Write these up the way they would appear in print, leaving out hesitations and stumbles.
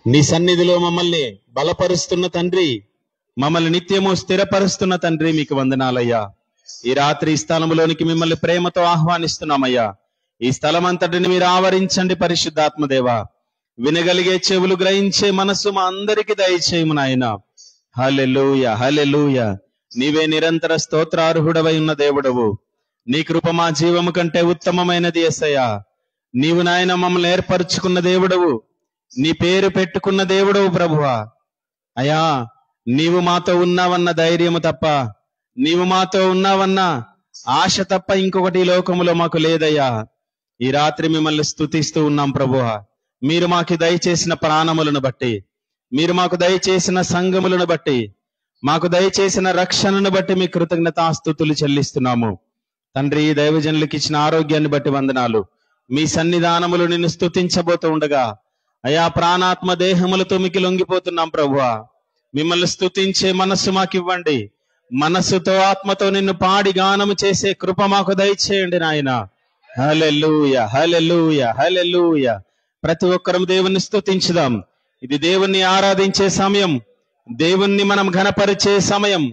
నీ సన్నిధిలో మమ్మల్ని బలపరుస్తున్న తండ్రి, మమ్మల్ని నిత్యము స్థిరపరుస్తున్న తండ్రి, మీకు వందనాలయ్యా. ఈ రాత్రి ఈ స్థలంలోనికి మిమ్మల్ని ప్రేమతో ఆహ్వానిస్తున్నామయ్యా. ఈ స్థలం అంతటిని మీరు ఆవరించండి పరిశుద్ధాత్మదేవా. వినగలిగే చెవులు, గ్రహించే మనస్సు మా అందరికి దయచేయము నాయన. హల్లెలూయా, హల్లెలూయా. నీవే నిరంతర స్తోత్రార్హుడవై ఉన్న దేవుడవు. నీ కృప మా జీవము కంటే ఉత్తమమైనది యేసయ్యా. నీవు నాయన మమ్మల్ని ఏర్పరచుకున్న దేవుడవు, నీ పేరు పెట్టుకున్న దేవుడవు ప్రభువా. అయ్యా, నీవు మాతో ఉన్నావన్న ధైర్యము తప్ప, నీవు మాతో ఉన్నావన్న ఆశ తప్ప ఇంకొకటి ఈ లోకములో మాకు లేదయ్యా. ఈ రాత్రి మిమ్మల్ని స్తుతిస్తూ ఉన్నాం ప్రభువా. మీరు మాకు దయచేసిన ప్రాణములను బట్టి, మీరు మాకు దయచేసిన సంఘములను బట్టి, మాకు దయచేసిన రక్షణను బట్టి మీ కృతజ్ఞతాస్తుతులు చెల్లిస్తున్నాము తండ్రి. దైవజనులకు ఇచ్చిన ఆరోగ్యాన్ని బట్టి వందనాలు. మీ సన్నిధానములు నిన్ను స్తుతించబోతూ ఉండగా అయా ప్రాణాత్మ దేహములతో మీకు లొంగిపోతున్నాం ప్రభువా. మిమ్మల్ని స్తుతించే మనస్సు మాకు ఇవ్వండి. మనస్సుతో ఆత్మతో నిన్ను పాడి గానము చేసే కృప మాకు దయచేయండి నాయన. హల్లెలూయా, హల్లెలూయా, హల్లెలూయా. ప్రతి ఒక్కరం దేవుణ్ణి స్తుతించుదాం. ఇది దేవుణ్ణి ఆరాధించే సమయం, దేవుణ్ణి మనం ఘనపరిచే సమయం.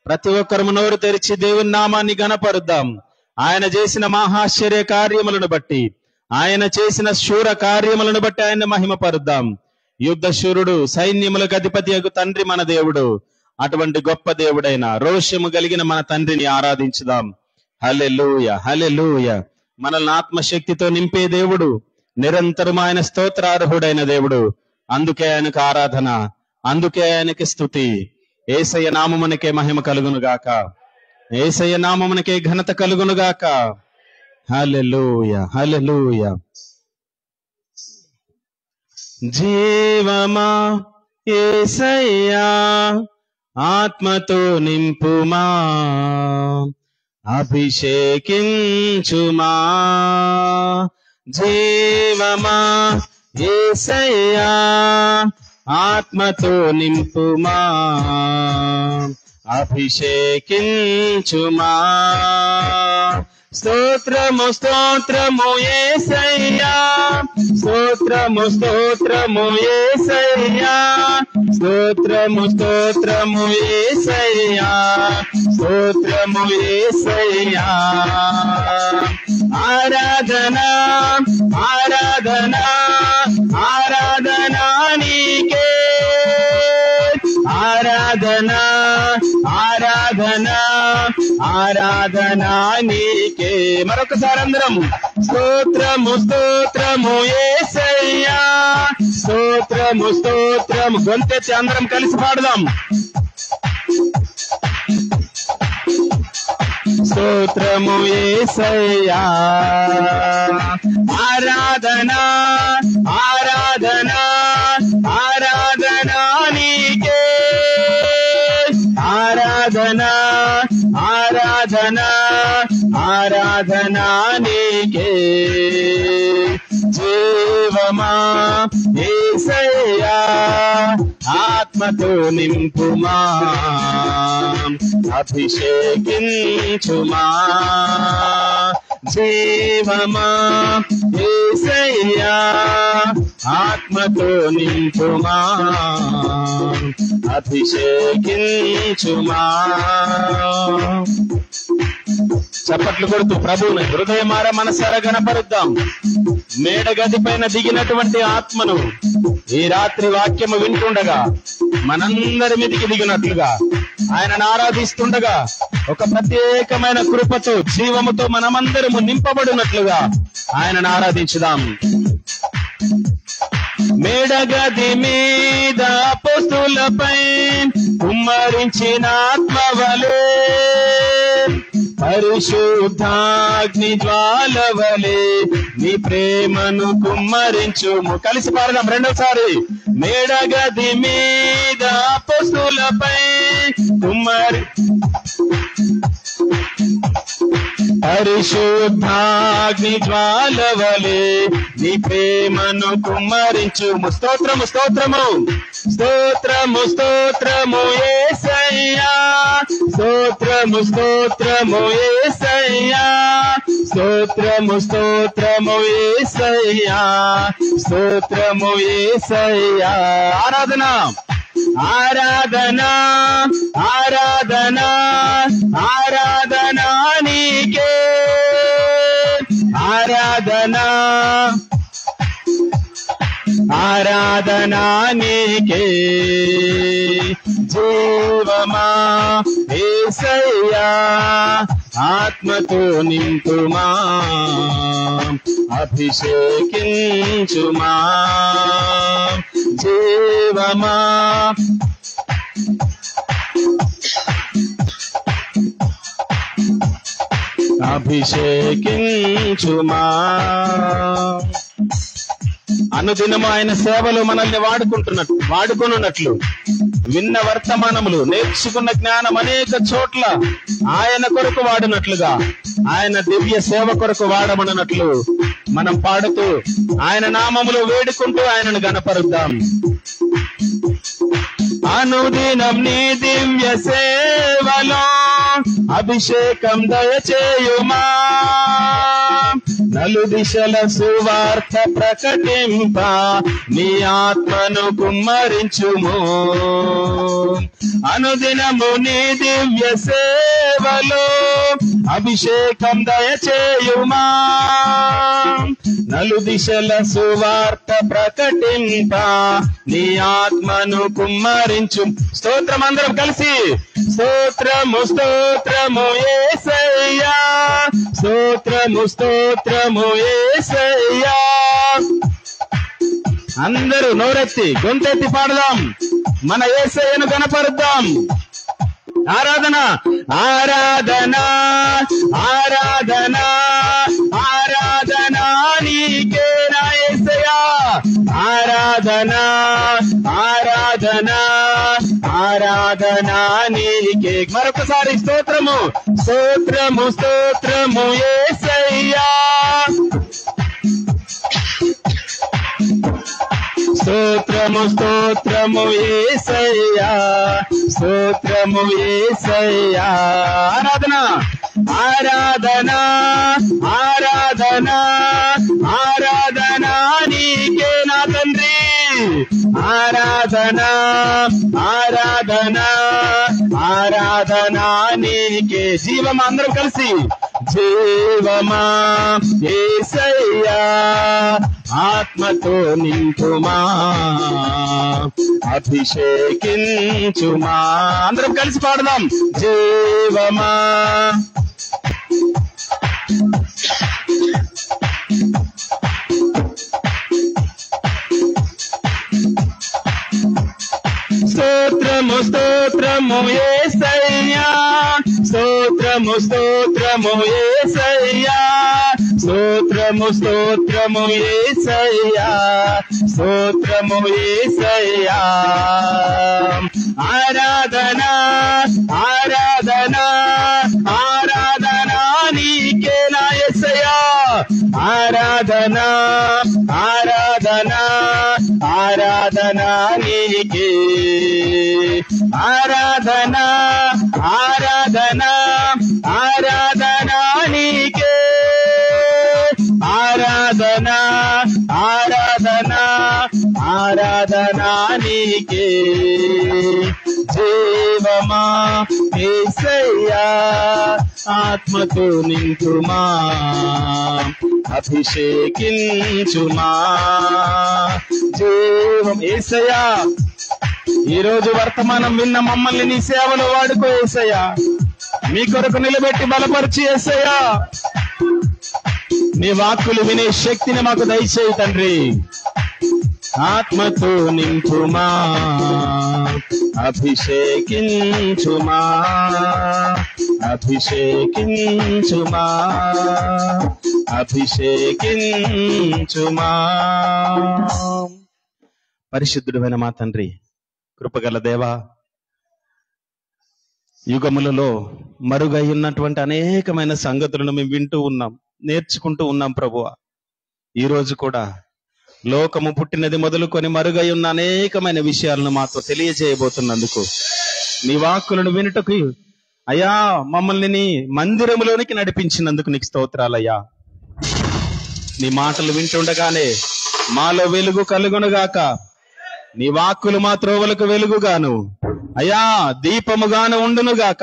ప్రతి ఒక్కరము నోరు తెరిచి దేవుని నామాన్ని ఘనపరుద్దాం. ఆయన చేసిన మహాశ్చర్య కార్యములను బట్టి, ఆయన చేసిన శూర కార్యములను బట్టి ఆయన మహిమపరుద్దాం. యుద్ధ శూరుడు, సైన్యములకు అధిపతియగు తండ్రి మన దేవుడు. అటువంటి గొప్ప దేవుడైన రోషము కలిగిన మన తండ్రిని ఆరాధించుదాం. హల్లెలూయా, హల్లెలూయా. మనల్ని ఆత్మశక్తితో నింపే దేవుడు, నిరంతరం ఆయన స్తోత్రార్హుడైన దేవుడు. అందుకే ఆయనకు ఆరాధన, అందుకే ఆయనకి స్తుతి. యేసయ్య నామమునకే మహిమ కలుగును గాక, యేసయ్య నామమునకే ఘనత కలుగును గాక. హల్లెలూయా, హల్లెలూయా. జీవమా యేసయ్యా, ఆత్మతో నింపుమా, అభిషేకించుమా. జీవమా యేసయ్యా, ఆత్మతో నింపుమా, అభిషేకించుమా. స్తోత్రము స్తోత్రము యేసయ్యా, స్తోత్రము స్తోత్రము యేసయ్యా, స్తోత్రము స్తోత్రము యేసయ్యా, స్తోత్రము యేసయ్యా. ఆరాధన ఆరాధన ఆరాధన నీకే, ఆరాధన ఆరాధన ఆరాధన నీకే. మరొకసారి అందరం స్తోత్రము స్తోత్రము యేసయ్యా, స్తోత్రము స్తోత్రము. గొంతెత్తి అందరం కలిసి పాడదాం. స్తోత్రము యేసయ్యా, ఆరాధన ఆరాధన ఆరాధన నీకే, ఆరాధన ఆరాధన ఆరాధన నీకే. జీవమా యేసయ్యా, ఆత్మతో నింపుమా, అభిషేకించుమా. జీవమా యేసయ్యా, ఆత్మతో నింపుమా, అభిషేకించుమా. చప్పట్లు కొడుతూ ప్రభువుని హృదయమార మనసారా గణపరుద్దాం. మేడగది పైన దిగినటువంటి ఆత్మను ఈ రాత్రి వాక్యము వింటుండగా మనందరి మీదికి దిగినట్లుగా, ఆయనను ఆరాధిస్తుండగా ఒక ప్రత్యేకమైన కృపతో, జీవముతో మనమందరము నింపబడినట్లుగా ఆయనను ఆరాధించుదాం. మేడగది మీద అపోస్తులపై కుమ్మరించిన ఆత్మవలే, పరిశుద్ధాగ్ని జ్వాలవలే నీ ప్రేమను కుమ్మరించుము. కలిసి పాడదాం రెండోసారి. మేడగది మీద అపోస్తులపై పరిశుద్ధాగ్ని జ్వాలవలే నీ ప్రేమను కుమ్మరించుము. స్తోత్రము స్తోత్రము స్తోత్రము స్తోత్రము యేసయ్యా, స్తోత్రము స్తోత్రము యేసయ్యా, స్తోత్రము స్తోత్రము యేసయ్యా, స్తోత్రము యేసయ్యా. ఆరాధన ఆరాధన ఆరాధన ఆరాధన నీకే, ఆరాధన ఆరాధన నీకే. జీవమా యేసయ్యా, ఆత్మతో నింపుమా, అభిషేకించుమా. జీవమా అభిషేకించుమా. అనుదినము ఆయన సేవలు మనల్ని వాడుకున్నట్లు విన్న వర్తమానములు, నేర్చుకున్న జ్ఞానం అనేక చోట్ల ఆయన కొరకు వాడినట్లుగా, ఆయన దివ్య సేవ కొరకు వాడమన్నట్లు మనం పాడుతూ ఆయన నామములు వేడుకుంటూ ఆయనను గణపరుద్దాం. అనుదినం నీ దివ్య సేవలో అభిషేకం దయచేయుమా, నలు దిశల సువార్త ప్రకటింప నీ ఆత్మను కుమ్మరించుము. అనుదినము నీ దివ్య సేవలో అభిషేకం దయచేయుమా, నలు దిశల సువార్త ప్రకటింప నీ ఆత్మను కుమ్మరించు. స్తోత్రం అందరం కలిసి. స్తోత్రము స్తోత్రము యేసయ్యా, స్తోత్రము స్తోత్రము యేసయ్యా. అందరూ నోరెత్తి గొంతెత్తి పాడదాం, మన యేసయ్యను కనపరుద్దాం. ఆరాధన ఆరాధన ఆరాధన ఆరాధన నీకే నా యేసయ్యా, ఆరాధన ఆరాధన ఆరాధన నీకే. మరొకసారి స్తోత్రము స్తోత్రము స్తోత్రము యేసయ్యా, స్తోత్రము స్తోత్రము యేసయ్యా, స్తోత్రము యేసయ్యా. ఆరాధన ఆరాధన ఆరాధన ఆరాధన నీకే నా తండ్రి, ఆరాధన ఆరాధన ఆరాధన నీకే. జీవమా అందరం కలిసి. జీవమా యేసయ్యా, ఆత్మతో నింపుమా, అభిషేకించుమా. అందరం కలిసి పాడదాం. జీవమా స్తోత్రము స్తోత్రము యేసయ్యా, స్తోత్రము స్తోత్రము యేసయ్యా, స్తోత్రము స్తోత్రము యేసయ్యా, స్తోత్రము యేసయ్యా. ఆరాధన ఆరాధన ఆరాధన నీకే నా యేసయ్యా, ఆరాధన ఆరాధన ఆరాధన నీకే. ఆరాధన ఆరాధన ఆరాధన నీకే. ఆరాధన ఆరాధన ఆరాధన నీకే. జీవమా యేసయ్యా, ఆత్మతో నింపుమా, అభిషేకించుమా. జీవం యేసయ్యా, ఈ రోజు వర్తమానం విన్న మమ్మల్ని నీ సేవలో వాడుకో యేసయ్యా, మీ కొరకు నిలబెట్టి బలపరిచి యేసయ్యా. నీ వాక్కులు వినే శక్తిని మాకు దయచేయి తండ్రి. ఆత్మతో నింపుమా, అభిషేకించుమా, అభిషేకించుమా, అభిషేకించుమా. పరిశుద్ధుడైన మా తండ్రి, కృపగల దేవా, యుగములలో మరుగై ఉన్నటువంటి అనేకమైన సంగతులను మేము వింటూ ఉన్నాం, నేర్చుకుంటూ ఉన్నాం ప్రభువా. ఈ రోజు కూడా లోకము పుట్టినది మొదలుకొని మరుగై ఉన్న అనేకమైన విషయాలను మాతో తెలియజేయబోతున్నందుకు, నీ వాక్కులను వినుటకు అయ్యా మమ్మల్ని నీ మందిరములోనికి నడిపించినందుకు నీకు స్తోత్రాలయ్యా. నీ మాటలు వింటుండగానే మాలో వెలుగు కలుగునుగాక. నీ వాక్కులు మా త్రోవలకు వెలుగుగాను అయ్యా దీపముగాను ఉండునుగాక.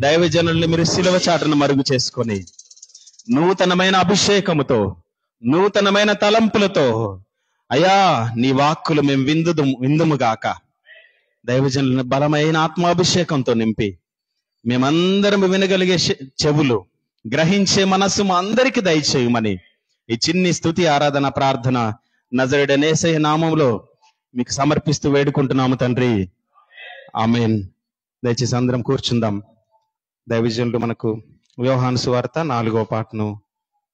దైవజనుల్ని మీరు శిలువ చాటును మరుగు చేసుకొని నూతనమైన అభిషేకముతో, నూతనమైన తలంపులతో అయ్యా నీ వాక్కులు మేము విందుముగాక. దైవజనులను బలమైన ఆత్మాభిషేకంతో నింపి మేమందరం వినగలిగే చెవులు, గ్రహించే మనస్సు మా అందరికి దయచేయమని ఈ చిన్ని స్తుతి ఆరాధన ప్రార్థన నజరేయుడైన యేసయ్య నామములో మీకు సమర్పిస్తూ వేడుకుంటున్నాము తండ్రి. ఆమేన్. దయచేసి అందరం కూర్చుందాం. దైవజనులు మనకు యోహాను సువార్త 4వ పాటను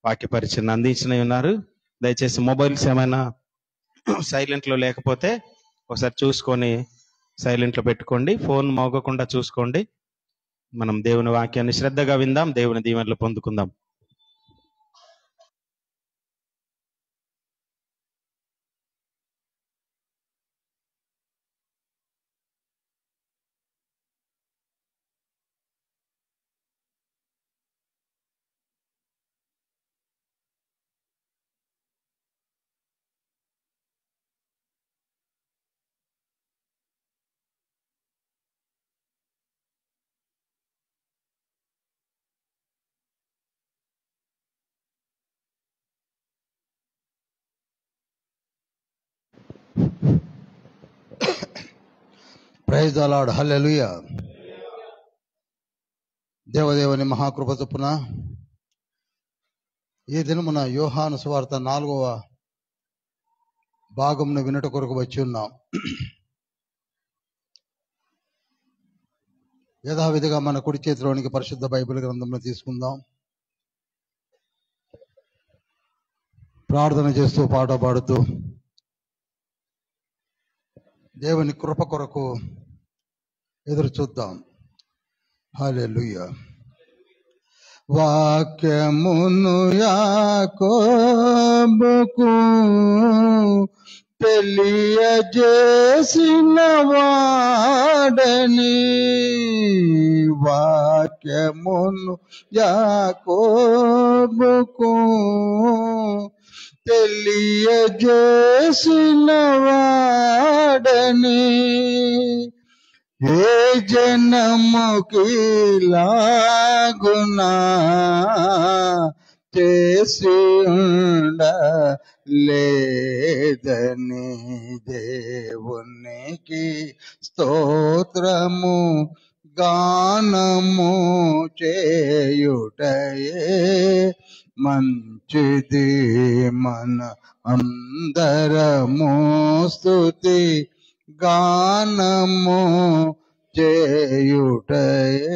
వాక్య పరిచయం అందించిన ఉన్నారు. దయచేసి మొబైల్స్ ఏమైనా సైలెంట్లో లేకపోతే ఒకసారి చూసుకొని సైలెంట్లో పెట్టుకోండి. ఫోన్ మోగకుండా చూసుకోండి. మనం దేవుని వాక్యాన్ని శ్రద్ధగా విందాం, దేవుని దీవెనలు పొందుకుందాం. Praise the Lord. హల్లెలూయా. దేవదేవుని మహాకృప చొప్పున ఈ దినమున యోహాను సువార్త 4వ భాగమును వినుట కొరకు వచ్చి ఉన్నాం. యథావిధిగా మన కుడి చేతిలోనికి పరిశుద్ధ బైబిల్ గ్రంథంలో తీసుకుందాం. ప్రార్థన చేస్తూ పాట పాడుతూ దేవుని కృప కొరకు ఎదురు చూద్దాం. హల్లెలూయా. వాక్యమును యాకోబుకు తెలియజేసిన వాడని, వాక్యమును యాకోబుకు తెలియజేసిన వాడని, ఏ జనముకి లాగునా చేసి ఉండలేదని, దేవునికి స్తోత్రము గానము చేయుటయే మంచిది. మన అందరము స్తుతి గానము చేయుటయే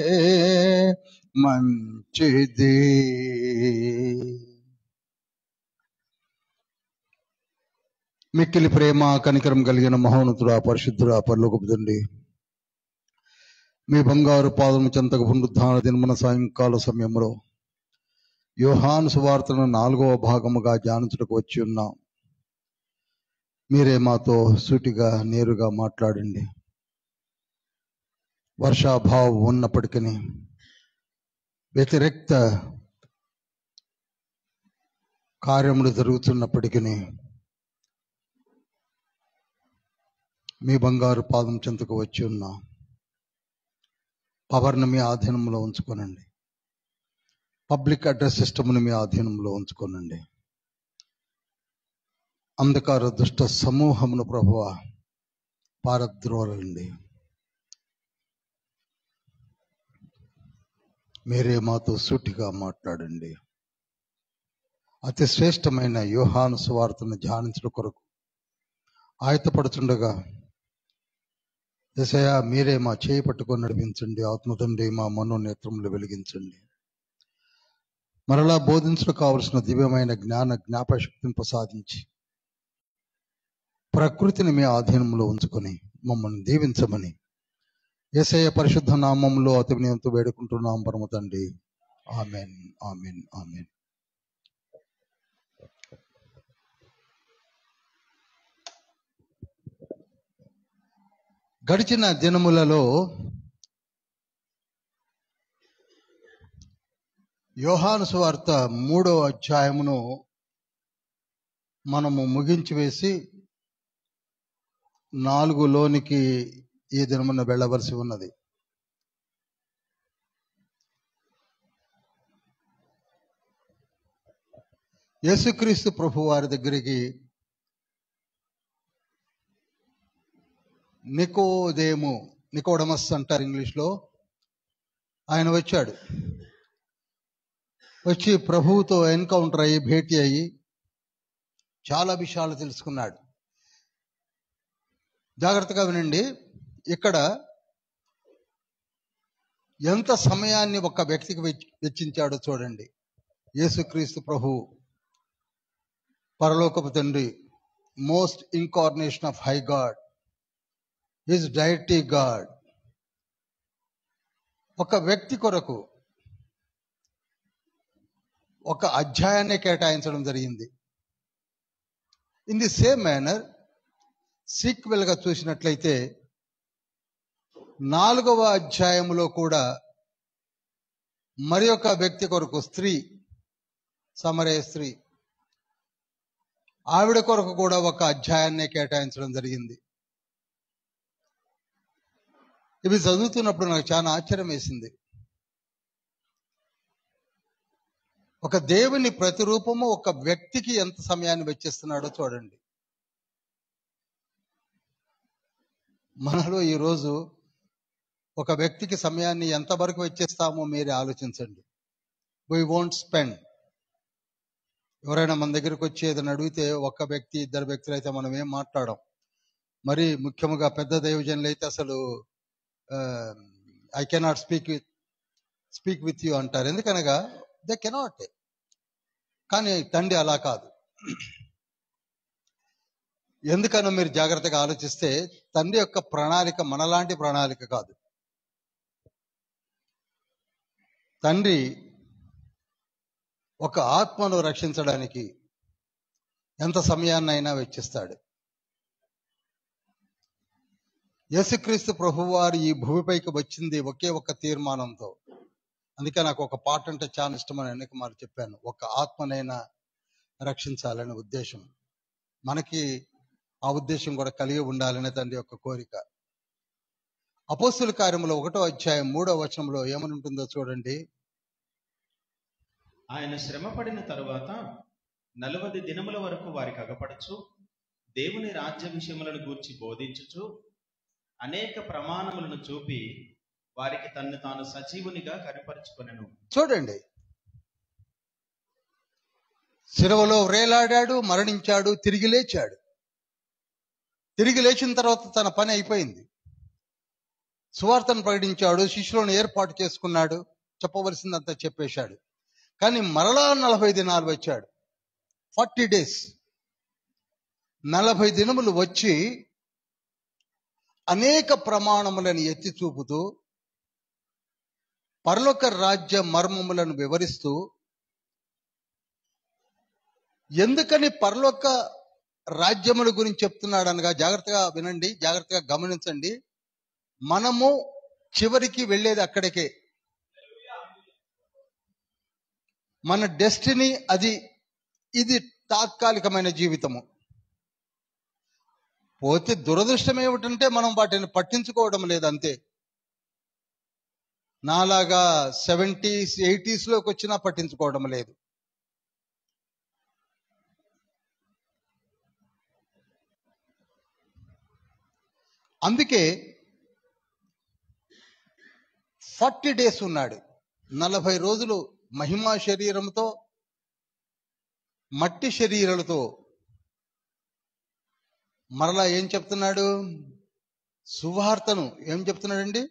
మంచిది. మిక్కిలి ప్రేమ కనికరం కలిగిన మహోన్నతుడా, పరిశుద్ధుడా, పరలోకపు తండ్రి, మీ బంగారు పాదము చెంతకు పునరుద్ధాన దినమున సాయంకాల సమయంలో యోహాను సువార్తను 4వ భాగముగా ధ్యానించుటకు వచ్చి ఉన్నాం. మీరే మాతో సూటిగా నేరుగా మాట్లాడండి. వర్షాభావం ఉన్నప్పటికీ, వ్యతిరేక్త కార్యములు జరుగుతున్నప్పటికీ మీ బంగారు పాదం చెంతకు వచ్చి ఉన్నాం. పవర్ను మీ ఆధీనంలో ఉంచుకోనండి. పబ్లిక్ అడ్రస్ సిస్టమ్ను మీ ఆధీనంలో ఉంచుకోనండి. అంధకార దుష్ట సమూహమును ప్రభువా పారద్రోలండి. మీరే మాతో సూటిగా మాట్లాడండి. అతి శ్రేష్టమైన యోహాను సువార్తను ధ్యానించడం కొరకు ఆయత్తపడుతుండగా యేసయ్యా మీరే మా చేయి పట్టుకొని నడిపించండి. ఆత్మతండ్రి మా మనోనేత్రములు వెలిగించండి. మరలా బోధించడం కావలసిన దివ్యమైన జ్ఞాపశక్తిని ప్రసాదించి ప్రకృతిని మీ ఆధీనంలో ఉంచుకొని మమ్మల్ని దీవించమని యేసయ్య పరిశుద్ధ నామంలో అతి వినయంతో వేడుకుంటున్నాం పరమ తండ్రి. Amen, amen, amen. గడిచిన దినములలో యోహాను సువార్త 3వ అధ్యాయమును మనము ముగించి వేసి 4లోనికి ఈ దినమున వెళ్ళవలసి ఉన్నది. యేసుక్రీస్తు ప్రభు వారి దగ్గరికి నికోడమస్ అంటారు ఇంగ్లీష్లో, ఆయన వచ్చాడు. వచ్చి ప్రభువుతో ఎన్కౌంటర్ అయ్యి భేటీ అయ్యి చాలా విషయాలు తెలుసుకున్నాడు. జాగ్రత్తగా వినండి. ఇక్కడ ఎంత సమయాన్ని ఒక వ్యక్తికి వెచ్చించాడో చూడండి. యేసుక్రీస్తు ప్రభు పరలోకపు తండ్రి, most incarnation of high God, his deity God, ఒక వ్యక్తి కొరకు ఒక అధ్యాయాన్ని కేటాయించడం జరిగింది. In the same manner sequel గా చూసినట్లయితే 4వ అధ్యాయములో కూడా మరి ఒక వ్యక్తి కొరకు, స్త్రీ, సమరయ స్త్రీ, ఆవిడ కొరకు కూడా ఒక అధ్యాయాన్ని కేటాయించడం జరిగింది. ఇవి చదువుతున్నప్పుడు నాకు చాలా ఆశ్చర్యం వేసింది. ఒక దేవుని ప్రతిరూపము ఒక వ్యక్తికి ఎంత సమయాన్ని వెచ్చిస్తున్నాడో చూడండి. మనలో ఈరోజు ఒక వ్యక్తికి సమయాన్ని ఎంతవరకు వెచ్చిస్తామో మీరే ఆలోచించండి. We won't spend. ఎవరైనా మన దగ్గరికి వచ్చి ఏదైనా అడిగితే ఒక్క వ్యక్తి, 2 వ్యక్తులు అయితే మనం ఏం మాట్లాడం. మరి ముఖ్యంగా పెద్ద దైవజనులు అయితే అసలు I cannot speak with you అంటారు. ఎందుకనగా దే కెనాట్. కానీ తండ్రి అలా కాదు. ఎందుకనో మీరు జాగ్రత్తగా ఆలోచిస్తే తండ్రి యొక్క ప్రణాళిక మనలాంటి ప్రణాళిక కాదు. తండ్రి ఒక ఆత్మను రక్షించడానికి ఎంత సమయాన్నైనా వెచ్చిస్తాడు. యేసుక్రీస్తు ప్రభువారు ఈ భూమిపైకి వచ్చింది ఒకే ఒక తీర్మానంతో. అందుకే నాకు ఒక పాట అంటే చాలా ఇష్టమని అనేక మార్లు చెప్పాను. ఒక ఆత్మనైనా రక్షించాలనే ఉద్దేశం, మనకి ఆ ఉద్దేశం కూడా కలిగి ఉండాలనే తండ్రి యొక్క కోరిక. అపోస్తుల కార్యములో 1వ అధ్యాయం 3వ వచనంలో ఏమని ఉంటుందో చూడండి. ఆయన శ్రమ పడిన తరువాత 40 దినముల వరకు వారికి అగపడచ్చు, దేవుని రాజ్య విషయములను గూర్చి బోధించుచు అనేక ప్రమాణములను చూపి వారికి తన్ను తాను సజీవునిగా కనపరుచుకొనెను. చూడండి, శిలువలో వ్రేలాడాడు, మరణించాడు, తిరిగి లేచాడు. తిరిగి లేచిన తర్వాత తన పని అయిపోయింది. సువార్తను ప్రకటించాడు, శిష్యులను ఏర్పాటు చేసుకున్నాడు, చెప్పవలసిందంతా చెప్పేశాడు. కానీ మరలా 40 దినాలు వచ్చాడు. 40 days, 40 దినములు వచ్చి అనేక ప్రమాణములను ఎత్తి చూపుతూ పరలోక రాజ్య మర్మములను వివరిస్తూ, ఎందుకని పరలోక రాజ్యముల గురించి చెప్తున్నాడు అనగా జాగ్రత్తగా వినండి, జాగ్రత్తగా గమనించండి. మనము చివరికి వెళ్ళేది అక్కడికే. మన డెస్టినీ అది. ఇది తాత్కాలికమైన జీవితము. పోతే దురదృష్టం ఏమిటంటే మనం వాటిని పట్టించుకోవడం లేదు, అంతే. నాలాగా 70s 80s లోకి వచ్చినా పట్టించుకోవడం లేదు. అందుకే 40 days ఉన్నాడు. 40 రోజులు మహిమా శరీరంతో, మట్టి శరీరాలతో మరలా ఏం చెప్తున్నాడు? సువార్తను. ఏం చెప్తున్నాడండి?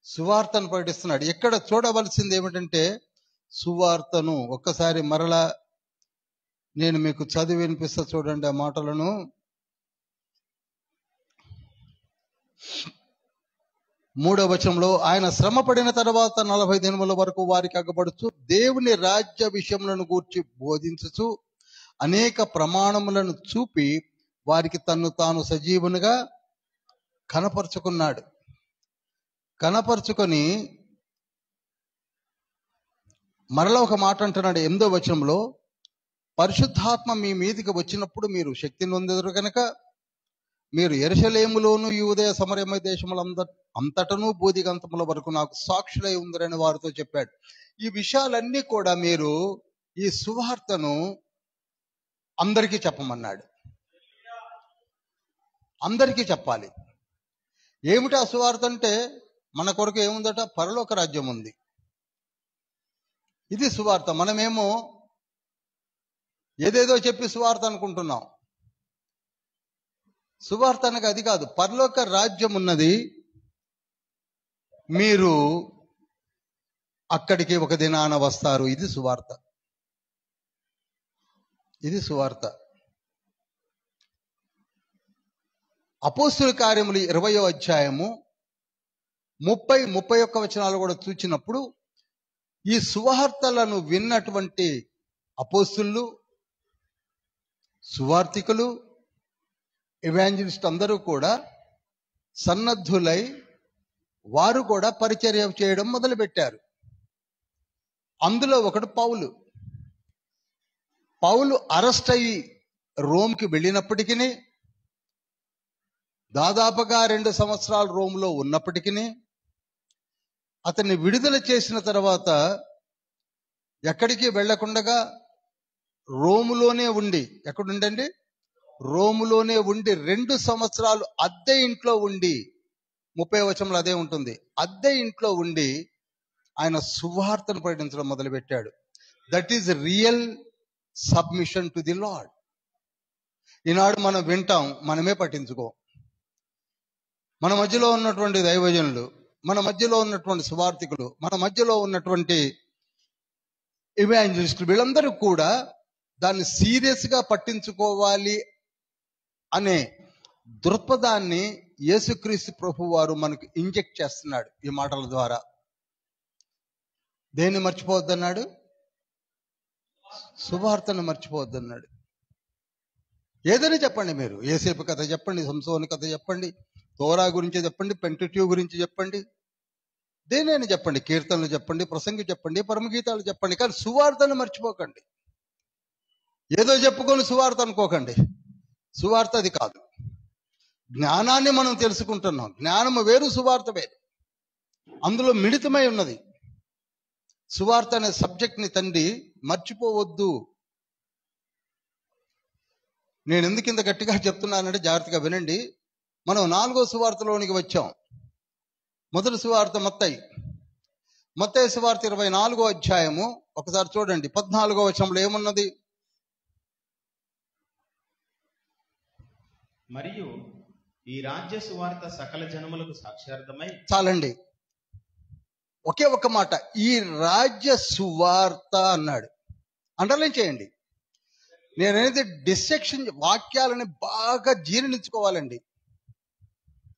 సువార్తను ప్రకటిస్తున్నాడు. ఎక్కడ చూడవలసింది ఏమిటంటే సువార్తను. ఒక్కసారి మరలా నేను మీకు చదివి వినిపిస్తా చూడండి ఆ మాటలను. 3వ వచనంలో, ఆయన శ్రమ పడిన తర్వాత 40 దినముల వరకు వారికి అగ్గబడుచు దేవుని రాజ్య విషయములను గూర్చి బోధించుచు అనేక ప్రమాణములను చూపి వారికి తన్ను తాను సజీవునిగా కనపరుచుకున్నాడు. కనపరుచుకొని మరలా ఒక మాట అంటున్నాడు 8వ వచనంలో, పరిశుద్ధాత్మ మీ మీదికి వచ్చినప్పుడు మీరు శక్తిని పొందెదరు కనుక మీరు యెరూషలేములోను యూదయ సమరయ దేశములంతటను బూదిగంతముల వరకు నాకు సాక్షులై ఉందరని వారితో చెప్పాడు. ఈ విషయాలన్నీ కూడా మీరు ఈ సువార్తను అందరికీ చెప్పమన్నాడు. అందరికీ చెప్పాలి. ఏమిటి ఆ సువార్త అంటే, మన కొరకు ఏముందట? పరలోక రాజ్యం ఉంది. ఇది సువార్త. మనమేమో ఏదేదో చెప్పి సువార్త అనుకుంటున్నాం. సువార్త అనగా అది కాదు. పరలోక రాజ్యం ఉన్నది, మీరు అక్కడికి ఒక దినాన వస్తారు. ఇది సువార్త. ఇది సువార్త. అపోస్తుల కార్యములు 20వ అధ్యాయము 30-31 వచనాలు కూడా చూచినప్పుడు ఈ సువార్తలను విన్నటువంటి అపోస్తులు, సువార్తికులు, ఎవాంజలిస్ట్ అందరూ కూడా సన్నద్ధులై వారు కూడా పరిచర్య చేయడం మొదలుపెట్టారు. అందులో ఒకడు పౌలు. పౌలు అరెస్ట్ అయ్యి రోమ్కి వెళ్ళినప్పటికీ, దాదాపుగా 2 సంవత్సరాలు రోమ్లో ఉన్నప్పటికీ, అతన్ని విడుదల చేసిన తర్వాత ఎక్కడికి వెళ్లకుండగా రోములోనే ఉండి, ఎక్కడుండండి? రోములోనే ఉండి 2 సంవత్సరాలు అద్దె ఇంట్లో ఉండి, 30వ వచనంలో అదే ఉంటుంది, అద్దె ఇంట్లో ఉండి ఆయన సువార్తను ప్రకటించడం మొదలుపెట్టాడు. That is real submission to the Lord. ఈనాడు మనం వింటాం, మనమే పట్టించుకోం. మన మధ్యలో ఉన్నటువంటి దైవజనులు, మన మధ్యలో ఉన్నటువంటి సువార్తికులు, మన మధ్యలో ఉన్నటువంటి ఎవాంజలిస్టులు, వీళ్ళందరూ కూడా దాన్ని సీరియస్ గా పట్టించుకోవాలి అనే దృక్పథాన్ని యేసుక్రీస్తు ప్రభు వారు మనకు ఇంజెక్ట్ చేస్తున్నాడు ఈ మాటల ద్వారా. దేన్ని మర్చిపోవద్దన్నాడు? సువార్తను మర్చిపోవద్దన్నాడు. ఏదైనా చెప్పండి, మీరు యేసేపు కథ చెప్పండి, సంసోను కథ చెప్పండి, తోరా గురించి చెప్పండి, పెంటుట్యూ గురించి చెప్పండి, దేనైనా చెప్పండి, కీర్తనలు చెప్పండి, ప్రసంగి చెప్పండి, పరమగీతాలు చెప్పండి, కానీ సువార్తను మర్చిపోకండి. ఏదో చెప్పుకొని సువార్త అనుకోకండి. సువార్త అది కాదు. జ్ఞానాన్ని మనం తెలుసుకుంటున్నాం. జ్ఞానము వేరు, సువార్త వేరు. అందులో మిళితమై ఉన్నది. సువార్త అనే సబ్జెక్ట్ ని తండ్రి మర్చిపోవద్దు. నేను ఎందుకు ఇంత గట్టిగా చెప్తున్నానంటే జాగ్రత్తగా వినండి. మనం 4వ సువార్తలోనికి వచ్చాం. మొదటి సువార్త మత్తయి సువార్త 24వ అధ్యాయము ఒకసారి చూడండి. 14వ వచనంలో ఏమున్నది? మరియు ఈ రాజ్య సువార్త సకల జనములకు సాక్ష్యార్థమై. చాలండి, ఒకే ఒక మాట, ఈ రాజ్య సువార్త అన్నాడు. అండర్లైన్ చేయండి. నేననేది డిసెక్షన్, వాక్యాలని బాగా జీర్ణించుకోవాలండి.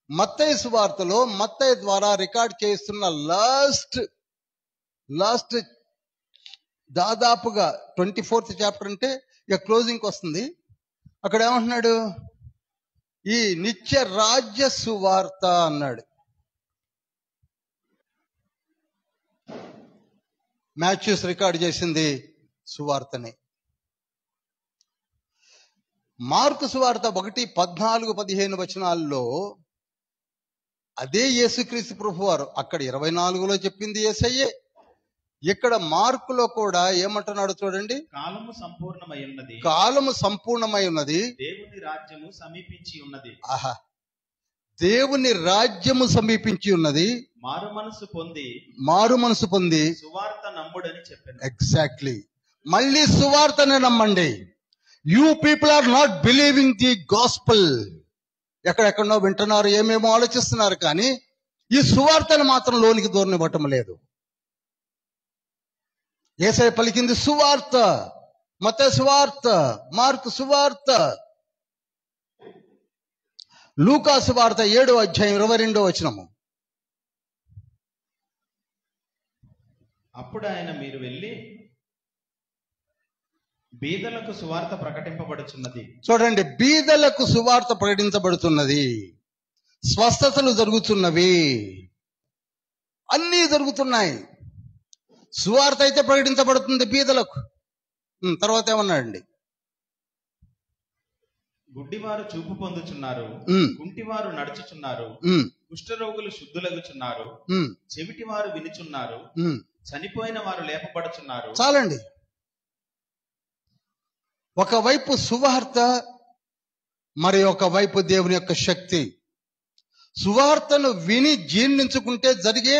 మత్తయి సువార్తలో మత్తయి ద్వారా రికార్డ్ చేస్తున్న లాస్ట్ దాదాపుగా 24th చాప్టర్ అంటే ఇక క్లోజింగ్కి వస్తుంది. అక్కడ ఏమంటున్నాడు? ఈ నిత్య రాజ్య సువార్త అన్నాడు. మాథ్యూస్ రికార్డ్ చేసింది సువార్తని. మార్కు సువార్త 1:14-15 వచనాల్లో అదే యేసుక్రీస్తు ప్రభు వారు అక్కడ 24లో చెప్పింది యేసయ్యే. ఇక్కడ మార్కులో కూడా ఏమంటున్నాడు చూడండి. కాలము సంపూర్ణమై ఉన్నది, కాలము సంపూర్ణమై ఉన్నది, దేవుని రాజ్యము సమీపించి ఉన్నది. ఆహా, దేవుని రాజ్యము సమీపించి ఉన్నది, మారు మనసు పొంది సువార్త నమ్ముడని చెప్పాను. ఎగ్జాక్ట్లీ. మళ్ళీ సువార్తనే నమ్మండి. You people are not believing the gospel. ఎక్కడెక్కడో వింటున్నారు, ఏమేమో ఆలోచిస్తున్నారు, కానీ ఈ సువార్తను మాత్రం లోనికి దూరనివ్వటం లేదు. యేసయ్య పలికింది సువార్త, మత్తయి సువార్త, మార్కు సువార్త, లూకా సువార్త 7వ అధ్యాయం 22వ వచనము. అప్పుడు ఆయన, మీరు వెళ్ళి బీదలకు సువార్త ప్రకటింపబడుచున్నది. చూడండి, బీదలకు సువార్త ప్రకటించబడుతున్నది, స్వస్థతలు జరుగుతున్నవి, అన్నీ జరుగుతున్నాయి. సువార్త అయితే ప్రకటించబడుతుంది బీదలకు. తర్వాత ఏమన్నాడండి? గుడ్డివారు చూపు పొందుచున్నారు, కుంటివారు నడుచుచున్నారు, కుష్ఠరోగులు శుద్ధులగుచున్నారు, చెవిటివారు వినుచున్నారు, చనిపోయిన వారు లేపబడుచున్నారు. చాలండి. ఒకవైపు సువార్త, మరి ఒకవైపు దేవుని యొక్క శక్తి. సువార్తను విని జీర్ణించుకుంటే జరిగే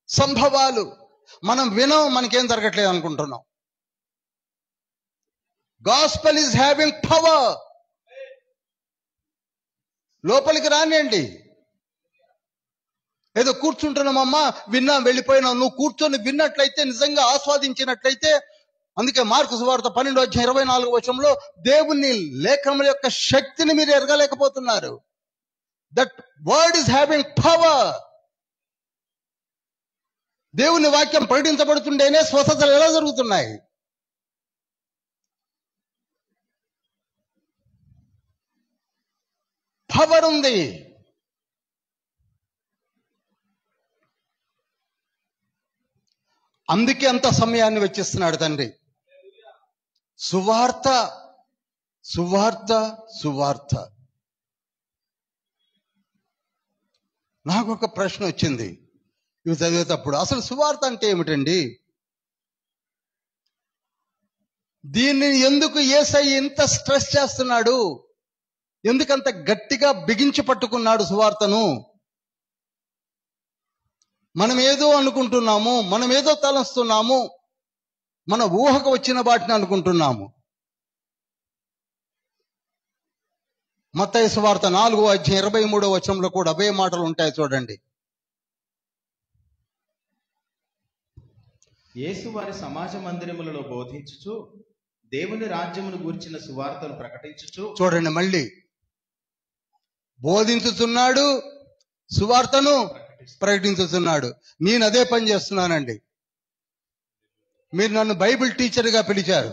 సంభవాలు మనం వినం, మనకేం జరగట్లేదు అనుకుంటున్నాం. Gospel is having power. లోపలికి రానియండి. ఏదో కూర్చుంటున్నామమ్మా, విన్నాం, వెళ్ళిపోయినాం. నువ్వు కూర్చొని విన్నట్లయితే, నిజంగా ఆస్వాదించినట్లయితే, అందుకే మార్కు సువార్త 12:24 దేవుని లేఖనముల యొక్క శక్తిని మీరు ఎరగలేకపోతున్నారు. That word is having power. దేవుని వాక్యం ప్రకటించబడుతుంటేనే స్వస్థతలు ఎలా జరుగుతున్నాయి? పవర్ ఉంది. అందుకే అంత సమయాన్ని వెచ్చిస్తున్నాడు తండ్రి. సువార్త, సువార్త, సువార్త. నాకు ఒక ప్రశ్న వచ్చింది ఇవి చదివేటప్పుడు. అసలు సువార్త అంటే ఏమిటండి? దీన్ని ఎందుకు యేసయ్య ఇంత స్ట్రెస్ చేస్తున్నాడు? ఎందుకంత గట్టిగా బిగించి పట్టుకున్నాడు సువార్తను? మనం ఏదో అనుకుంటున్నాము, మనం ఏదో తలస్తున్నాము, మన ఊహకు వచ్చిన వాటిని అనుకుంటున్నాము. మత్తయి సువార్త 4:23 కూడా అవే మాటలు ఉంటాయి, చూడండి. యేసు వారి సమాజ మందిరములలో బోధించుచు దేవుని రాజ్యమును గూర్చిన సువార్తను ప్రకటించుచు. చూడండి, మళ్ళీ బోధించుతున్నాడు, సువార్తను ప్రకటించుతున్నాడు. నేను అదే పని చేస్తున్నానండి. మీరు నన్ను బైబిల్ టీచర్గా పిలిచారు.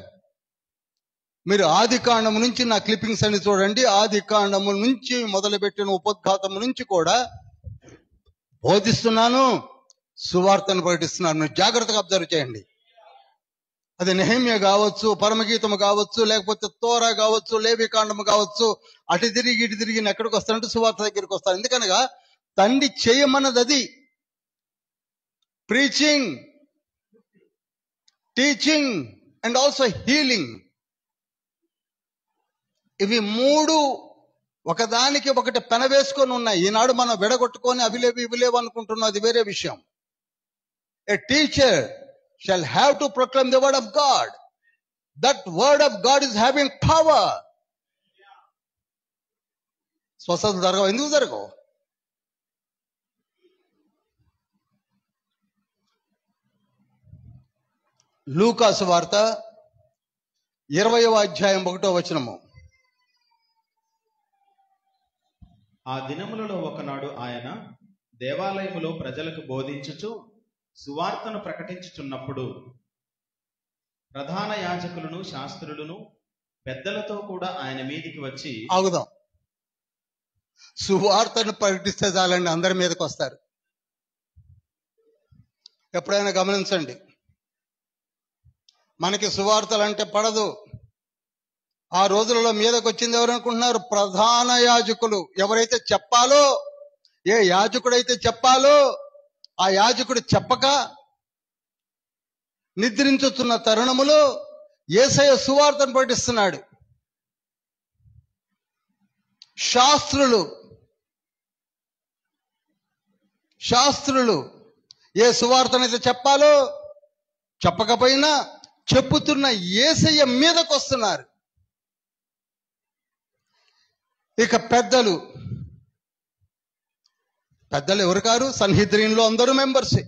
మీరు ఆది కాండము నుంచి నా క్లిప్పింగ్స్ అన్ని చూడండి. ఆది కాండము నుంచి మొదలుపెట్టిన ఉపోద్ఘాతము నుంచి కూడా బోధిస్తున్నాను, సువార్తను ప్రకటిస్తున్నాను. మీరు జాగ్రత్తగా అబ్జర్వ్ చేయండి. అది నెహెమ్యా కావచ్చు, పరమగీతము కావచ్చు, లేకపోతే తోరా కావచ్చు, లేవి కాండము కావచ్చు. అటు తిరిగి ఇటు తిరిగి నేను ఎక్కడికి వస్తానంటే సువార్త దగ్గరికి వస్తాను. ఎందుకనగా తండ్రి చేయమన్నది అది. Preaching, teaching and also healing. ఇవి మూడు ఒకదానికి ఒకటి పెనవేసుకొని ఉన్నాయి. ఈనాడు మనం విడగొట్టుకొని అవిలేవు ఇవిలేవు అనుకుంటున్నాం, అది వేరే విషయం. A teacher shall have to proclaim the word of God. That word of God is having power. స్వస్థత జరగవు. ఎందుకు జరగవు? లూకా సువార్త 20:1 ఆ దినములలో ఒకనాడు ఆయన దేవాలయములో ప్రజలకు బోధించుచు సువార్తను ప్రకటించుచున్నప్పుడు ప్రధాన యాజకులను శాస్త్రులను పెద్దలతో కూడా ఆయన మీదికి వచ్చి. ఆగుదాం. సువార్తను ప్రకటిస్తే చాలండి, అందరి మీదకి వస్తారు. ఎప్పుడైనా గమనించండి, మనకి సువార్తలు అంటే పడదు. ఆ రోజులలో మీదకి వచ్చింది ఎవరు అనుకుంటున్నారు? ప్రధాన యాజకులు. ఎవరైతే చెప్పాలో, ఏ యాజకుడైతే చెప్పాలో ఆ యాజకుడు చెప్పక నిద్రించుతున్న తరుణములో యేసయ్య సువార్తను ప్రకటిస్తున్నాడు. శాస్త్రులు ఏ సువార్తనైతే చెప్పాలో చెప్పకపోయినా చెప్పుతున్న యేసయ్య మీదకు వస్తున్నారు. ఇక పెద్దలు ఎవరు కారు? సన్హెద్రిన్లో అందరూ మెంబర్సే,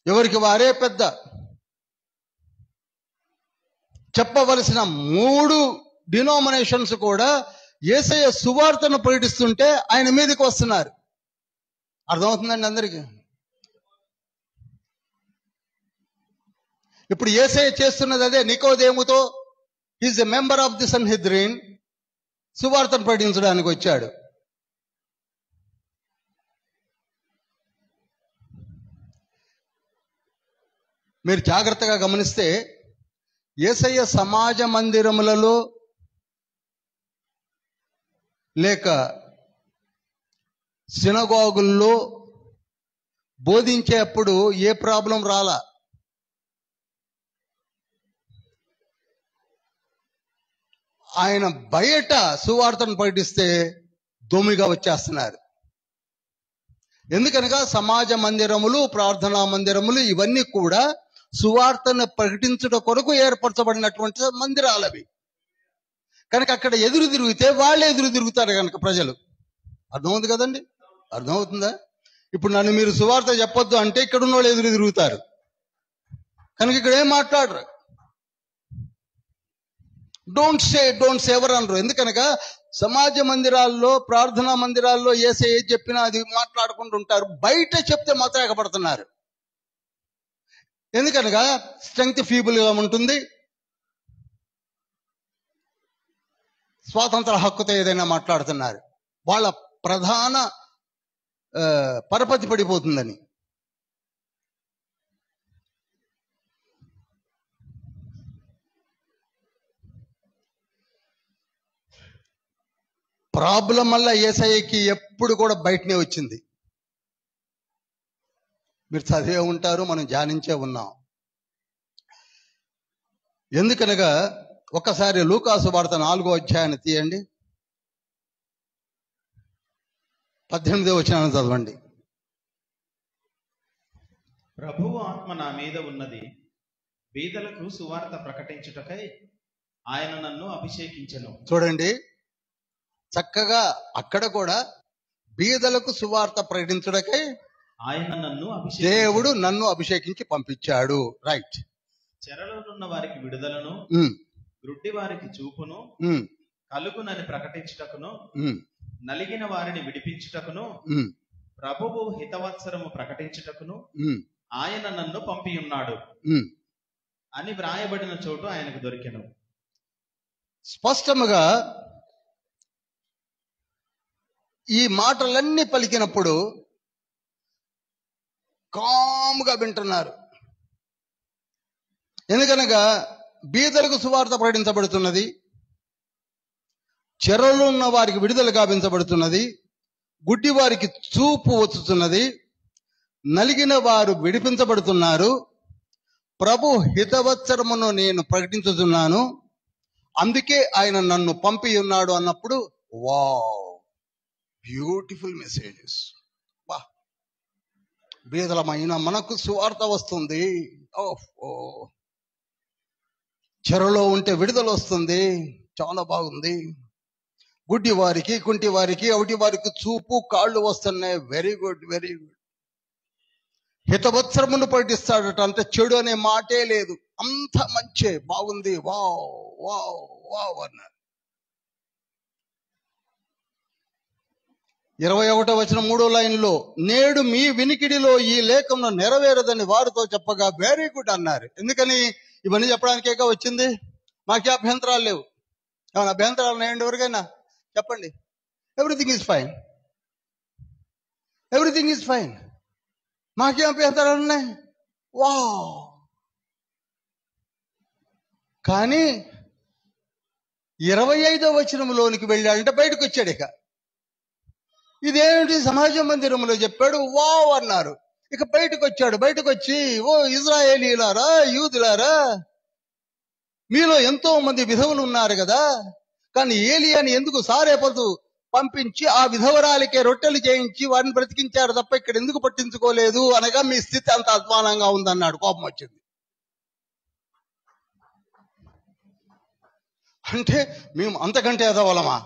ఎవరికి వారే పెద్ద. చెప్పవలసిన 3 డినామినేషన్స్ కూడా యేసయ్య సువార్తను ప్రకటిస్తుంటే ఆయన మీదకి వస్తున్నారు. అర్థమవుతుందండి అందరికీ? ఇప్పుడు యేసయ్య చేస్తున్నది అదే. నికోదేముతో, is a member of the Sanhedrin, సువార్తను ప్రకటించడానికి వచ్చాడు. మీరు జాగ్రత్తగా గమనిస్తే యేసయ్య సమాజ మందిరములలో లేక సినగోగుల్లో బోధించేప్పుడు ఏ ప్రాబ్లం రాలా. ఆయన బయట సువార్తను ప్రకటిస్తే దొమ్మిగా వచ్చేస్తున్నారు. ఎందుకనగా సమాజ మందిరములు, ప్రార్థనా మందిరములు ఇవన్నీ కూడా సువార్తను ప్రకటించుట కొరకు ఏర్పరచబడినటువంటి మందిరాలు అవి. కనుక అక్కడ ఎదురు తిరిగితే వాళ్ళే ఎదురు తిరుగుతారు కనుక ప్రజలు. అర్థమవుతుంది కదండి? అర్థమవుతుందా? ఇప్పుడు నన్ను మీరు సువార్త చెప్పొద్దు అంటే ఇక్కడ ఉన్న వాళ్ళు ఎదురు తిరుగుతారు కనుక ఇక్కడ ఏం మాట్లాడరు. డోంట్ సే ఎవరు అనరు. ఎందుకనగా సమాజ మందిరాల్లో, ప్రార్థనా మందిరాల్లో యేసయ్య ఏది చెప్పినా అది మాట్లాడుకుంటూ ఉంటారు. బయట చెప్తే మాత్రం ఎగపడుతున్నారు. ఎందుకనగా స్ట్రెంగ్త్ ఫీబుల్గా ఉంటుంది, స్వాతంత్ర హక్కుతో ఏదైనా మాట్లాడుతున్నారు. వాళ్ళ ప్రధాన పరపతి పడిపోతుందని. ప్రాబ్లం వల్ల యేసయ్యకి ఎప్పుడు కూడా బయటనే వచ్చింది. మీరు చదివే ఉంటారు, మనం ధ్యానించే ఉన్నాం. ఎందుకనగా ఒకసారి లూకాసు వార్త 4వ అధ్యాయాన్ని తీయండి, 18వ వచనాన్ని చదవండి. ప్రభువు ఆత్మ నా మీద ఉన్నది, బీదలకు సువార్త ప్రకటించుటకై ఆయన నన్ను అభిషేకించెను. చూడండి, చక్కగా అక్కడ కూడా బీదలకు సువార్త ప్రకటించుటకై ఆయన నన్ను దేవుడు నన్ను అభిషేకించి పంపించాడు. రైట్. చెరలోనున్న వారికి విడుదలను, గ్రుడ్డి వారికి చూపును, కలుగునని ప్రకటించుటకును, నలిగిన వారిని విడిపించుటకును, ప్రభువు హితవత్సరము ప్రకటించుటకును ఆయన నన్ను పంపి ఉన్నాడు అని వ్రాయబడిన చోటు ఆయనకు దొరికెను. స్పష్టముగా ఈ మాటలన్నీ పలికినప్పుడు కాముగా వింటున్నారు. ఎందుకనగా బీదలకు సువార్త ప్రకటించబడుతున్నది, చెరలో ఉన్న వారికి విడుదల గావించబడుతున్నది, గుడ్డి వారికి చూపు వచ్చుతున్నది, నలిగిన వారు విడిపించబడుతున్నారు, ప్రభు హితవత్సరమును నేను ప్రకటించుతున్నాను, అందుకే ఆయన నన్ను పంపి ఉన్నాడు అన్నప్పుడు వావ్, బ్యూటిఫుల్ మెసేజెస్. వా, బీదలమైన మనకు సువార్త వస్తుంది, చెరలో ఉంటే విడుదల వస్తుంది, చాలా బాగుంది. గుడ్డి వారికి, కుంటి వారికి, అవిటి వారికి చూపు, కాళ్ళు వస్తున్నాయి, వెరీ గుడ్, వెరీ గుడ్. హితవత్సరమును ప్రకటిస్తాడట, అంటే చెడు అనే మాటే లేదు, అంత మంచి, బాగుంది, వావ్ వావ్ వావ్ అన్నారు. 21వ వచనం 3వ లైన్లో, నేడు మీ వినికిడిలో ఈ లేఖను నెరవేరదని వారితో చెప్పగా వెరీ గుడ్ అన్నారు. ఎందుకని? ఇవన్నీ చెప్పడానికేగా వచ్చింది. మాకే అభ్యంతరాలు లేవు. ఏమైనా అభ్యంతరాలు ఉన్నాయండి ఎవరికైనా? చెప్పండి. Everything is fine, everything is fine. మాకేం అభ్యంతరాలు ఉన్నాయి? వా. కానీ 25వ వచనంలోనికి వెళ్ళాడంటే బయటకు వచ్చాడు. ఇక ఇదేమిటి, సమాజ మందిరంలో చెప్పాడు, వావ్ అన్నారు. ఇక బయటకు వచ్చాడు. బయటకు వచ్చి, ఓ ఇజ్రాయేలీలారా, యూదులారా, మీలో ఎంతో మంది విధవులు ఉన్నారు కదా, కానీ ఏలియాని ఎందుకు సారేపదు పంపించి ఆ విధవరాలకే రొట్టెలు చేయించి వారిని బ్రతికించారు తప్ప ఇక్కడ ఎందుకు పట్టించుకోలేదు అనగా మీ స్థితి అంత అధ్వానంగా ఉందన్నాడు. కోపం వచ్చింది. అంటే మేము అంతకంటే ఎదవలమా?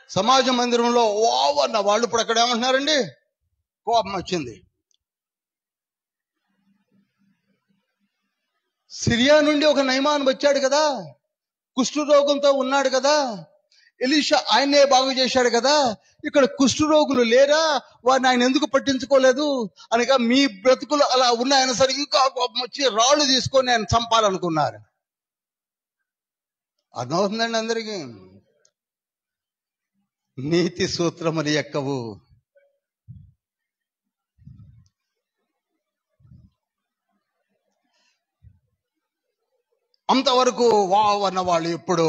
సమాజ మందిరంలో వావ్ అన్న వాళ్ళు ఇప్పుడు అక్కడ ఏమంటున్నారండి? కోపం వచ్చింది. సిరియా నుండి ఒక నయమాన్ వచ్చాడు కదా, కుష్ఠరోగంతో ఉన్నాడు కదా, ఎలీషా ఆయన్నే బాగు చేశాడు కదా, ఇక్కడ కుష్ఠరోగులు లేరా, వారిని ఆయన ఎందుకు పట్టించుకోలేదు అనగా మీ బ్రతుకులు అలా ఉన్నాయని సరే ఇంకా కోపం వచ్చి రాళ్ళు తీసుకొని ఆయన చంపాలనుకున్నారు. అర్థమవుతుందండి అందరికీ? నీతి సూత్రములు ఎక్కవు. అంతవరకు వావ్ అన్న వాళ్ళు ఇప్పుడు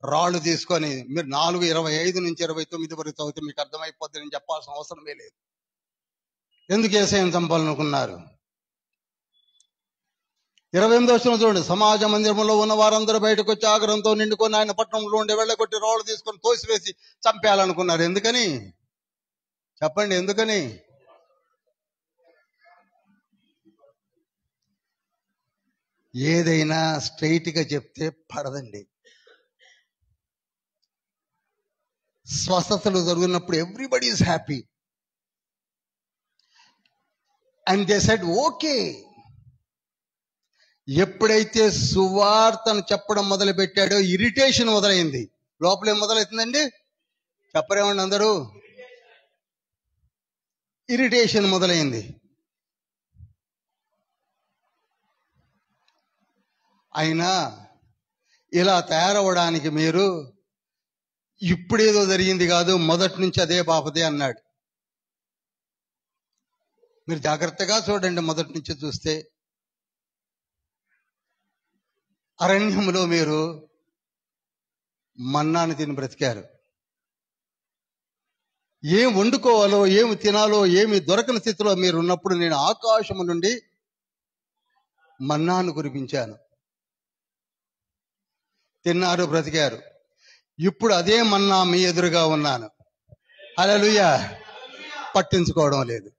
రాళ్ళు తీసుకొని, మీరు 4:25 నుంచి 29 వరకు చదివితే మీకు అర్థమైపోద్ది, నేను చెప్పాల్సిన అవసరమే లేదు. ఎందుకు యేసయ్యను చంపాలనుకున్నారు? 28వ వచనం చూడండి. సమాజ మందిరంలో ఉన్న వారందరూ బయటకు వచ్చి ఆగ్రహంతో నిండుకొని ఆయన పట్టణంలో ఉండి వెళ్ళగొట్టి రాళ్ళు తీసుకొని తోసివేసి చంపేయాలనుకున్నారు. ఎందుకని చెప్పండి? ఎందుకని? ఏదైనా స్ట్రైట్ గా చెప్తే పడదండి. స్వస్థతలు జరుగుతున్నప్పుడు everybody is happy and they said okay. ఎప్పుడైతే సువార్తను చెప్పడం మొదలు పెట్టాడో ఇరిటేషన్ మొదలైంది. లోపల ఏం మొదలవుతుందండి? చెప్పరేమండి అందరూ? ఇరిటేషన్ మొదలైంది. అయినా ఇలా తయారవడానికి మీరు ఇప్పుడేదో జరిగింది కాదు, మొదటి నుంచి అదే బాపదే అన్నాడు. మీరు జాగ్రత్తగా చూడండి. మొదటి నుంచి చూస్తే అరణ్యంలో మీరు మన్నాను తిని బ్రతికారు. ఏం వండుకోవాలో, ఏమి తినాలో, ఏమి దొరకని స్థితిలో మీరు ఉన్నప్పుడు నేను ఆకాశము నుండి మన్నాను కురిపించాను. తిన్నారు, బ్రతికారు. ఇప్పుడు అదే మన్నా మీ ఎదురుగా ఉన్నాను. హల్లెలూయా. పట్టించుకోవడం లేదు.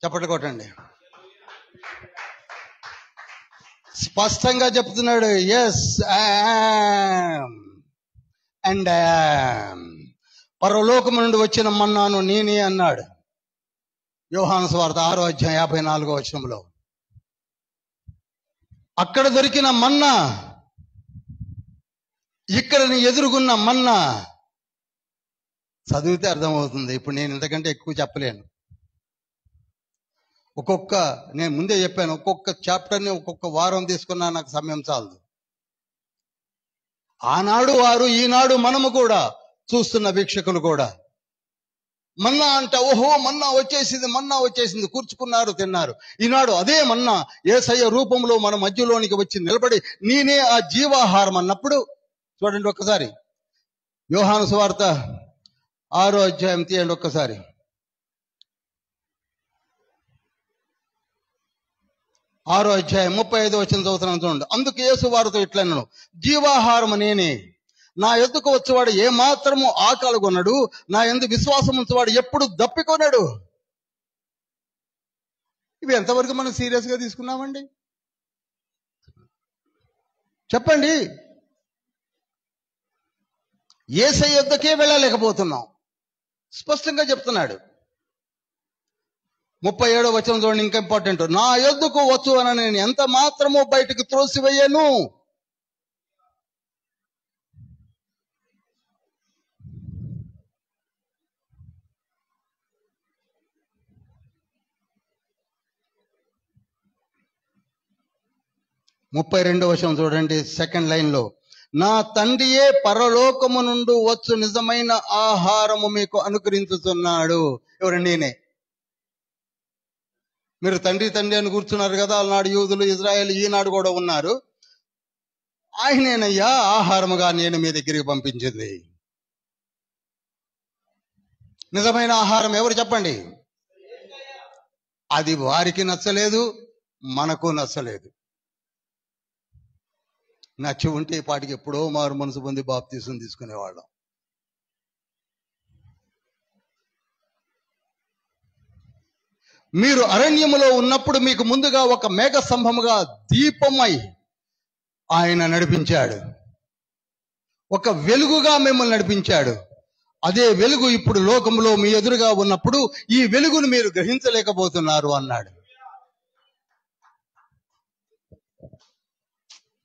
చప్పట్లు కొట్టండి. స్పష్టంగా చెప్తున్నాడు, ఎస్ అండ్ పరలోకము నుండి వచ్చిన మన్నాను నేనే అన్నాడు. యోహాను సువార్త 6వ అధ్యాయం 54వ వచనంలో. అక్కడ దొరికిన మన్నా, ఇక్కడ నీ ఎదురుగున్న మన్నా చదివితే అర్థమవుతుంది. ఇప్పుడు నేను ఇంతకంటే ఎక్కువ చెప్పలేను. నేను ముందే చెప్పాను, ఒక్కొక్క చాప్టర్ని ఒక్కొక్క వారం తీసుకున్నా నాకు సమయం చాలదు. ఆనాడు వారు, ఈనాడు మనము కూడా చూస్తున్న వీక్షకులు కూడా మన్నా అంట, ఓహో మన్నా వచ్చేసింది, మన్నా వచ్చేసింది, కూర్చుకున్నారు, తిన్నారు. ఈనాడు అదే మన్నా యేసయ్య రూపంలో మన మధ్యలోనికి వచ్చి నిలబడి నేనే ఆ జీవాహారం అన్నప్పుడు చూడండి ఒక్కసారి. యోహాను సువార్త 6వ అధ్యాయం తీయండి ఒక్కసారి. 6వ అధ్యాయం 35వ వచనం చదువుతున్నాను చూడండి. అందుకు యేసు వారితో ఇట్లన్నాను, జీవాహారము నేనే, నా యొద్దకు వచ్చేవాడు ఏ మాత్రము ఆకలి కొనడు, నా యందు విశ్వాసం ఉంచేవాడు ఎప్పుడు దప్పికొనడు. ఇవి ఎంతవరకు మనం సీరియస్ గా తీసుకున్నామండి? చెప్పండి. యేసయ్య యొద్దకే వెళ్ళలేకపోతున్నాం. స్పష్టంగా చెప్తున్నాడు. 37వ వచనం చూడండి, ఇంకా ఇంపార్టెంట్. నా యొద్దకు వచ్చు అని నేను ఎంత మాత్రమో బయటకు త్రోసివేయను. ముప్పై 32వ వచనం చూడండి, సెకండ్ లైన్ లో. నా తండ్రియే పరలోకము నుండి వచ్చు నిజమైన ఆహారము మీకు అనుగ్రహించుతున్నాడు. ఎవరండి? నేనే. మీరు తండ్రి తండ్రి అని కూర్చున్నారు కదా, ఆనాడు యూదులు, ఇజ్రాయేల్, ఈనాడు కూడా ఉన్నారు. ఆయనేనయ్యా ఆహారముగా నేను మీ దగ్గరికి పంపించింది. నిజమైన ఆహారం ఎవరు చెప్పండి? అది వారికి నచ్చలేదు, మనకు నచ్చలేదు. నచ్చి ఉంటే ఈ పాటికి ఎప్పుడో మారు మనసు పొంది బాప్తీసం తీసుకునేవాళ్ళం. మీరు అరణ్యములో ఉన్నప్పుడు మీకు ముందుగా ఒక మేఘ స్తంభముగా దీపమై ఆయన నడిపించాడు. ఒక వెలుగుగా మిమ్మల్ని నడిపించాడు. అదే వెలుగు ఇప్పుడు లోకంలో మీ ఎదురుగా ఉన్నప్పుడు ఈ వెలుగును మీరు గ్రహించలేకపోతున్నారు అన్నాడు.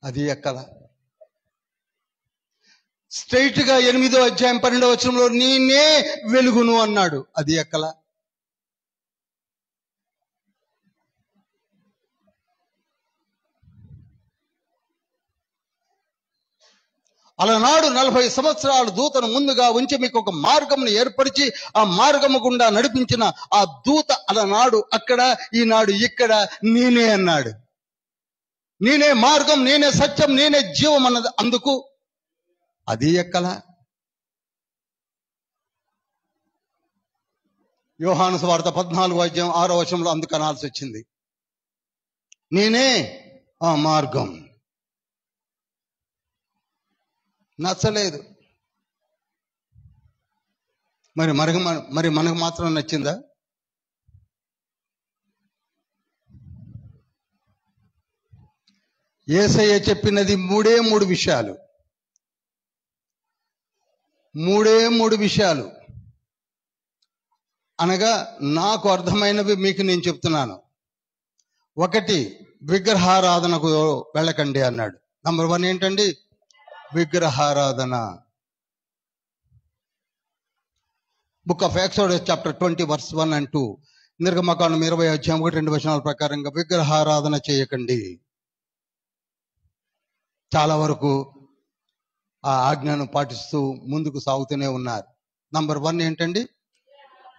అది ఎక్కడ? స్ట్రైట్ గా 8వ అధ్యాయం 12వ వచనంలో నేనే వెలుగును అన్నాడు. అది ఎక్కడ? అలనాడు 40 సంవత్సరాలు దూతను ముందుగా ఉంచి మీకు ఒక మార్గమును ఏర్పరిచి ఆ మార్గము గుండా నడిపించిన ఆ దూత అలనాడు అక్కడ, ఈనాడు ఇక్కడ నేనే అన్నాడు. నేనే మార్గం, నేనే సత్యం, నేనే జీవం అన్నది అందుకు అది ఎక్కల. యోహాను సువార్త 14:6 అందుకు అనాల్సి వచ్చింది, నేనే ఆ మార్గం. నచ్చలేదు. మరి మనకు మాత్రం నచ్చిందా? యేసయ్య చెప్పినది మూడు విషయాలు. అనగా నాకు అర్థమైనవి మీకు నేను చెప్తున్నాను. 1, విగ్రహారాధనకు వెళ్ళకండి అన్నాడు. నంబర్ 1 ఏంటండి? విగ్రహారాధన. Book of exodus chapter 20 verse 1 and 2, నిర్గమకాండం 20:1-2 ప్రకారంగా విగ్రహారాధన చేయకండి. చాలా వరకు ఆ ఆజ్ఞను పాటిస్తూ ముందుకు సాగుతూనే ఉన్నారు. నంబర్ 1 ఏంటండి?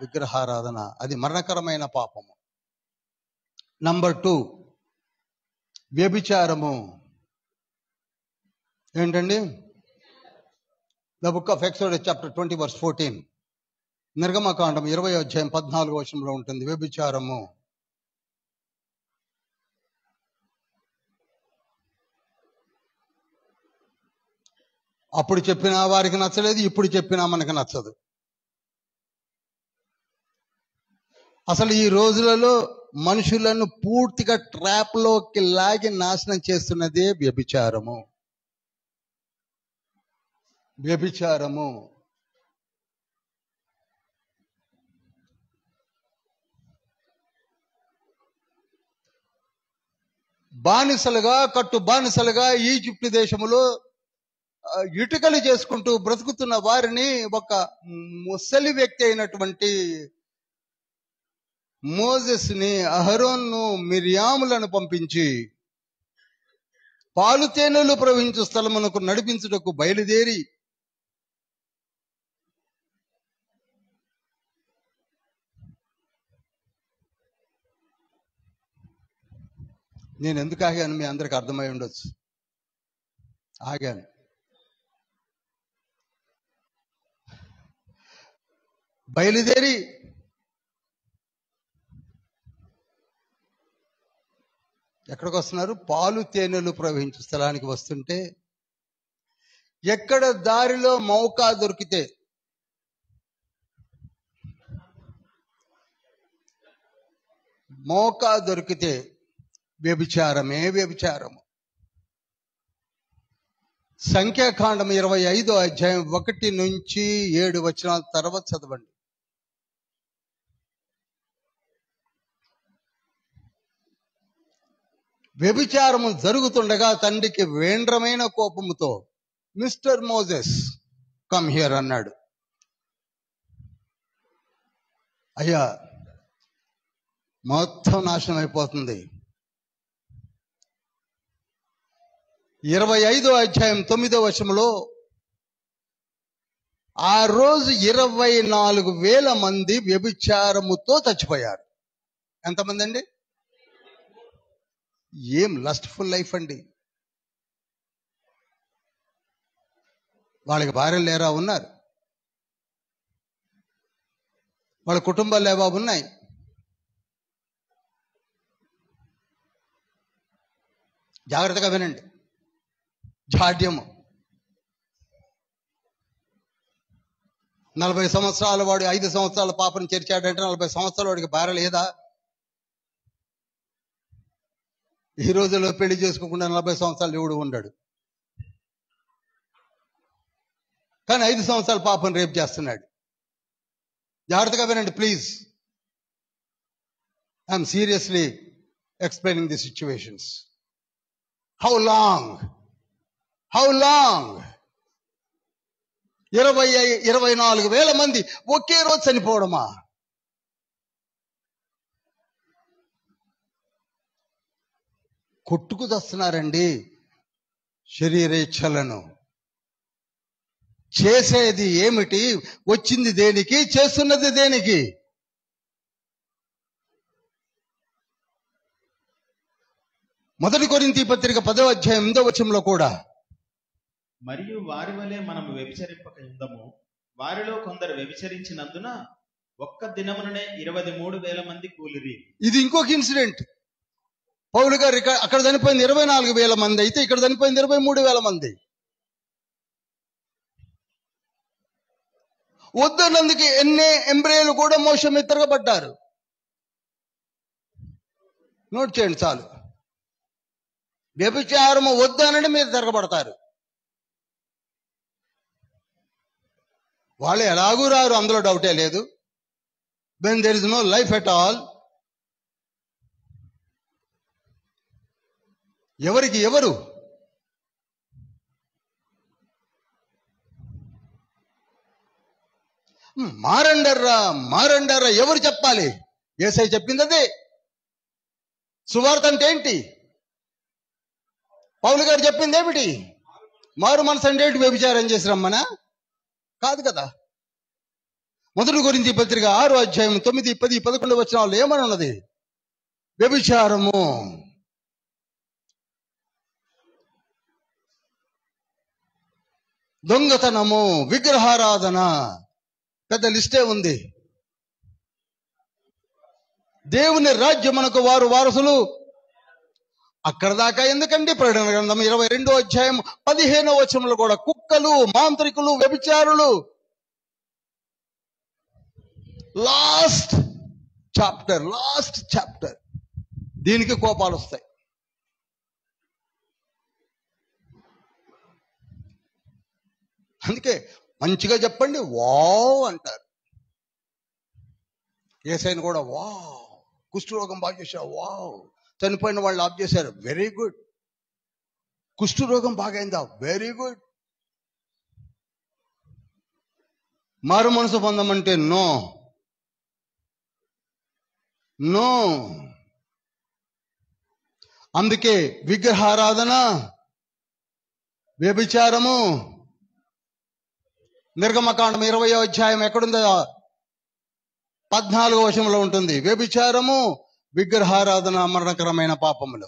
విగ్రహారాధన. అది మరణకరమైన పాపము. నంబర్ 2, వ్యభిచారము. ఏంటండి? The book of exodus chapter 20 verse 14, నిర్గమకాండం 20:14 ఉంటుంది వ్యభిచారము. అప్పుడు చెప్పినా వారికి నచ్చలేదు, ఇప్పుడు చెప్పినా మనకు నచ్చదు. అసలు ఈ రోజులలో మనుషులను పూర్తిగా ట్రాప్ లోకి లాగి నాశనం చేస్తున్నదే వ్యభిచారము. కట్టు బానిసలుగా ఈజిప్ట్ దేశములో ఇటుకలు చేసుకుంటూ బ్రతుకుతున్న వారిని ఒక ముసలి వ్యక్తి అయినటువంటి మోజెస్ని, అహరోన్ను, మిర్యాములను పంపించి పాలు తేనెలు ప్రవహించు స్థలమునకు నడిపించుటకు బయలుదేరి నేను ఎందుకు ఆగాను మీ అందరికి అర్థమై ఉండొచ్చు. ఆగాను. బయలుదేరి ఎక్కడికి వస్తున్నారు? పాలు తేనెలు ప్రవహించు స్థలానికి వస్తుంటే ఎక్కడ దారిలో మౌకా దొరికితే వ్యభిచారము. సంఖ్యాకాండం 25:1-7 తర్వాత చదవండి. వ్యభిచారము జరుగుతుండగా తండ్రికి వేండ్రమైన కోపముతో, మిస్టర్ మోజెస్ కమ్ హియర్ అన్నాడు. అయ్యా, మొత్తం నాశనం అయిపోతుంది. 25:9 ఆ రోజు 24,000 మంది వ్యభిచారముతో చచ్చిపోయారు. ఎంతమంది అండి? ఏం లస్ట్ఫుల్ లైఫ్ అండి. వాళ్ళకి భార్యలు లేరా? ఉన్నారు. వాళ్ళ కుటుంబాలు లేవా? ఉన్నాయి. జాగ్రత్తగా వినండి. జాడ్యము. 40 సంవత్సరాల వాడు 5 సంవత్సరాల పాపను చేర్చాడంటే 40 సంవత్సరాల వాడికి భార్య లేదా? ఈ రోజుల్లో పెళ్లి చేసుకోకుండా 40 సంవత్సరాలు ఎవడు ఉన్నాడు? కానీ 5 సంవత్సరాల పాపను రేపు చేస్తున్నాడు. జాగ్రత్తగా వినండి please. I'm seriously explaining the situations. How long 24,000 మంది ఒకే రోజు చనిపోవడమా? కొట్టుకు తెస్తున్నారండి శరీరేచ్ఛలను. చేసేది ఏమిటి? వచ్చింది దేనికి? చేస్తున్నది దేనికి? మొదటి కొరింథీ పత్రిక 10వ అధ్యాయం 8వ వచనంలో కూడా మరియు వారి వలె మనము వ్యభిచరింపక ఉందము, వారిలో కొందరు వ్యభిచరించినందున ఒక్క దినముననే 23,000 మంది కూలిరి. ఇది ఇంకొక ఇన్సిడెంట్. పౌలు గారు అక్కడ చనిపోయింది 24,000 మంది అయితే ఇక్కడ చనిపోయింది 23,000 మంది. వద్దన్నందుకు ఎన్నే ఎంబ్రేలు కూడా మోష మీద తిరగబడ్డారు. నోట్ చేయండి చాలు. వ్యభిచారము వద్దనంటే మీరు తిరగబడతారు. వాళ్ళు ఎలాగూ రారు, అందులో డౌటే లేదు. when there is no life at all, ఎవరికి ఎవరు? మారండర్రా ఎవరు చెప్పాలి? యేసయ్య చెప్పింది అదే. సువార్త అంటే ఏంటి? పౌలు గారు చెప్పింది ఏమిటి? మారు మనసు అంటే ఏంటి? వ్యభిచారం చేసి రమ్మనా? కాదు కదా. మొదటి కొరింథీ పత్రిక 6వ అధ్యాయం 9, 10, 11 వచనాల్లో ఏమని ఉన్నది? వ్యభిచారము, దొంగతనము, విగ్రహారాధన, పెద్ద లిస్టే ఉంది. దేవుని రాజ్యమునకు వారు వారసులు. అక్కడ దాకా ఎందుకండి? ప్రకటన గ్రంథం 22వ అధ్యాయం 15వ వచనంలో కూడా కుక్కలు, మాంత్రికులు, వ్యభిచారులు, లాస్ట్ చాప్టర్ దీనికి కోపాలు వస్తాయి. అందుకే మంచిగా చెప్పండి, వావ్ అంటారు. యేసయ్యను కూడా వావ్, కుష్ఠరోగం బాగా చేశావు, వావ్. చనిపోయిన వాళ్ళు ఆఫ్ చేశారు, వెరీ గుడ్. కుష్ఠరోగం బాగైందా, వెరీ గుడ్. మారు మనసు పొందమంటే నో. అందుకే విగ్రహారాధన, వ్యభిచారము, నిర్గమకాండం 20వ అధ్యాయం ఎక్కడుందో 14వ వచనంలో ఉంటుంది. వ్యభిచారము, విగ్రహారాధన మరణకరమైన పాపములు.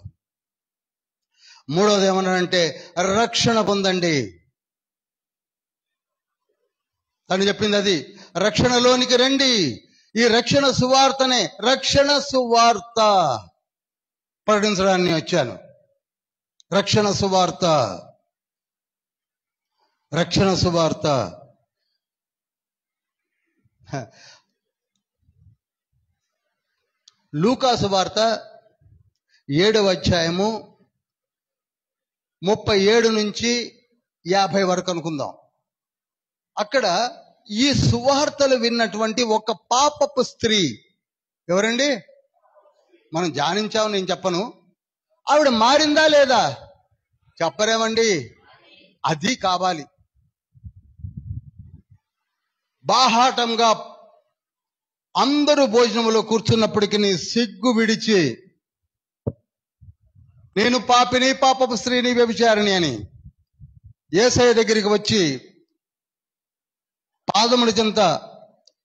మూడవది ఏమన్నాడంటే రక్షణ పొందండి అని చెప్పింది. అది రక్షణలోనికి రండి. ఈ రక్షణ సువార్తనే రక్షణ సువార్త ప్రకటించడాన్ని వచ్చాను. రక్షణ సువార్త. లూకా సువార్త 7వ అధ్యాయము 37 నుంచి 50 వరకు అనుకుందాం. అక్కడ ఈ సువార్తలు విన్నటువంటి ఒక పాపపు స్త్రీ, ఎవరండి? మనం ధ్యానించాము, నేను చెప్పను. ఆవిడ మారిందా లేదా? చెప్పరేమండి. అది కావాలి. బాహాటంగా అందరూ భోజనములో కూర్చున్నప్పటికీ సిగ్గు విడిచి, నేను పాపిని, పాపపు స్త్రీని, వ్యభిచారిణి అని యేసయ్య దగ్గరికి వచ్చి పాదముల చెంత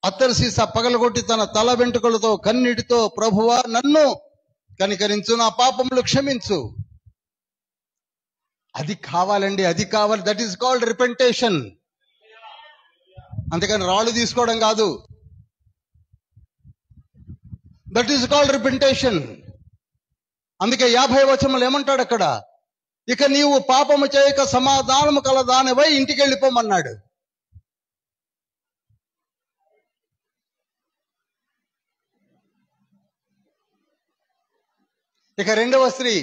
అత్తరు సీసా పగలగొట్టి తన తల వెంట్రుకలతో కన్నీటితో, ప్రభువా నన్ను కనికరించు, నా పాపములు క్షమించు. అది కావాలండి, అది కావాలి. That is called repentance. అంతేకాని రాళ్ళు తీసుకోవడం కాదు. That is called repentance. అందుకే 50వ వచనంలో ఏమంటాడు అక్కడ? ఇక నీవు పాపము చేయక సమాధానము కలదానివై ఇంటికి వెళ్ళిపోమన్నాడు. ఇక రెండవ స్త్రీ,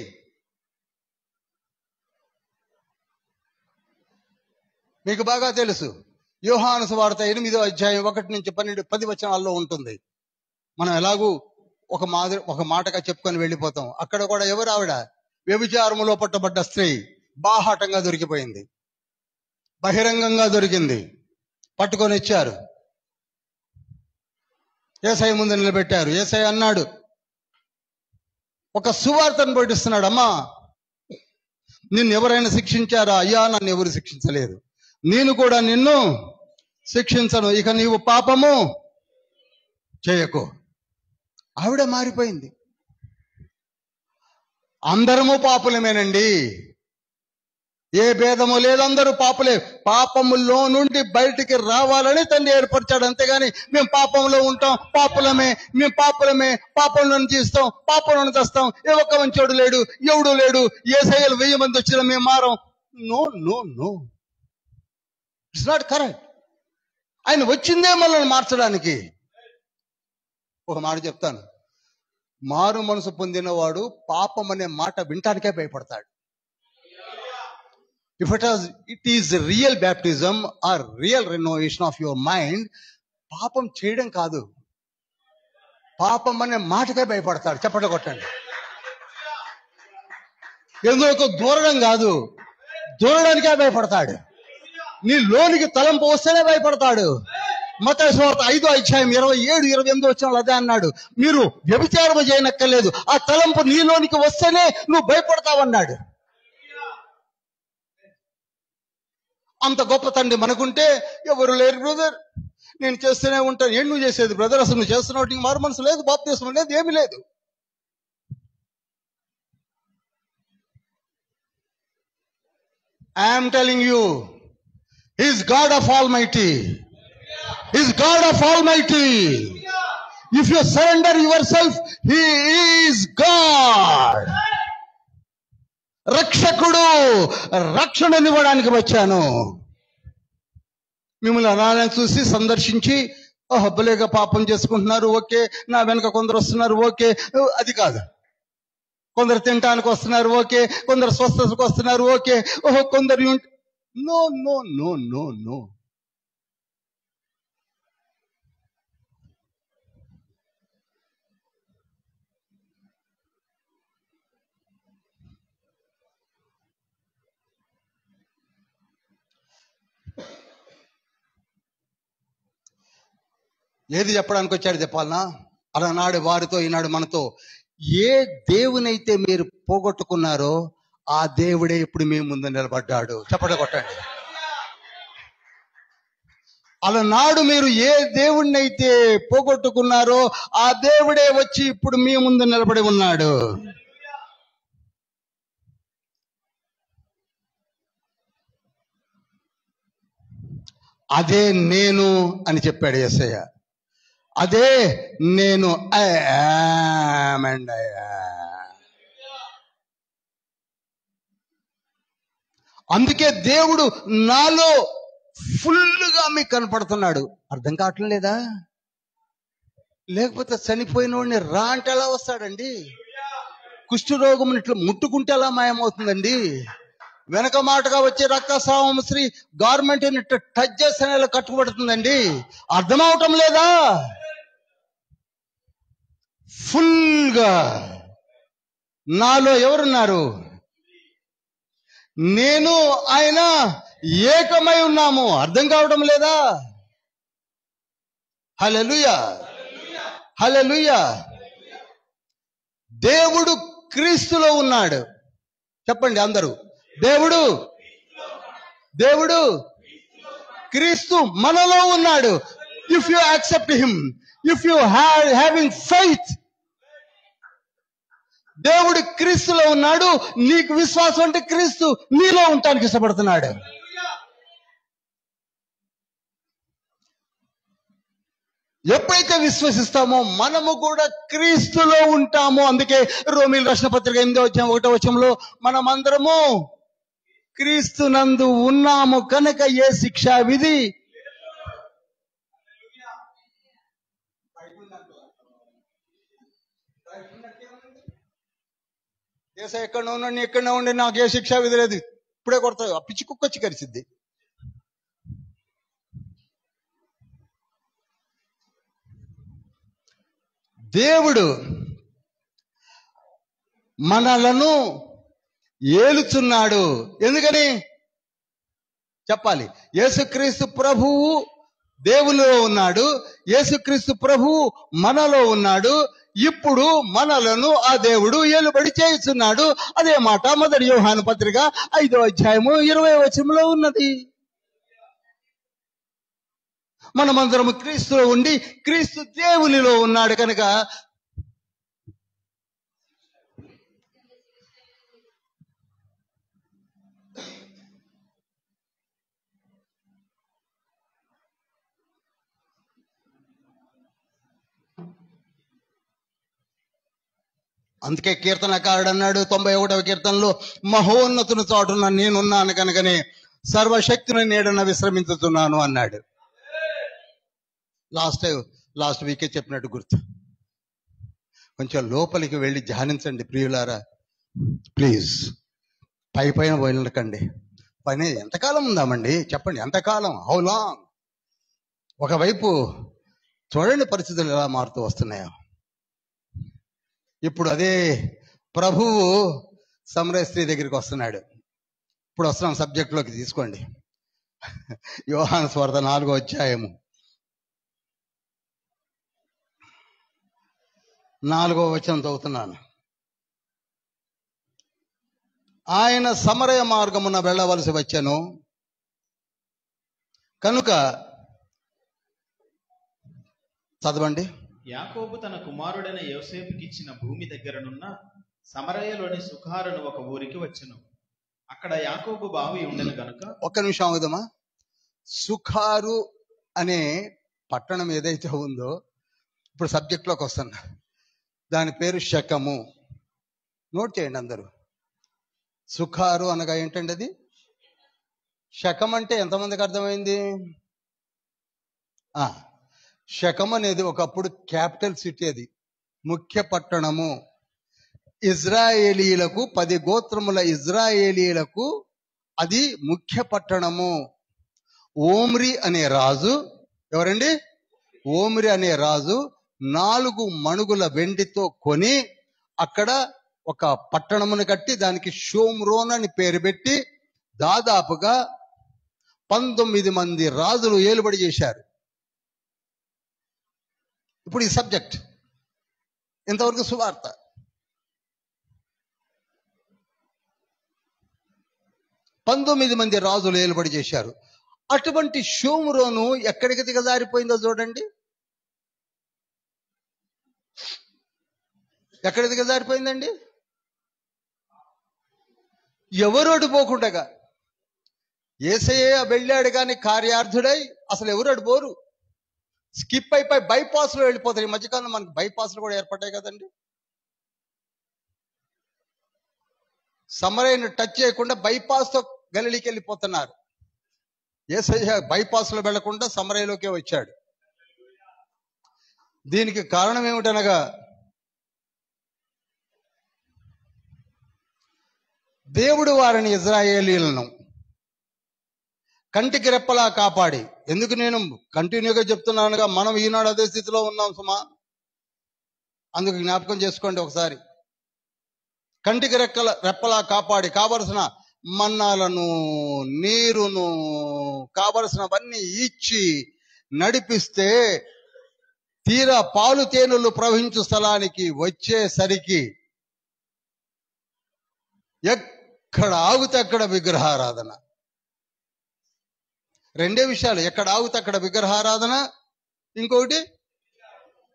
మీకు బాగా తెలుసు, యోహాను సువార్త 8వ అధ్యాయం 1 నుంచి 10 వచనాల్లో ఉంటుంది. మనం ఎలాగూ ఒక మాటగా చెప్పుకొని వెళ్ళిపోతాం. అక్కడ కూడా ఎవరు? ఆవిడ వ్యభిచారములో పట్టబడ్డ స్త్రీ. బాహాటంగా దొరికిపోయింది, బహిరంగంగా దొరికింది. పట్టుకొని ఇచ్చారు, యేసయ్య ముందు నిలబెట్టారు. యేసయ్య అన్నాడు, ఒక సువార్తను పఠిస్తున్నాడు, అమ్మా నిన్ను ఎవరైనా శిక్షించారా? అయ్యా నన్ను ఎవరు శిక్షించలేదు, నేను కూడా నిన్ను శిక్షించను, ఇక నీవు పాపము చేయకు. ఆవిడ మారిపోయింది. అందరము పాపులమేనండి, ఏ భేదము లేదు, అందరూ పాపులే. పాపములో నుండి బయటికి రావాలని తండ్రి ఏర్పరిచాడు, అంతేగాని మేము పాపంలో ఉంటాం, పాపులమే, మేము పాపులమే, పాపంలో జీవిస్తాం, పాపంలో తెస్తాం, ఏ ఒక్క మంచోడు లేడు, ఎవడు లేడు, యేసయ్యలు 1000 మంది వచ్చినా మేము మారం. No no no, it's not correct. ఆయన వచ్చిందే మనల్ని మార్చడానికి. ఒక మాట చెప్తాను, మారు మనసు పొందినవాడు పాపం అనే మాట వినటానికే భయపడతాడు. If it is real baptism or real renovation of your mind, పాపం చేయడం కాదు, పాపం అనే మాటకే భయపడతాడు. చెప్పండి, కొట్టండి. ఎందుకు దూరడం కాదు, దూరడానికే భయపడతాడు. నీ లోనికి తలంపు వస్తేనే భయపడతాడు. మత్తయి సువార్త 5వ అధ్యాయం 27, 28 వచనాలు అదే అన్నాడు, మీరు వ్యభిచారం చేయనక్కర్లేదు, ఆ తలంపు నీలోనికి వస్తేనే నువ్వు భయపడతావన్నాడు. అంత గొప్ప తండ్రి మనకుంటే ఎవరు లేరు బ్రదర్, నేను చేస్తూనే ఉంటాను. ఏం నువ్వు చేసేది బ్రదర్? అసలు నువ్వు చేస్తున్నావు, నీకు మారు మనసు లేదు, బాప్తిస్మం లేదు, ఏమీ లేదు. I'm telling you, is God of almighty, is God of almighty. If you surrender your self, he is God. రక్షకుడు, రక్షణనివ్వడానికి వచ్చాను. మిమ్మల్ని అనాలని చూసి సందర్శించి, ఓహో భలేగా పాపం చేసుకుంటున్నారు, ఓకే, నా వెనక కొందరు వస్తున్నారు, ఓకే, అది కాదు. కొందరు తినటానికి వస్తున్నారు, ఓకే, కొందరు స్వస్థతకు వస్తున్నారు, ఓకే, ఓహో కొందరు no no no no no. ఏది చెప్పడానికి వచ్చాడు చెప్పాలనా? అలనాడు వారితో, ఈనాడు మనతో, ఏ దేవునైతే మీరు పోగొట్టుకున్నారో ఆ దేవుడే ఇప్పుడు మీ ముందు నిలబడ్డాడు. చెప్పండి, కొట్టండి. అలనాడు మీరు ఏ దేవుణ్ణైతే పోగొట్టుకున్నారో ఆ దేవుడే వచ్చి ఇప్పుడు మీ ముందు నిలబడి ఉన్నాడు. అదే నేను అని చెప్పాడు యేసయ్య. అదే నేను, I am and I am. అందుకే దేవుడు నాలో ఫుల్గా మీకు కనపడుతున్నాడు. అర్థం కావట్లేదా? లేకపోతే చనిపోయిన వాడిని రా అంటే ఎలా వస్తాడండి? కుష్ఠరోగం ఇట్లా ముట్టుకుంటే ఎలా మాయమవుతుందండి? వెనక మాటగా వచ్చే రక్తస్రావం శ్రీ గవర్నమెంట్ ఇట్లా టచ్ చేస్తే ఎలా కట్టుబడుతుందండి? అర్థమవటం లేదా? ఫుల్గా నాలో ఎవరున్నారు? నేను ఆయన ఏకమై ఉన్నాము. అర్థం కావడం లేదా? హల్లెలూయా, హల్లెలూయా. దేవుడు క్రీస్తులో ఉన్నాడు. చెప్పండి అందరూ, దేవుడు క్రీస్తు మనలో ఉన్నాడు. If you accept him, if you having faith, దేవుడు క్రీస్తులో ఉన్నాడు. నీకు విశ్వాసం అంటే క్రీస్తు నీలో ఉండటానికి ఇష్టపడుతున్నాడు. ఎప్పుడైతే విశ్వసిస్తామో మనము కూడా క్రీస్తులో ఉంటామో. అందుకే రోమీయులకు రాసిన పత్రిక 8వ అధ్యాయం 1వ వచనంలో మనమందరము క్రీస్తు నందు ఉన్నాము కనుక ఏ శిక్షా విధి ఏసై ఎక్కడ ఉన్నాడు, ఎక్కడ ఉండి నాకు ఏ శిక్షా విధి లేదు, ఇప్పుడే కొడతావు, ఆ పిచ్చి కుక్కొచ్చి కరిసిద్ది. దేవుడు మనలను ఏలుచున్నాడు. ఎందుకని చెప్పాలి? యేసుక్రీస్తు ప్రభువు దేవునిలో ఉన్నాడు, యేసుక్రీస్తు ప్రభువు మనలో ఉన్నాడు. ఇప్పుడు మనలను ఆ దేవుడు ఏలుబడి చేస్తున్నాడు. అదే మాట మొదటి యోహాను పత్రిక 5వ అధ్యాయము 20వ వచనంలో ఉన్నది. మనమందరము క్రీస్తులో ఉండి క్రీస్తు దేవునిలో ఉన్నాడు కనుక అందుకే కీర్తనకారుడు అన్నాడు 91వ కీర్తనలో, మహోన్నతుని చాటున నేనున్నాను కనుకనే సర్వశక్తిని నీడన విశ్రమించుతున్నాను అన్నాడు. లాస్ట్ వీకే చెప్పినట్టు గుర్తు. కొంచెం లోపలికి వెళ్ళి ధ్యానించండి ప్రియులారా, ప్లీజ్. పైన వెళ్ళకండి. పని ఎంతకాలం ఉందామండి చెప్పండి, ఎంతకాలం? How long? ఒకవైపు చూడండి పరిస్థితులు ఎలా మారుతూ వస్తున్నాయో. ఇప్పుడు అదే ప్రభువు సమరయ స్త్రీ దగ్గరికి వస్తున్నాడు. ఇప్పుడు వస్తున్నాం సబ్జెక్ట్లోకి, తీసుకోండి. యోహాను సువార్త 4వ అధ్యాయము 4వ వచనం చదువుతున్నాను. ఆయన సమరయ మార్గమున వెళ్ళవలసి వచ్చెను కనుక, చదవండి. యాకోబు తన కుమారుడైన యోసేపుకి ఇచ్చిన భూమి దగ్గరనున్న సమరయలోని సుఖారును ఒక ఊరికి వచ్చెను. అక్కడ యాకోబు బావి ఉండెను గనుక. ఒక్క నిమిషం అవుదమ్మా. సుఖారు అనే పట్టణం ఏదైతే ఉందో, ఇప్పుడు సబ్జెక్ట్లోకి వస్తున్నా, దాని పేరు శకము. నోట్ చేయండి అందరూ. సుఖారు అనగా ఏంటండి అది? శకం అంటే ఎంతమందికి అర్థమైంది? శకం అనేది ఒకప్పుడు క్యాపిటల్ సిటీ, అది ముఖ్య పట్టణము. ఇజ్రాయేలీలకు 10 గోత్రముల ఇజ్రాయేలీలకు అది ముఖ్య పట్టణము. ఓమ్రి అనే రాజు, ఎవరండి? ఓమ్రి అనే రాజు 4 మణుగుల వెండితో కొని అక్కడ ఒక పట్టణమును కట్టి దానికి షోమ్రోన్ అని పేరు పెట్టి దాదాపుగా 19 మంది రాజులు ఏలుబడి చేశారు. ఇప్పుడు ఈ సబ్జెక్ట్ ఇంతవరకు సువార్త. పంతొమ్మిది మంది రాజులు ఏలుబడి చేశారు. అటువంటి షోమ్రోను ఎక్కడికి దిగజారిపోయిందో చూడండి. ఎక్కడ దిగజారిపోయిందండి? ఎవరు అడిపోకుండగా యేసయ్య వెళ్ళాడు కానీ కార్యార్థుడై. అసలు ఎవరు అడిపోరు, స్కిప్ అయిపోయి బైపాస్లో వెళ్ళిపోతారు. ఈ మధ్యకాలంలో మనకి బైపాస్లు కూడా ఏర్పడ్డాయి కదండి. సమరయ్యను టచ్ చేయకుండా బైపాస్తో గలిలీకి వెళ్ళిపోతున్నారు. యేసయ్య బైపాస్లో వెళ్లకుండా సమరయ్యలోకే వచ్చాడు. దీనికి కారణం ఏమిటనగా, దేవుడు వారిని ఇజ్రాయేలీలను కంటికి రెప్పలా కాపాడి, ఎందుకు నేను కంటిన్యూగా చెప్తున్నానుగా, మనం ఈనాడు అదే స్థితిలో ఉన్నాం సుమా. అందుకు జ్ఞాపకం చేసుకోండి ఒకసారి. కంటికి రెప్పలా కాపాడి కావలసిన మన్నాలను, నీరును, కావలసినవన్నీ ఇచ్చి నడిపిస్తే తీరా పాలు తేనెలు ప్రవహించు స్థలానికి వచ్చేసరికి ఎక్కడ ఆగితే అక్కడ విగ్రహారాధన. రెండే విషయాలు, ఎక్కడ ఆగితే అక్కడ విగ్రహారాధన, ఇంకొకటి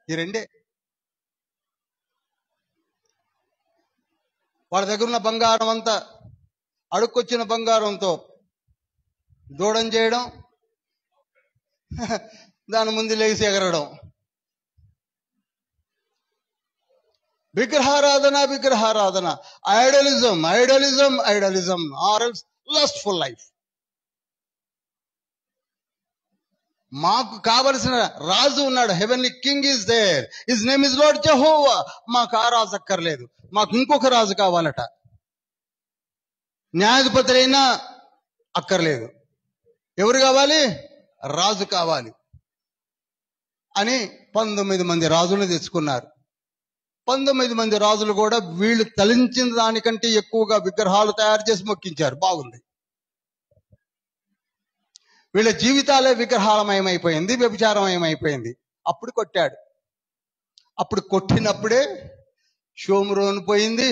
ఈ రెండే. వాళ్ళ దగ్గర ఉన్న బంగారం అంతా అడుక్కొచ్చిన బంగారంతో దూడం చేయడం, దాని ముందు లేచి ఎగరడం. విగ్రహారాధన విగ్రహారాధన, idolism idolism idolism, or else lustful life. మాకు కావలసిన రాజు ఉన్నాడు, heavenly king is there, his name is Lord Jehovah. మాకు ఆ రాజు అక్కర్లేదు, మాకు ఇంకొక రాజు కావాలట. న్యాయాధిపతి అయినా అక్కర్లేదు, ఎవరు కావాలి? రాజు కావాలి అని 19 మంది రాజులను తెచ్చుకున్నారు. 19 మంది రాజులు కూడా వీళ్ళు తలించిన దానికంటే ఎక్కువగా విగ్రహాలు తయారు చేసి మొక్కించారు. బాగుంది. వీళ్ళ జీవితాలే విగ్రహాలమయమైపోయింది, వ్యభిచారమయమైపోయింది. అప్పుడు కొట్టాడు. అప్పుడు కొట్టినప్పుడే షోమ్రోన్ పోయింది,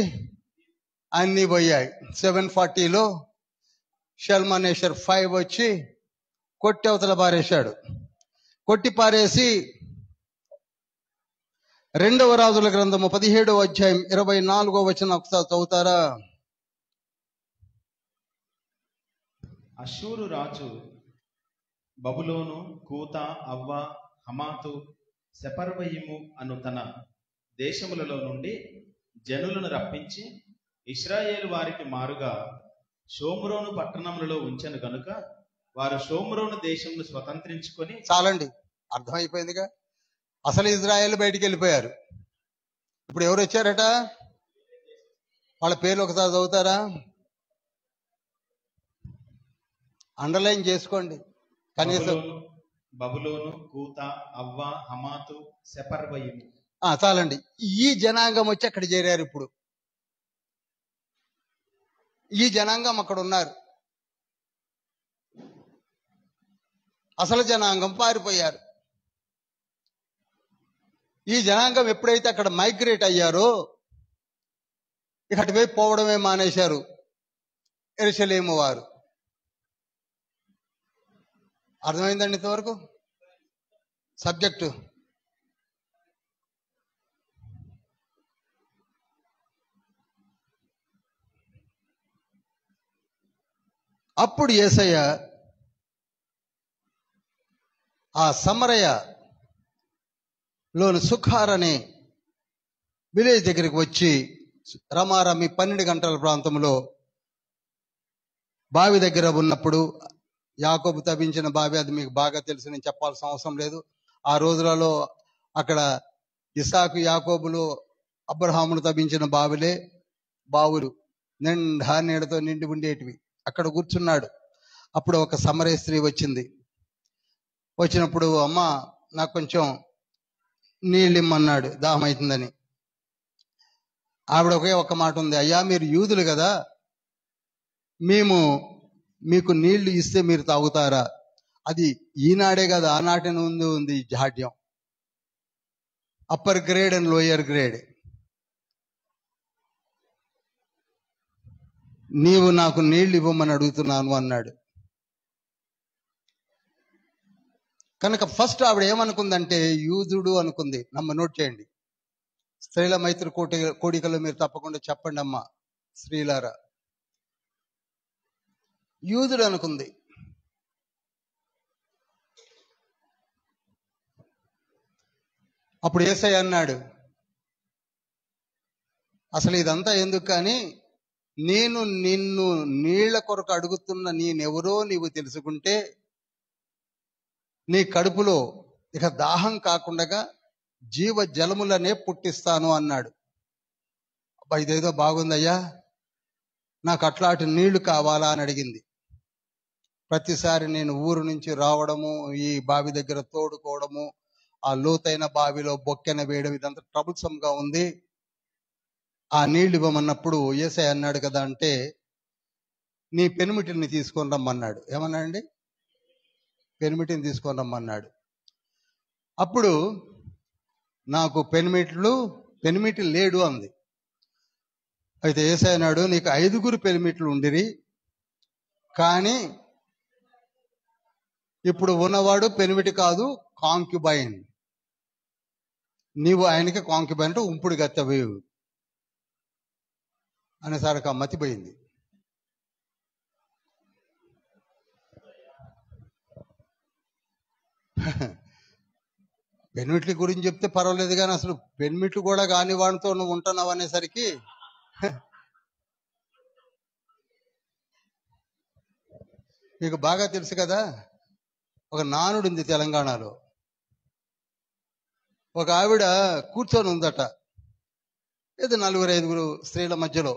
అన్నీ పోయాయి. 740లో షల్మనేశ్వర్ 5 వచ్చి కొట్టి అవతల పారేశాడు. కొట్టి పారేసి 2వ రాజుల గ్రంథము 17వ అధ్యాయం 24వ వచనం ఒకసారి చదువుతారా? అషూరు రాజు బబులోను, కూత, అవ్వ, హమాతు, సెపర్వయిము అను తన దేశములలో నుండి జనులను రప్పించి ఇశ్రాయేలు వారికి మారుగా షోమ్రోను పట్టణములలో ఉంచెను గనుక వారు షోమ్రోను దేశంను స్వతంత్రించుకొని. చాలండి, అర్థమైపోయిందిగా. అసలు ఇజ్రాయేల్ బయటికి వెళ్ళిపోయారు. ఇప్పుడు ఎవరు వచ్చారట? వాళ్ళ పేర్లు ఒకసారి చదువుతారా? అండర్లైన్ చేసుకోండి కనీసం. బబులోను, కూత, అవ్వ, హమాతు, సెపర్వయిము. చాలండి. ఈ జనాంగం వచ్చి అక్కడ చేరారు. ఇప్పుడు ఈ జనాంగం అక్కడ ఉన్నారు. అసలు జనాంగం పారిపోయారు. ఈ జనాంగం ఎప్పుడైతే అక్కడ మైగ్రేట్ అయ్యారో ఇక అటువైపు పోవడమే మానేశారు యెరూషలేము వారు. అర్థమైందండి ఇంతవరకు సబ్జెక్టు? అప్పుడు యేసయ్య ఆ సమరయ లోని సుఖార్ అనే విలేజ్ దగ్గరికి వచ్చి రమారమి 12 గంటల ప్రాంతంలో బావి దగ్గర ఉన్నప్పుడు, యాకోబు తవ్వించిన బావి, అది మీకు బాగా తెలుసు, నేను చెప్పాల్సిన అవసరం లేదు. ఆ రోజులలో అక్కడ ఇస్సాకు, యాకోబులు, అబ్రహాములు తవ్వించిన బావులు నిండా నీడతో నిండి ఉండేటివి. అక్కడ కూర్చున్నాడు. అప్పుడు ఒక సమరయ స్త్రీ వచ్చింది. వచ్చినప్పుడు, అమ్మ నాకు కొంచెం నీళ్ళు ఇమ్మన్నాడు, దాహం అవుతుందని. ఆవిడ ఒకే మాట ఉంది, అయ్యా మీరు యూదులు కదా, మేము మీకు నీళ్లు ఇస్తే మీరు తాగుతారా? అది ఈనాడే కదా, ఆనాటి ముందు ఉంది జాడ్యం. Upper grade and lower grade. నీవు నాకు నీళ్లు ఇవ్వమని అడుగుతున్నాను అన్నాడు. కనుక ఫస్ట్ ఆవిడ ఏమనుకుందంటే యూదుడు అనుకుంది. నోట్ చేయండి. స్త్రీల మైత్రి కోడికలు మీరు తప్పకుండా చెప్పండి అమ్మా స్త్రీలారా. యూదుడు అనుకుంది. అప్పుడు యేసయ్య అన్నాడు, అసలు ఇదంతా ఎందుకు కానీ, నేను నిన్ను నీళ్ల కొరకు అడుగుతున్న నేనెవరో నీవు తెలుసుకుంటే నీ కడుపులో ఇక దాహం కాకుండా జీవ జలములనే పుట్టిస్తాను అన్నాడు. అబ్బా, ఇదేదో బాగుందయ్యా, నాకు అట్లాంటి నీళ్లు కావాలా అని అడిగింది. ప్రతిసారి నేను ఊరు నుంచి రావడము, ఈ బావి దగ్గర తోడుకోవడము, ఆ లోతైన బావిలో బొక్కెన వేయడం, ఇదంతా ట్రబుల్సమ్ గా ఉంది. ఆ నీళ్లు ఇవ్వమన్నప్పుడు యేసయ్య అన్నాడు కదా, అంటే నీ పెనిమిటిని తీసుకొని రమ్మన్నాడు. ఏమన్నాడండి? పెనిమిటిని తీసుకొని రమ్మన్నాడు. అప్పుడు నాకు పెనిమిటి లేడు అంది. అయితే యేసయ్య అన్నాడు, నీకు 5 పెనిమిట్లు ఉండిరి, కానీ ఇప్పుడు ఉన్నవాడు పెనిమిటి కాదు, కాంక్యుబైన్. నీవు ఆయనకి కాంక్యుబైన్ అంటే ఉంపుడు గత్తవేవు అనేసరికి ఆ మతిపోయింది. పెనిమిట్ల గురించి చెప్తే పర్వాలేదు, కానీ అసలు పెనిమిట్లు కూడా కాని వాడితో నువ్వు ఉంటున్నావు అనేసరికి మీకు బాగా తెలుసు కదా, ఒక నానుడు ఉంది తెలంగాణలో. ఒక ఆవిడ కూర్చొని ఉందట, ఏదో 4-5 స్త్రీల మధ్యలో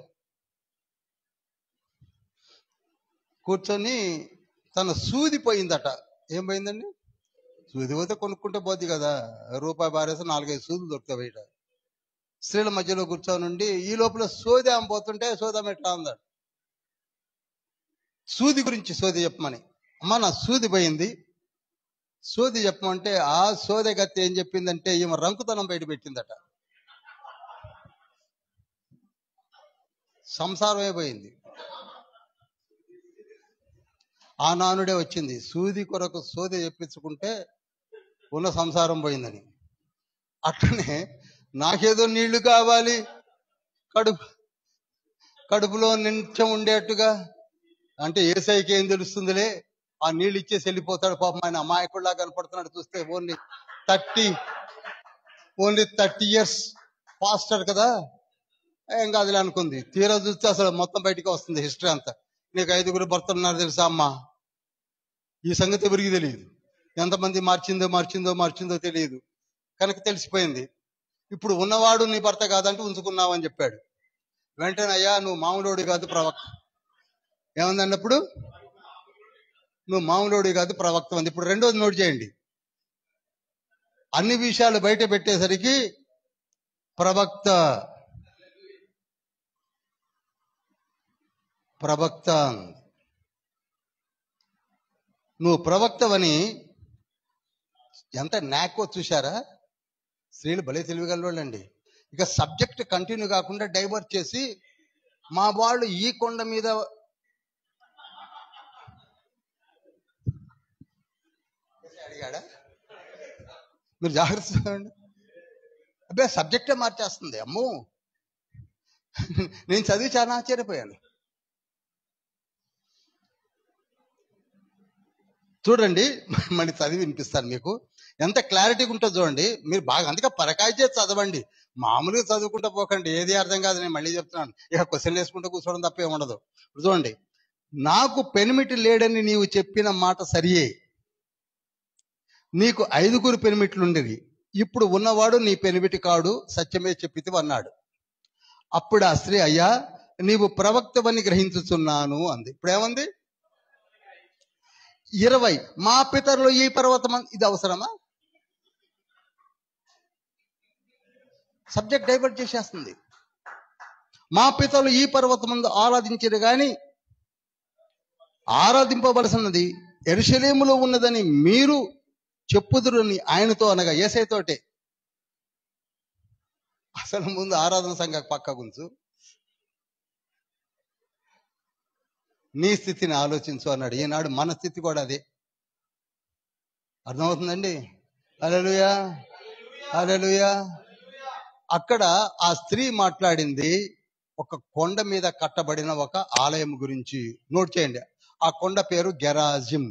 కూర్చొని తన సూది పోయిందట. ఏం పోయిందండి? సూది పోతే కొనుక్కుంటే పోద్ది కదా, రూపాయి బారేసి 4-5 సూదులు దొరుకుతాయి బయట. స్త్రీల మధ్యలో కూర్చొని ఉండి ఈ లోపల సోది ఆమె పోతుంటే సోదాం ఎట్లా అందాడు. సూది గురించి సోది చెప్పమని, అమ్మ నా సూది పోయింది, సోది చెప్పమంటే ఆ సోదె గత్తి ఏం చెప్పిందంటే ఈమె రంకుతనం బయట పెట్టిందట. సంసారమే పోయింది. ఆ నానుడే వచ్చింది, సూది కొరకు సోదె చెప్పించుకుంటే ఉన్న సంసారం పోయిందని. అట్లనే నాకేదో నీళ్లు కావాలి, కడుపులో నిత్యం ఉండేట్టుగా అంటే యేసయ్యకి ఏం తెలుస్తుందిలే, ఆ నీళ్ళు ఇచ్చేసి వెళ్ళిపోతాడు. పాపం ఆయన అమాయకుడిలా కనపడుతున్నాడు చూస్తే. ఓన్లీ 30 ఇయర్స్ పాస్టర్ కదా, ఏం కాదులే అనుకుంది. తీరా చూస్తే అసలు మొత్తం బయటికి వస్తుంది హిస్టరీ అంతా. నీకు 5 భర్తలు ఉన్నారు తెలుసా అమ్మా? ఈ సంగతి ఎవరికి తెలియదు. ఎంతమంది మార్చిందో తెలియదు. కనుక తెలిసిపోయింది. ఇప్పుడు ఉన్నవాడు నీ భర్త కాదంటే ఉంచుకున్నావు అని చెప్పాడు. వెంటనే అయ్యా నువ్వు మామూలోడి కాదు ప్రవక్త. ఏమందన్నప్పుడు నువ్వు మామూలోడి కాదు ప్రవక్త అంది. ఇప్పుడు రెండోది నోట్ చేయండి. అన్ని విషయాలు బయట పెట్టేసరికి ప్రవక్త నువ్వు ప్రవక్తవని ఎంత నాకో చూశారా? స్త్రీలు భలే తెలివిగలవాళ్ళండి. ఇక సబ్జెక్ట్ కంటిన్యూ కాకుండా డైవర్ట్ చేసి మా వాళ్ళు ఈ కొండ మీద అడిగాడా? మీరు జాగ్రత్త. అబ్బే సబ్జెక్టే మార్చేస్తుంది. అమ్మో, నేను చదివి చాలా ఆశ్చర్యపోయాను. చూడండి, మళ్ళీ చదివి వినిపిస్తాను మీకు. ఎంత క్లారిటీగా ఉంటుందో చూడండి. మీరు బాగా అందుకే పరకాయ చేసి చదవండి. మామూలుగా చదువుకుంటూ పోకండి. ఏది అర్థం కాదు. నేను మళ్ళీ చెప్తున్నాను. ఇక క్వశ్చన్లు వేసుకుంటూ కూర్చోవడం తప్పే ఉండదు. చూడండి, నాకు పెనిమిటి లేడని నీవు చెప్పిన మాట సరియే. నీకు 5 పెనిమిట్లు ఉండేవి. ఇప్పుడు ఉన్నవాడు నీ పెనిమిటి కాడు, సత్యమే చెప్పితివి అన్నాడు. అప్పుడు ఆ స్త్రీ, అయ్యా నీవు ప్రవక్తవని గ్రహించుచున్నాను అంది. ఇప్పుడు ఏమంది? 20 మా పితరులు ఈ పర్వతం. ఇది అవసరమా? సబ్జెక్ట్ డైవర్ట్ చేసేస్తుంది. మా పితరులు ఈ పర్వతమందు ఆరాధించారు గాని ఆరాధింపవలసినది యెరూషలేములో ఉన్నదని మీరు చెప్పుదురని ఆయనతో అనగా యేసయ్యతోటే. అసలు ముందు ఆరాధన సంఘం పక్క గుంచు, నీ స్థితిని ఆలోచించు అన్నాడు. ఈనాడు మన స్థితి కూడా అదే. అర్థమవుతుందండి? హల్లెలూయా, హల్లెలూయా. అక్కడ ఆ స్త్రీ మాట్లాడింది ఒక కొండ మీద కట్టబడిన ఒక ఆలయం గురించి. నోట్ చేయండి. ఆ కొండ పేరు గెరాజిం.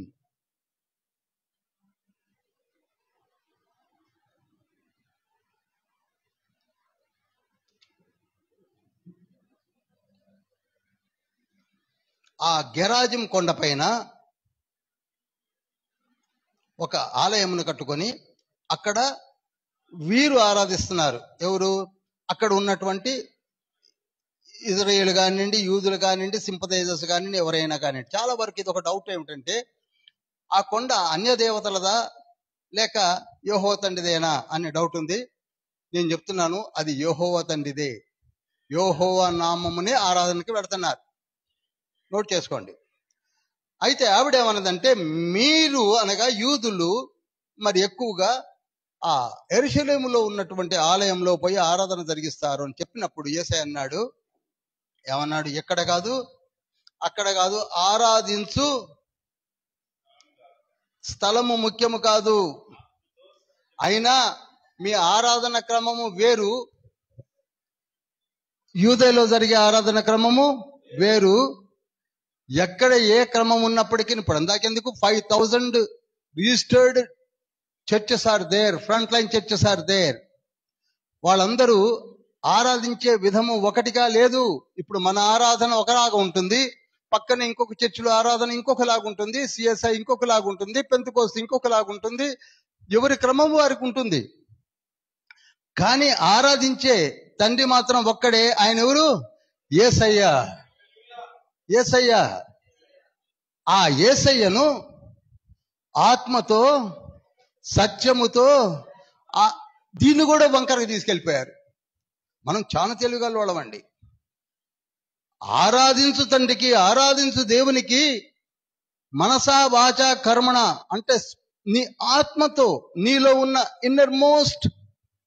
ఆ గెరాజిం కొండ పైన ఒక ఆలయమును కట్టుకొని అక్కడ వీరు ఆరాధిస్తున్నారు. ఎవరు? అక్కడ ఉన్నటువంటి ఇజ్రాయేలు కానివ్వండి, యూదులు కానివ్వండి, సింపథైజర్స్ కానివ్వండి, ఎవరైనా కానివ్వండి. చాలా వరకు ఇది ఒక డౌట్ ఏమిటంటే, ఆ కొండ అన్య దేవతలదా లేక యెహోవా తండ్రిదేనా అనే డౌట్ ఉంది. నేను చెప్తున్నాను, అది యెహోవా తండ్రిదే. యెహోవా నామమునే ఆరాధనకి పెడుతున్నారు. నోట్ చేసుకోండి. అయితే ఆవిడేమన్నదంటే, మీరు అనగా యూదులు మరి ఎక్కువగా ఆ యెరూషలేములో ఉన్నటువంటి ఆలయంలో పోయి ఆరాధన జరిగిస్తారు అని చెప్పినప్పుడు యేసయ్య అన్నాడు, ఏమన్నాడు? ఎక్కడ కాదు, అక్కడ కాదు, ఆరాధించు స్థలము ముఖ్యము కాదు. అయినా మీ ఆరాధన క్రమము వేరు, యూదేలో జరిగే ఆరాధన క్రమము వేరు. ఎక్కడ ఏ క్రమం ఉన్నప్పటికీ, ఇప్పుడు అందాకెందుకు 5000 registered churches are there, front line churches are there. వాళ్ళందరూ ఆరాధించే విధము ఒకటిగా లేదు. ఇప్పుడు మన ఆరాధన ఒకలాగా ఉంటుంది, పక్కన ఇంకొక చర్చిలో ఆరాధన ఇంకొకలాగా ఉంటుంది, సిఎస్ఐ ఇంకొకలాగా ఉంటుంది, పెంతెకోస్తు ఇంకొకలాగా ఉంటుంది. ఎవరి క్రమం వారికి ఉంటుంది. కానీ ఆరాధించే తండ్రి మాత్రం ఒక్కడే. ఆయన ఎవరు? యేసయ్య. యేసయ్య. ఆ యేసయ్యను ఆత్మతో సత్యముతో దీన్ని కూడా వంకరగా తీసుకెళ్ళిపోయారు. మనం చాలా తెలివిగల వాళ్ళమండి. ఆరాధించు తండ్రికి, ఆరాధించు దేవునికి మనసా వాచా కర్మణ అంటే నీ ఆత్మతో, నీలో ఉన్న ఇన్నర్ మోస్ట్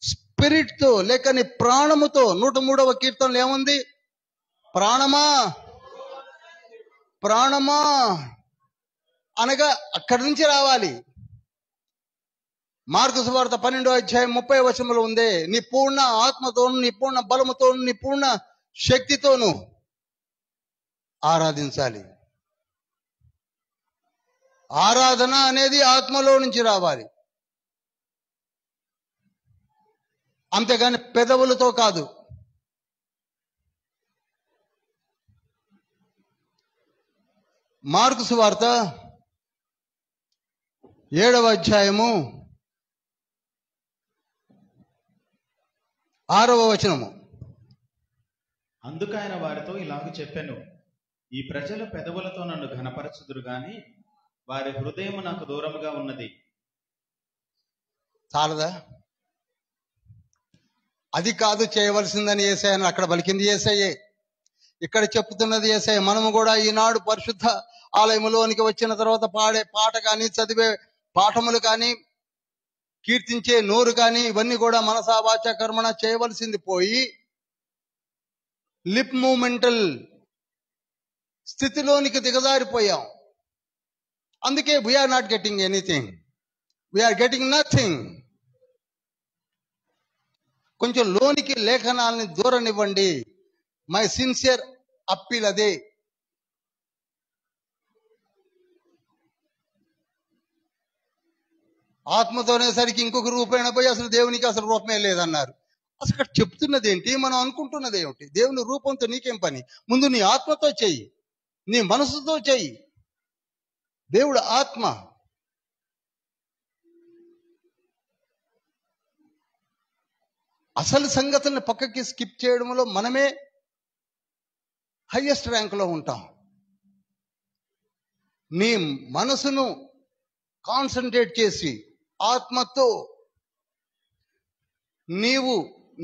స్పిరిట్ తో, లేక నీ ప్రాణముతో. 103వ కీర్తనలో ఏముంది? ప్రాణమా ప్రాణమా అనగా అక్కడి నుంచి రావాలి. మార్కు సువార్త 12:30 ఉంది. నీ పూర్ణ ఆత్మతోను, నీ పూర్ణ బలముతోను, నీ పూర్ణ శక్తితోను ఆరాధించాలి. ఆరాధన అనేది ఆత్మలో నుంచి రావాలి, అంతేగాని పెదవులతో కాదు. మార్కు సువార్త 7వ అధ్యాయము 6వ వచనము. అందుకు ఆయన వారితో ఇలాగ చెప్పెను, ఈ ప్రజల పెదవులతో నన్ను ఘనపరచుదురు గాని వారి హృదయం నాకు దూరముగా ఉన్నది. చాలదా? అది కాదు చేయవలసిందని యేసయ్య అక్కడ పలికింది యేసయ్యే, ఇక్కడ చెప్తున్నది యేసయ్య. మనము కూడా ఈనాడు పరిశుద్ధ ఆలయములోనికి వచ్చిన తర్వాత పాడే పాట కానీ, చదివే పాఠములు కానీ, కీర్తించే నోరు కానీ, ఇవన్నీ కూడా మనసా వాచ కర్మణ చేయవలసింది పోయి లిప్ మూమెంటల్ స్థితిలోనికి దిగజారిపోయాం. అందుకే we're not getting anything, we're getting nothing. కొంచెం లోనికి లేఖనాలని దూరనివ్వండి. మై సిన్సియర్ అప్పీల్ అదే. ఆత్మతోనేసరికి ఇంకొక రూపేణ పోయి అసలు దేవునికి అసలు రూపమే లేదన్నారు. అసలు ఇక్కడ చెప్తున్నది ఏంటి, మనం అనుకుంటున్నది ఏమిటి? దేవుని రూపంతో నీకేం పని? ముందు నీ ఆత్మతో చెయ్యి, నీ మనసుతో చెయ్యి. దేవుడు ఆత్మ. అసలు సంగతుల్ని పక్కకి స్కిప్ చేయడంలో మనమే హైయెస్ట్ ర్యాంకులో ఉంటాం. నీ మనసును కాన్సన్ట్రేట్ చేసి ఆత్మతో నీవు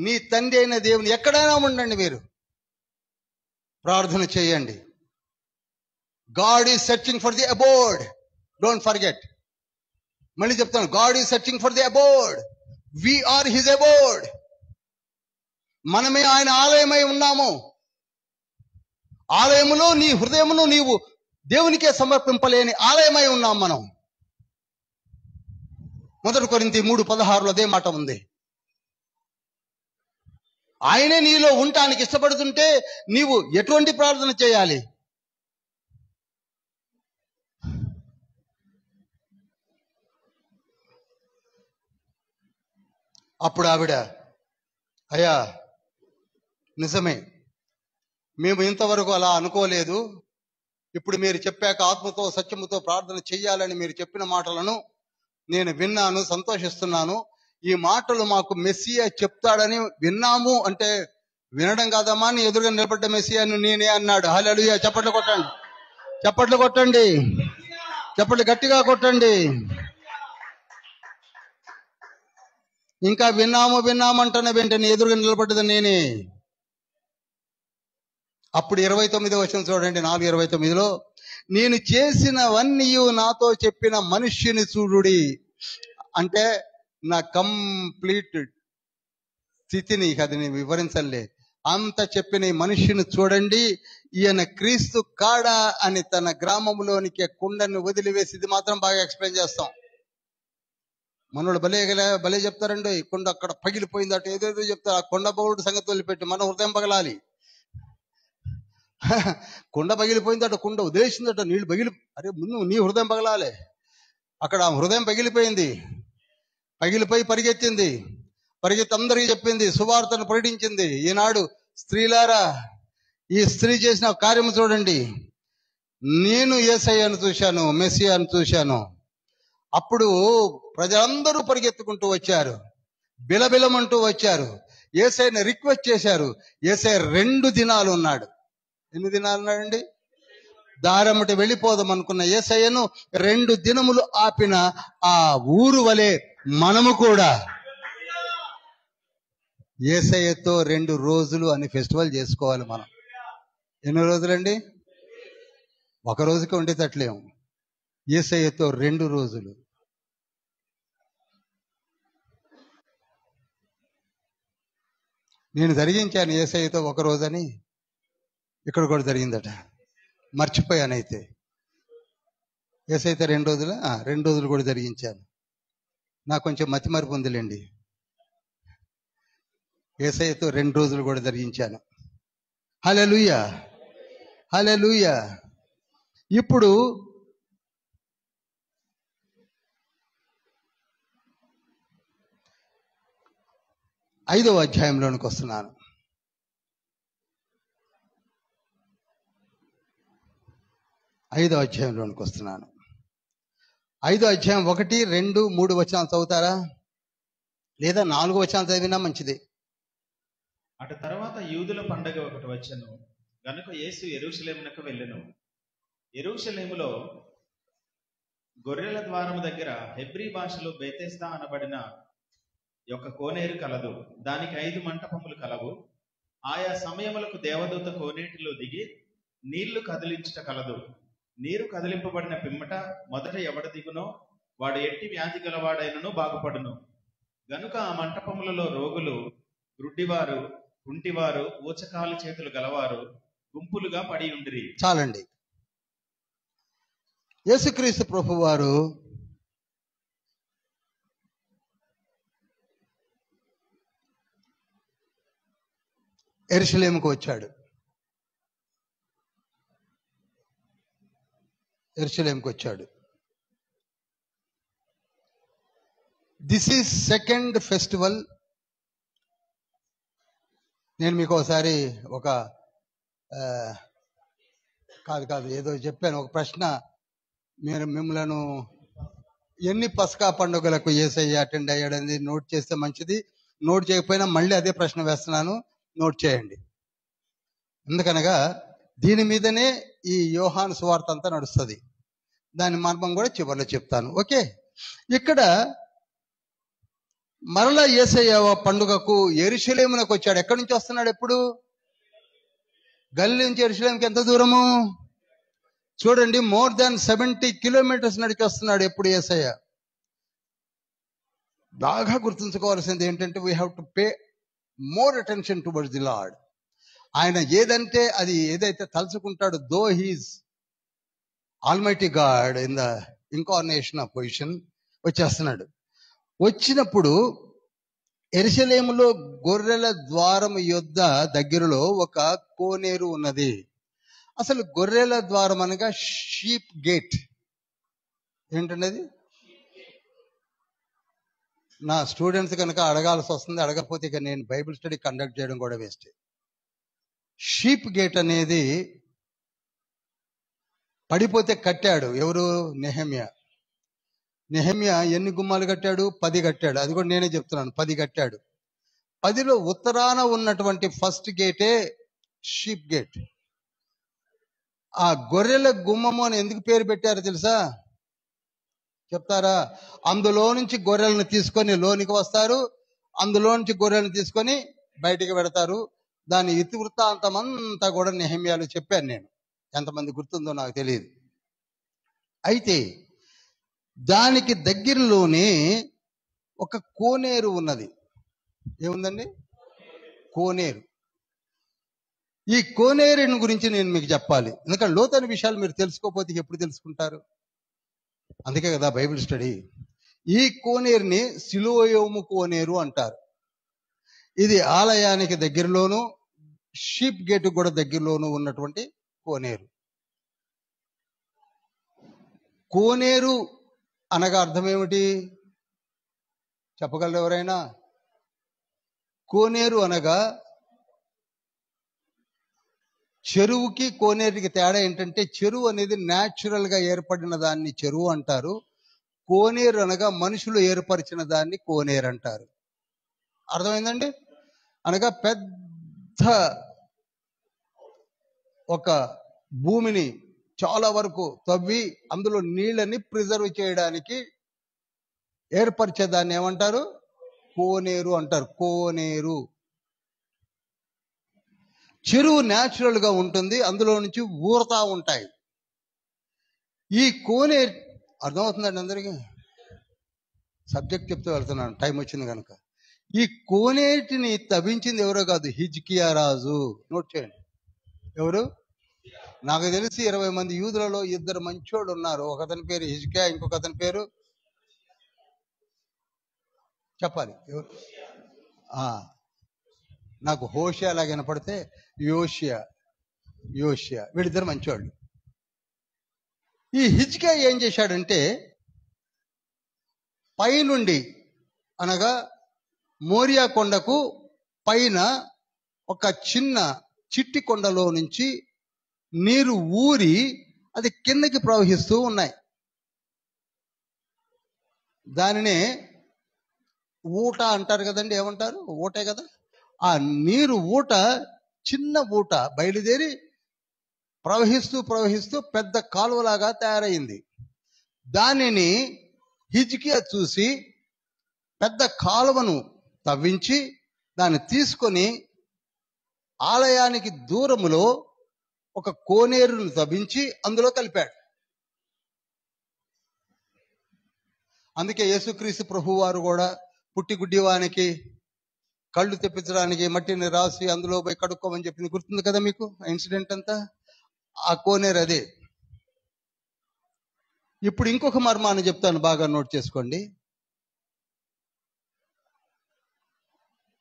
నీ తండ్రి అయిన దేవుని, ఎక్కడైనా ఉండండి, మీరు ప్రార్థన చేయండి. God is searching for the abode, don't forget. మళ్ళీ చెప్తాను, God is searching for the abode, we are his abode. మనమే ఆయన ఆలయమై ఉన్నాము. ఆలయములో నీ హృదయమును నీవు దేవునికే సమర్పింపలేని ఆలయమై ఉన్నాం మనం. 1 కొరింథీ 3:16 అదే మాట ఉంది. ఆయనే నీలో ఉండటానికి ఇష్టపడుతుంటే నీవు ఎటువంటి ప్రార్థన చేయాలి? అప్పుడు ఆవిడ, అయ్యా నిజమే, మేము ఇంతవరకు అలా అనుకోలేదు. ఇప్పుడు మీరు చెప్పాక ఆత్మతో సత్యముతో ప్రార్థన చెయ్యాలని మీరు చెప్పిన మాటలను నేను విన్నాను, సంతోషిస్తున్నాను. ఈ మాటలు మాకు మెస్సియా చెప్తాడని విన్నాము. అంటే వినడం కాదమ్మా, నీ ఎదురుగా నిలబడ్డ మెస్సియాను నేనే అన్నాడు. హల్లెలూయా. చప్పట్లు కొట్టండి, చప్పట్లు కొట్టండి, చప్పట్లు గట్టిగా కొట్టండి. ఇంకా విన్నామంటనే వెంటనే ఎదురుగా నిలబడ్డది నేనే. అప్పుడు 29వ వచనం చూడండి, 4:29లో, నేను చేసినవన్నీ నాతో చెప్పిన మనుష్యుని చూడుడి. అంటే నా కంప్లీట్ స్థితిని అది నేను వివరించలే, అంత చెప్పిన ఈ మనుష్యుని చూడండి, ఈయన క్రీస్తు కాడా అని తన గ్రామంలోనికి కుండని వదిలివేసి, ఇది మాత్రం బాగా ఎక్స్ప్లెయిన్ చేస్తాం. మనోళ్ళు భలే చెప్తారండి, కుండ అక్కడ పగిలిపోయిందట, ఏదేదో చెప్తారు. ఆ కొండ పగుడు సంగతి వదిలిపెట్టి మన హృదయం పగలాలి. కుండ పగిలిపోయిందట, కుండ ఉదేశిందట, నీళ్లు అరే ముందు నీ హృదయం పగలాలి. అక్కడ హృదయం పగిలిపోయి పరిగెత్తి అందరికీ చెప్పింది, సువార్తను ప్రకటించింది. ఈనాడు స్త్రీలారా, ఈ స్త్రీ చేసిన కార్యం చూడండి. నేను యేసయ్యను చూశాను, మెస్సియాను చూశాను. అప్పుడు ప్రజలందరూ పరిగెత్తుకుంటూ వచ్చారు, బిలబిలమంటూ వచ్చారు, యేసయ్యని రిక్వెస్ట్ చేశారు. యేసయ్య 2 దినాలు ఉన్నాడు. ఎన్ని దినాలు ఉన్నాడండి? దారమ్మటి వెళ్ళిపోదాం అనుకున్న యేసయ్యను 2 దినములు ఆపిన ఆ ఊరు వలె మనము కూడా యేసయ్యతో 2 రోజులు అని ఫెస్టివల్ చేసుకోవాలి. మనం ఎన్ని రోజులండి? 1 రోజుకి ఉండేటట్లేము. యేసయ్యతో 2 రోజులు. నేను జరిగించాను యేసయ్యతో 1 రోజని, ఇక్కడ కూడా జరిగిందట. మర్చిపోయానైతే. యేసయ్యతో 2 రోజులు 2 రోజులు కూడా జరిగించాను. నాకు కొంచెం మతిమరుపు ఉందిలేండి. యేసయ్యతో 2 రోజులు కూడా జరిగించాను. హల్లెలూయా, హల్లెలూయా. ఇప్పుడు ఐదవ అధ్యాయంలోనికి వస్తున్నాను. 5వ అధ్యాయంలోనికి వస్తున్నాను. 5వ అధ్యాయం 1, 2, 3 వచనాలు చదువుతారా? లేదా 4 వచనాలు చదివినా మంచిది. అటు తర్వాత యూదుల పండగ ఒకటి వచ్చెను గనుక యేసు యెరూషలేమునకు వెళ్ళెను. యెరూషలేములో గొర్రెల ద్వారము దగ్గర హెబ్రీ భాషలో బెతెస్దా అనబడిన యొక్క కోనేరు కలదు. దానికి 5 మంటపములు కలవు. ఆయా సమయములకు దేవదూత కోనేటిలో దిగి నీళ్లు కదిలించుట కలదు. నీరు కదిలింపబడిన పిమ్మట మొదట ఎవడ దిగునో వాడు ఎట్టి వ్యాధి గలవాడైనను బాగుపడును. గనుక ఆ మంటపములలో రోగులు, గ్రుడ్డివారు, కుంటివారు, ఊచకాలు చేతులు గలవారు గుంపులుగా పడి ఉండిరి. చాలండి. యేసుక్రీస్తు ప్రభువారు యెరూషలేముకు వచ్చాడు. This is second festival. నేను మీకు ఒకసారి కాదు ఏదో చెప్పాను, ఒక ప్రశ్న. మిమ్మల్ని ఎన్ని పస్కా పండుగలకు యేసయ్య అటెండ్ అయ్యాడని నోట్ చేస్తే మంచిది. నోట్ చేయకపోయినా మళ్ళీ అదే ప్రశ్న వేస్తున్నాను, నోట్ చేయండి. ఎందుకనగా దీని మీదనే ఈ యోహాను సువార్త అంతా నడుస్తుంది. దాని మర్మం కూడా చివరిలో చెప్తాను. ఓకే, ఇక్కడ మరలా యేసయ్య పండుగకు యెరూషలేమునకు వచ్చాడు. ఎక్కడి నుంచి వస్తున్నాడు? ఎప్పుడు? గలిలీ నుంచి యెరూషలేముకి ఎంత దూరము చూడండి. మోర్ దాన్ 70 కిలోమీటర్స్ నడిచి వస్తున్నాడు. ఎప్పుడు యేసయ్య? బాగా గుర్తుంచుకోవాల్సింది ఏంటంటే, we have to pay more attention towards the Lord. ఆయన ఏదంటే అది ఏదైతే తలుచుకుంటాడు, though he's almighty God in the incarnation of position, వచ్చేస్తున్నాడు. వచ్చినప్పుడు యెరూషలేములో గొర్రెల ద్వారం యొద్ద దగ్గరలో ఒక కోనేరు ఉన్నది. అసలు గొర్రెల ద్వారం అనగా షీప్ గేట్. ఏంటండి అది? నా స్టూడెంట్స్ కనుక అడగాల్సి వస్తుంది, అడగకపోతే ఇక నేను బైబిల్ స్టడీ కండక్ట్ చేయడం కూడా వేస్ట్. షీప్ గేట్ అనేది పడిపోతే కట్టాడు ఎవరు? నెహెమ్యా. నెహెమ్యా ఎన్ని గుమ్మాలు కట్టాడు? 10 కట్టాడు. అది కూడా నేనే చెప్తున్నాను, 10 కట్టాడు. 10లో ఉత్తరాన ఉన్నటువంటి ఫస్ట్ గేటే షీప్ గేట్. ఆ గొర్రెల గుమ్మము అని ఎందుకు పేరు పెట్టారో తెలుసా? చెప్తారా? అందులో నుంచి గొర్రెలను తీసుకొని లోనికి వస్తారు, అందులో నుంచి గొర్రెలను తీసుకొని బయటికి పెడతారు. దాని ఇతివృత్తాంతం అంతా కూడా నెహెమ్యాలో చెప్పాను నేను. ఎంతమంది గుర్తుందో నాకు తెలియదు. అయితే దానికి దగ్గరలోనే ఒక కోనేరు ఉన్నది. ఏముందండి? కోనేరు. ఈ కోనేరుని గురించి నేను మీకు చెప్పాలి. ఎందుకంటే లోతైన విషయాలు మీరు తెలుసుకోకపోతే ఎప్పుడు తెలుసుకుంటారు? అందుకే కదా బైబిల్ స్టడీ. ఈ కోనేరుని సిలోయోము కోనేరు అంటారు. ఇది ఆలయానికి దగ్గరలోను, షీప్ గేట్ కూడా దగ్గరలోను ఉన్నటువంటి కోనేరు. కోనేరు అనగా అర్థం ఏమిటి చెప్పగలరు ఎవరైనా? కోనేరు అనగా చెరువుకి కోనేరుకి తేడా ఏంటంటే, చెరువు అనేది న్యాచురల్ గా ఏర్పడిన దాన్ని చెరువు అంటారు. కోనేరు అనగా మనుషులు ఏర్పరిచిన దాన్ని కోనేరు అంటారు. అర్థమైందండి? అనగా పెద్ద ఒక భూమిని చాలా వరకు తవ్వి అందులో నీళ్ళని ప్రిజర్వ్ చేయడానికి ఏర్పరిచేదాన్ని ఏమంటారు? కోనేరు అంటారు. కోనేరు. చెరువు న్యాచురల్ గా ఉంటుంది, అందులో నుంచి ఊరతా ఉంటాయి. ఈ కోనేరు అర్థమవుతుందండి అందరికీ? సబ్జెక్ట్ చెప్తూ వెళ్తున్నాను, టైం వచ్చింది కనుక. ఈ కోనేటిని తవ్వించింది ఎవరో కాదు, హిజ్కియా రాజు. నోట్ చేయండి. ఎవరు? నాకు తెలిసి 20 మంది యూదులలో 2 మంచోళ్ళు ఉన్నారు. ఒకతని పేరు హిజ్కియా, ఇంకొక అతని పేరు చెప్పాలి ఎవరు? నాకు హోషియా లాగా వినపడితే యోషియా. వీళ్ళిద్దరు మంచివాళ్ళు. ఈ హిజ్కియా ఏం చేశాడంటే, పైనుండి అనగా మోరియా కొండకు పైన ఒక చిన్న చిట్టి కొండలో నుంచి నీరు ఊరి అది కిందకి ప్రవహిస్తూ ఉన్నాయి. దానినే ఊట అంటారు కదండి. ఏమంటారు? ఊటే కదా. ఆ నీరు ఊట, చిన్న ఊట బయలుదేరి ప్రవహిస్తూ ప్రవహిస్తూ పెద్ద కాలువలాగా తయారైంది. దానిని హిజ్కియా చూసి పెద్ద కాలువను తవ్వించి దాన్ని తీసుకొని ఆలయానికి దూరములో ఒక కోనేరును తవ్వించి అందులో కలిపాడు. అందుకే యేసుక్రీస్తు ప్రభు వారు కూడా పుట్టి గుడ్డివానికి కళ్ళు తెప్పించడానికి మట్టిని రాసి అందులో పోయి కడుక్కోమని చెప్పింది గుర్తుంది కదా మీకు ఇన్సిడెంట్ అంతా. ఆ కోనేరు అదే. ఇప్పుడు ఇంకొక మర్మాన్ని చెప్తాను, బాగా నోట్ చేసుకోండి.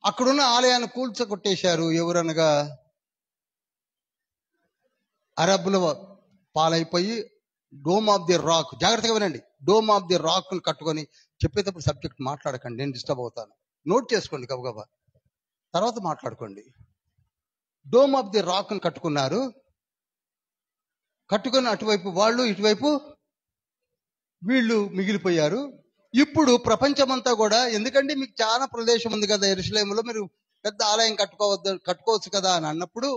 అక్కడున్న ఆలయాన్ని కూల్చగొట్టేశారు. ఎవరనగా అరబ్బుల పాలైపోయి డోమ్ ఆఫ్ ది రాక్, జాగ్రత్తగా వినండి, డోమ్ ఆఫ్ ది రాక్ ను కట్టుకొని, చెప్పేటప్పుడు సబ్జెక్ట్ మాట్లాడకండి, నేను డిస్టర్బ్ అవుతాను. నోట్ చేసుకోండి గబగబా, తర్వాత మాట్లాడుకోండి. డోమ్ ఆఫ్ ది రాక్ ను కట్టుకున్నారు. కట్టుకొని అటువైపు వాళ్ళు, ఇటువైపు వీళ్ళు మిగిలిపోయారు. ఇప్పుడు ప్రపంచమంతా కూడా, ఎందుకంటే మీకు చాలా ప్రదేశం ఉంది కదా యెరూషలేములో, మీరు పెద్ద ఆలయం కట్టుకోవచ్చు కదా అని అన్నప్పుడు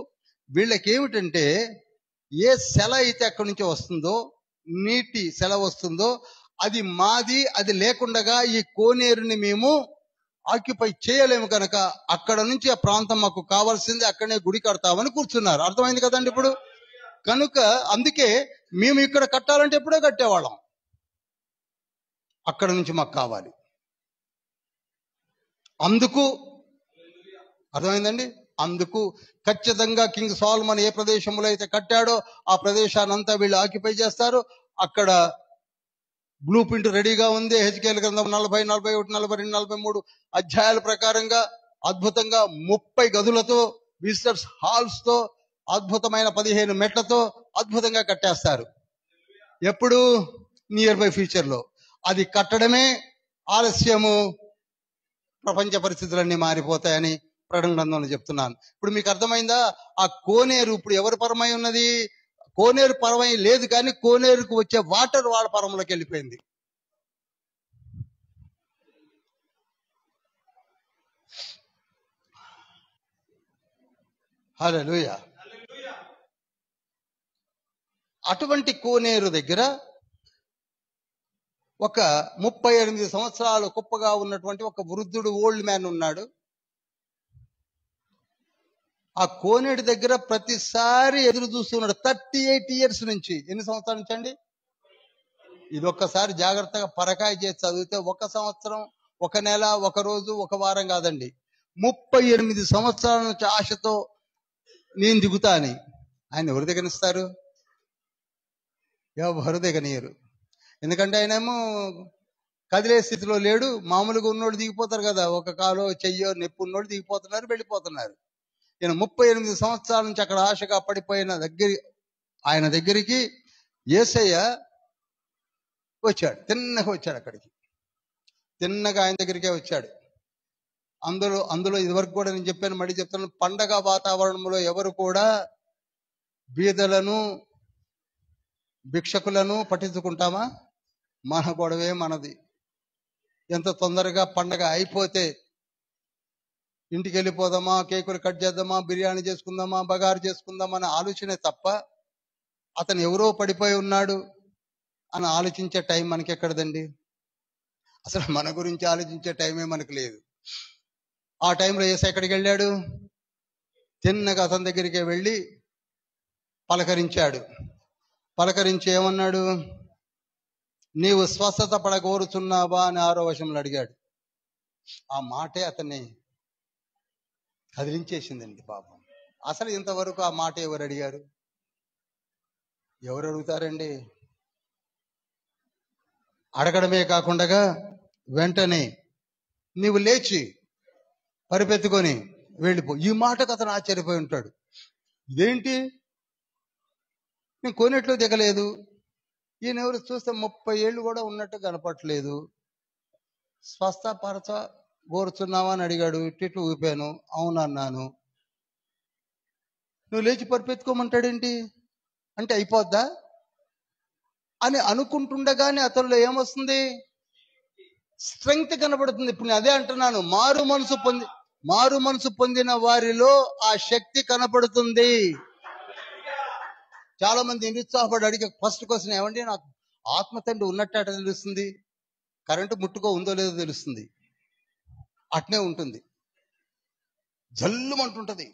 వీళ్ళకి ఏమిటంటే, ఏ సెల అయితే అక్కడి నుంచి వస్తుందో, నీటి సెల వస్తుందో అది మాది, అది లేకుండగా ఈ కోనేరుని మేము ఆక్యుపై చేయలేము కనుక అక్కడ నుంచి ఆ ప్రాంతం మాకు కావాల్సింది, అక్కడనే గుడి కడతామని కూర్చున్నారు. అర్థమైంది కదండి ఇప్పుడు. కనుక అందుకే మేము ఇక్కడ కట్టాలంటే ఎప్పుడో కట్టేవాళ్ళం, అక్కడ నుంచి మాకు కావాలి. అందుకు అర్థమైందండి. అందుకు ఖచ్చితంగా కింగ్ సాల్మన్ ఏ ప్రదేశంలో అయితే కట్టాడో ఆ ప్రదేశాన్ని అంతా వీళ్ళు ఆక్యుపై చేస్తారు. అక్కడ బ్లూ ప్రింట్ రెడీగా ఉంది. హెజ్కేల్ గ్రంథం 40, 41, 42, 43 అధ్యాయాల ప్రకారంగా అద్భుతంగా 30 గదులతో, విజిటర్స్ హాల్స్ తో, అద్భుతమైన 15 మెట్లతో అద్భుతంగా కట్టేస్తారు. ఎప్పుడు? నియర్ బై ఫ్యూచర్ లో. అది కట్టడమే ఆలస్యము, ప్రపంచ పరిస్థితులన్నీ మారిపోతాయని ప్రకటన గ్రంథంలో చెప్తున్నాను. ఇప్పుడు మీకు అర్థమైందా? ఆ కోనేరు ఇప్పుడు ఎవరి పరమై ఉన్నది? కోనేరు పరమై లేదు, కానీ కోనేరుకు వచ్చే వాటర్ వాళ్ళ పరంలోకి వెళ్ళిపోయింది. హల్లెలూయా. అటువంటి కోనేరు దగ్గర ఒక 38 సంవత్సరాలు కుప్పగా ఉన్నటువంటి ఒక వృద్ధుడు, ఓల్డ్ మ్యాన్ ఉన్నాడు. ఆ కోనేటి దగ్గర ప్రతిసారి ఎదురు చూస్తున్నాడు. 38 ఇయర్స్ నుంచి. ఎన్ని సంవత్సరాల నుంచి అండి? ఇది ఒక్కసారి జాగ్రత్తగా పరకాయ చేసి చదివితే 1 సంవత్సరం, 1 నెల, 1 రోజు, 1 వారం కాదండి, 38 సంవత్సరాల నుంచి ఆశతో నేను దిగుతా అని. ఆయన ఎవరు దిగనిస్తారు? ఎవరు దిగనీయరు. ఎందుకంటే ఆయనేమో కదిలే స్థితిలో లేడు. మామూలుగా ఉన్నోడు దిగిపోతారు కదా, ఒక కాలో చెయ్యో నొప్పి ఉన్నోడు దిగిపోతున్నారు, వెళ్ళిపోతున్నారు. ఈయన 38 సంవత్సరాల నుంచి అక్కడ ఆశగా పడిపోయిన ఆయన దగ్గరికి యేసయ్య వచ్చాడు. తిన్నగా వచ్చాడు అక్కడికి, తిన్నగా ఆయన దగ్గరికే వచ్చాడు. అందులో ఇదివరకు కూడా నేను చెప్పాను, మళ్ళీ చెప్తాను, పండగ వాతావరణంలో ఎవరు కూడా బీదలను, భిక్షకులను పట్టించుకుంటామా? మన గొడవే మనది. ఎంత తొందరగా పండగ అయిపోతే ఇంటికి వెళ్ళిపోదామా, కేకులు కట్ చేద్దామా, బిర్యానీ చేసుకుందామా, బగారు చేసుకుందామా అనే ఆలోచనే తప్ప అతను ఎవరో పడిపోయి ఉన్నాడు అని ఆలోచించే టైం మనకి ఎక్కడదండి? అసలు మన గురించి ఆలోచించే టైమే మనకు లేదు. ఆ టైంలో యేసు ఎక్కడికి వెళ్ళాడు? తిన్నగా అతని దగ్గరికి వెళ్ళి పలకరించాడు. పలకరించి ఏమన్నాడు? నీవు స్వస్థత పడగోరుచున్నావా అని 6వ వచనంలో అడిగాడు. ఆ మాటే అతన్ని కదిలించేసిందండి పాపం. అసలు ఇంతవరకు ఆ మాట ఎవరు అడిగారు? ఎవరు అడుగుతారండి? అడగడమే కాకుండా వెంటనే నీవు లేచి పరిపెత్తుకొని వెళ్ళిపో. ఈ మాటకు అతను ఆశ్చర్యపోయి ఉంటాడు. ఇదేంటి, నేను కోనేట్లో దిగలేదు, ఈయన ఎవరు చూస్తే 30 ఏళ్ళు కూడా ఉన్నట్టు కనపట్లేదు, స్వస్థపరచ కోరుచున్నావా అని అడిగాడు. ఇట్లు ఊపాను, అవునన్నాను. నువ్వు లేచి పరిపెత్తుకోమంటాడేంటి? అంటే అయిపోద్దా? అని అనుకుంటుండగానే అతనిలో ఏమొస్తుంది? స్ట్రెంగ్త్ కనబడుతుంది. ఇప్పుడు నేను అదే అంటున్నాను, మారు మనసు పొందిన వారిలో ఆ శక్తి కనపడుతుంది. చాలా మంది నిరుత్సాహపడి అడిగే ఫస్ట్ క్వశ్చన్ ఏమండి, నాకు ఆత్మ తండ్రి ఉన్నట్టు అట తెలుస్తుంది, కరెంటు ముట్టుకో ఉందో లేదో తెలుస్తుంది. అట్నే ఉంటుంది, జల్లుమంటుంటది,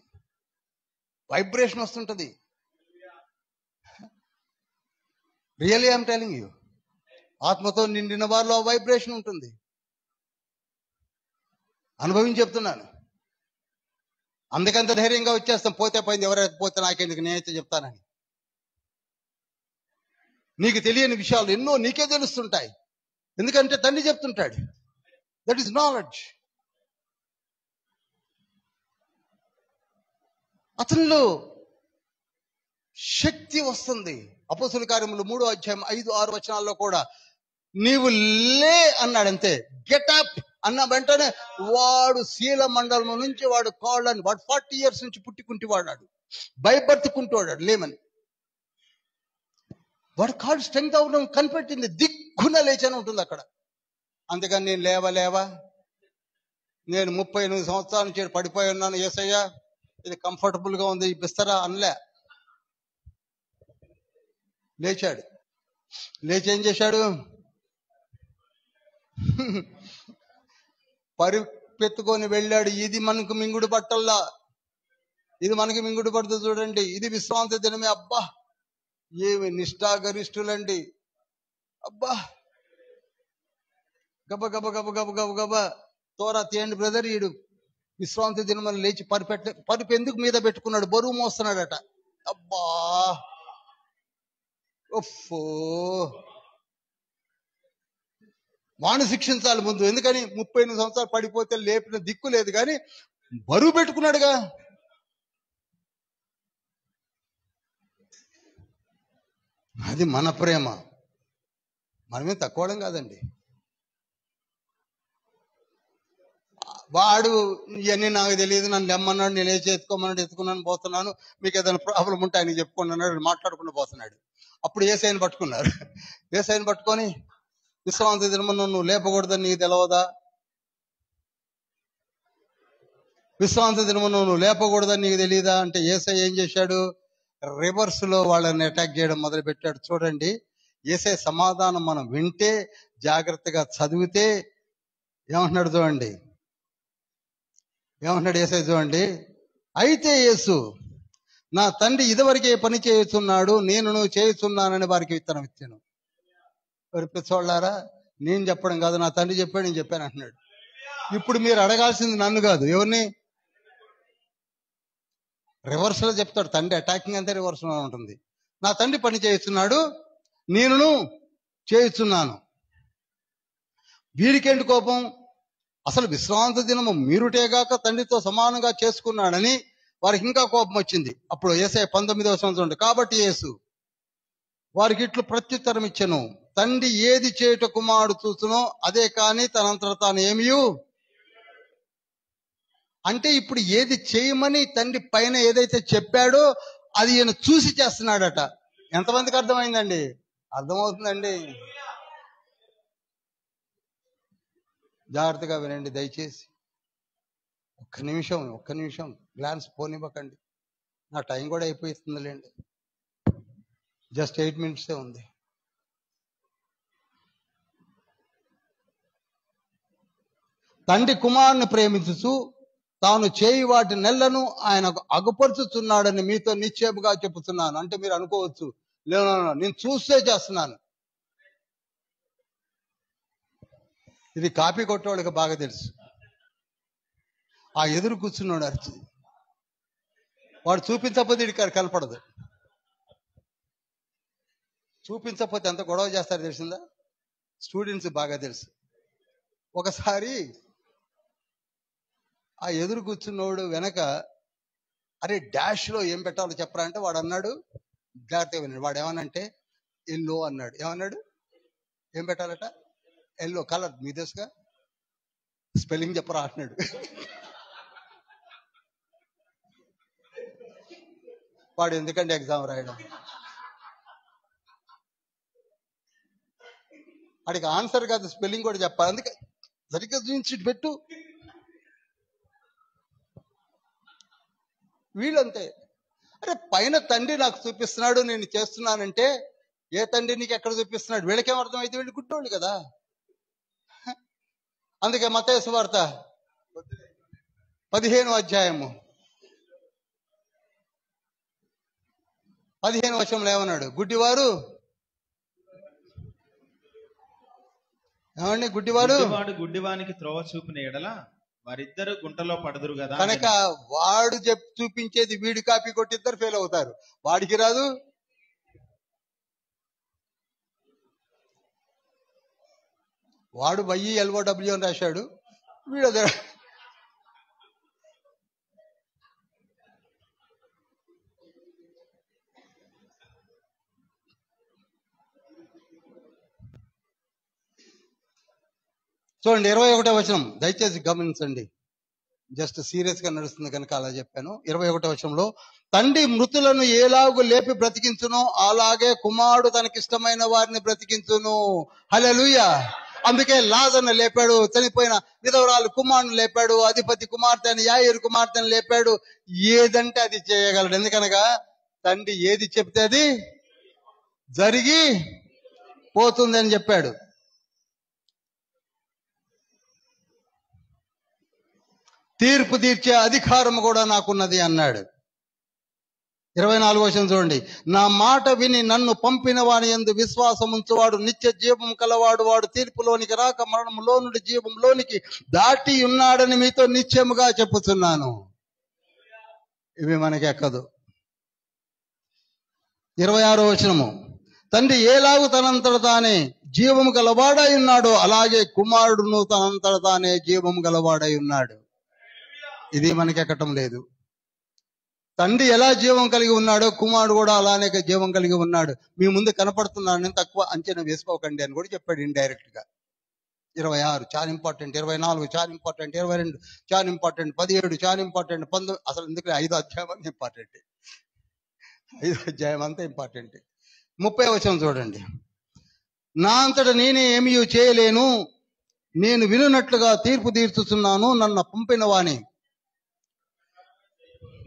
వైబ్రేషన్ వస్తుంటది. రియల్లీ ఐఎమ్ టెలింగ్ యూ, ఆత్మతో నిండిన వారిలో వైబ్రేషన్ ఉంటుంది. అనుభవించి చెప్తున్నాను. అందుకంత ధైర్యంగా వచ్చేస్తాం, పోతే పోయింది, ఎవరైతే పోతే నాకెందుకు, నేనైతే చెప్తానని. నీకు తెలియని విషయాలు ఎన్నో నీకే తెలుస్తుంటాయి, ఎందుకంటే తండ్రి చెప్తుంటాడు. That is knowledge. అతనిలో శక్తి వస్తుంది. అపోస్తుల కార్యములు 3వ అధ్యాయం 5-6 వచనాల్లో కూడా నీవు లే అన్నాడంతే, గెట్ అప్ అన్న వెంటనే వాడు శీల మండలం నుంచి వాడు కాళ్ళని, వాడు 40 years నుంచి పుట్టికుంటి వాడాడు, భయపడుతుకుంటాడు లేమని. వాడు కాళ్ళు స్ట్రెంగ్త్ అవడం కనిపెట్టింది, దిక్కున లేచని ఉంటుంది అక్కడ. అందుకని నేను లేవా, నేను 38 సంవత్సరాల నుంచి పడిపోయి ఉన్నాను, యేసయ్యా ఇది కంఫర్టబుల్ గా ఉంది, ఇప్పిస్తారా అనలే. లేచాడు. లేచి ఏం చేశాడు? పరిపెత్తుకొని వెళ్ళాడు. ఇది మనకు మింగుడు పట్టల్లా, ఇది మనకి మింగుడు పడుతుంది చూడండి, ఇది విశ్రాంతి దినమే. అబ్బా ఏమి నిష్ఠాగరిష్ఠులండి, అబ్బా గబ గబ గబ గబ గబ గబ తోరా తీయండి బ్రదర్. ఈడు విశ్రాంతి దినమని లేచి పరుపు ఎందుకు మీద పెట్టుకున్నాడు? బరువు మోస్తున్నాడట. అబ్బా ఒఫ్ఫో, వాణి శిక్షించాలి ముందు. ఎందుకని? 38 సంవత్సరాలు పడిపోతే లేపిన దిక్కు లేదు, కానీ బరువు పెట్టుకున్నాడుగా. అది మన ప్రేమ. మనమే తక్కువడం కాదండి. వాడు ఇవన్నీ నాకు తెలియదు, నన్ను లెమ్మన్నాడు, నేను లేచి ఎత్తుకోమన్నాడు, ఎత్తుకున్నాను, పోతున్నాను, మీకు ఏదైనా ప్రాబ్లం ఉంటే ఆయన చెప్పుకోండి అన్నాడు, మాట్లాడుకుంటూ పోతున్నాడు. అప్పుడు యేసయ్యను పట్టుకున్నారు. యేసయ్యను పట్టుకొని, విశ్రాంతి దినమున నువ్వు లేపకూడదని నీకు తెలవదా? విశ్రాంతి దినమున నువ్వు లేపకూడదని నీకు తెలియదా అంటే యేసయ్య ఏం చేశాడు? రివర్స్ లో వాళ్ళని అటాక్ చేయడం మొదలు పెట్టాడు. చూడండి, యేసయ్య సమాధానం మనం వింటే, జాగ్రత్తగా చదివితే ఏమంటున్నాడు చూడండి. ఏమంటున్నాడు యేసయ్య చూడండి. అయితే యేసు, నా తండ్రి ఇదివరకే పని చేయుచున్నాడు, నేను చేయుచున్నానని వారికి విత్తనం ఇచ్చాను. పిచ్చోళ్ళారా, నేను చెప్పడం కాదు, నా తండ్రి చెప్పాడు, నేను చెప్పాను అంటున్నాడు. ఇప్పుడు మీరు అడగాల్సింది నన్ను కాదు, ఎవరిని? రివర్స్ లో చెప్తాడు తండ్రి. అటాకింగ్ అంతే రివర్స్ లో ఉంటుంది. నా తండ్రి పని చేస్తున్నాడు, నేను చేయుచున్నాను. వీరికేంటి కోపం? అసలు విశ్రాంతి దినము మీరుటేగాక తండ్రితో సమానంగా చేసుకున్నాడని వారికి ఇంకా కోపం వచ్చింది. అప్పుడు యేసయ్య 19వ సంవత్సరం. కాబట్టి యేసు వారికి ఇట్లు ప్రత్యుత్తరం ఇచ్చెను, తండ్రి ఏది చేయుట కుమారుడు చూచునో అదే కాని తనంతట తాను ఏమియు. అంటే ఇప్పుడు ఏది చేయమని తండ్రి పైన ఏదైతే చెప్పాడో అది ఈయన చూసి చేస్తున్నాడట. ఎంతమందికి అర్థమైందండి? అర్థమవుతుందండి. జాగ్రత్తగా వినండి దయచేసి. ఒక్క నిమిషం గ్లాన్స్ పోనివ్వకండి. నా టైం కూడా అయిపోతుందిలేండి, జస్ట్ 8 minutes ఉంది. తండ్రి కుమారుని ప్రేమించుచు తాను చేయి వాటి నెలను ఆయనకు అగుపరుచుచున్నాడని మీతో నిశ్చయముగా చెప్పుతున్నాను. అంటే మీరు అనుకోవచ్చు, లేదు నేను చూస్తే చేస్తున్నాను. ఇది కాపీ కొట్టేవాళ్ళకి బాగా తెలుసు. ఆ ఎదురు కూర్చున్నాడు అరిచి, వాడు చూపించకపోతే ఇక్కడికి కనపడదు. చూపించకపోతే ఎంత గొడవ చేస్తారో తెలిసిందా? స్టూడెంట్స్ బాగా తెలుసు. ఒకసారి ఆ ఎదురు కూర్చున్నోడు వెనక, అరే డాష్ లో ఏం పెట్టాలో చెప్పరా అంటే వాడు అన్నాడు, జాగ్రత్తగా విన్నాడు. వాడు ఏమనంటే ఎల్లో అన్నాడు. ఏమన్నాడు? ఏం పెట్టాలట? Yellow colour. మీ తెలుసుగా, స్పెల్లింగ్ చెప్పరా అంటున్నాడు. వాడు ఎందుకంటే ఎగ్జామ్ రాయడం. వాడికి ఆన్సర్ కాదు, స్పెల్లింగ్ కూడా చెప్పాలి. అందుకే సరిగ్గా చూపించి పెట్టు. వీళ్ళంతే. అరే పైన తండ్రి నాకు చూపిస్తున్నాడు, నేను చేస్తున్నానంటే ఏ తండ్రి నీకు ఎక్కడ చూపిస్తున్నాడు? వీళ్ళకేం అర్థమైతే వీళ్ళు గుడ్డోళ్ళు కదా. అందుకే మత్తయి సువార్త 15వ అధ్యాయము 15వ వచనంలో ఏమన్నాడు? గుడ్డివారు ఏమండి? గుడ్డివాడు గుడ్డివానికి త్రోవ చూపిన ఎడల వారిద్దరు గుంటలో పడదురు కదా. కనుక వాడు చూపించేది వీడు కాపీ కొట్టి ఇద్దరు ఫెయిల్ అవుతారు. వాడికి రాదు, వాడు YELOW అని రాశాడు, వీడు అదే. చూడండి 21వ వచనం, దయచేసి గమనించండి. జస్ట్ సీరియస్ గా నడుస్తుంది కనుక అలా చెప్పాను. 21వ వచనంలో, తండ్రి మృతులను ఎలాగూ లేపి బ్రతికించును, అలాగే కుమారుడు తనకిష్టమైన వారిని బ్రతికించును. హల్లెలూయా. అందుకే లాజర్ను లేపాడు, చనిపోయిన విధవరాలు కుమారుని లేపాడు, అధిపతి కుమార్తె అని యాయిరు కుమార్తెను లేపాడు. ఏదంటే అది చేయగలడు. ఎందుకనగా తండ్రి ఏది చెప్తే అది జరిగి పోతుందని చెప్పాడు. తీర్పు తీర్చే అధికారం కూడా నాకున్నది అన్నాడు. 24వ వచనం చూడండి, నా మాట విని నన్ను పంపిన వాని యందు విశ్వాసం ఉంచువాడు నిత్య జీవం కలవాడు, వాడు తీర్పులోనికి రాక మరణంలో నుండి జీవంలోనికి దాటి ఉన్నాడని మీతో నిశ్చయముగా చెప్పుచున్నాను. ఇవి మనకి ఎక్కదు. 26వ వచనము, తండ్రి ఏలాగు తనంతట తానే జీవము గలవాడై ఉన్నాడో అలాగే కుమారుడును తనంతట తానే జీవము గలవాడై ఉన్నాడు. ఇది మనకి ఎక్కటం లేదు. తండ్రి ఎలా జీవం కలిగి ఉన్నాడో కుమారుడు కూడా అలానే జీవం కలిగి ఉన్నాడు. మీ ముందు కనపడుతున్నాడని తక్కువ అంచనా వేసుకోకండి అని కూడా చెప్పాడు ఇండైరెక్ట్ గా. 26 చాలా ఇంపార్టెంట్, 24 చాలా ఇంపార్టెంట్, 22 చాలా ఇంపార్టెంట్, 17 చాలా ఇంపార్టెంట్, 19 అసలు ఎందుకు 5వ అధ్యాయం అంతా ఇంపార్టెంట్. 5వ అధ్యాయం అంతా ఇంపార్టెంట్. 30వ వచనం చూడండి, నా అంతట నేనే ఏమీ చేయలేను, నేను వినున్నట్లుగా తీర్పు తీర్చుతున్నాను, నన్ను పంపిన వాని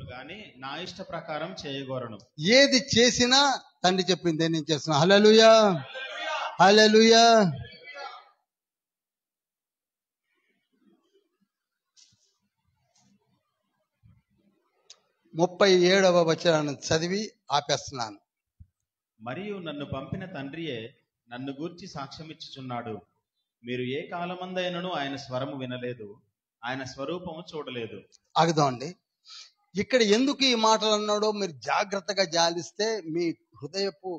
గాని నా ఇష్ట ప్రకారం చేయగోరను. ఏది చేసినా తండ్రి చెప్పిందే నేను చేస్తున్నా. హల్లెలూయా, హల్లెలూయా. ముప్పై 37వ వచనాన్ని చదివి ఆపేస్తున్నాను. మరియు నన్ను పంపిన తండ్రియే నన్ను గూర్చి సాక్ష్యం ఇచ్చుచున్నాడు. మీరు ఏ కాలమందైనను ఆయన స్వరము వినలేదు, ఆయన స్వరూపము చూడలేదు. ఆగుదామండి. ఇక్కడ ఎందుకు ఈ మాటలు అన్నాడో మీరు జాగ్రత్తగా జాలిస్తే మీ హృదయపు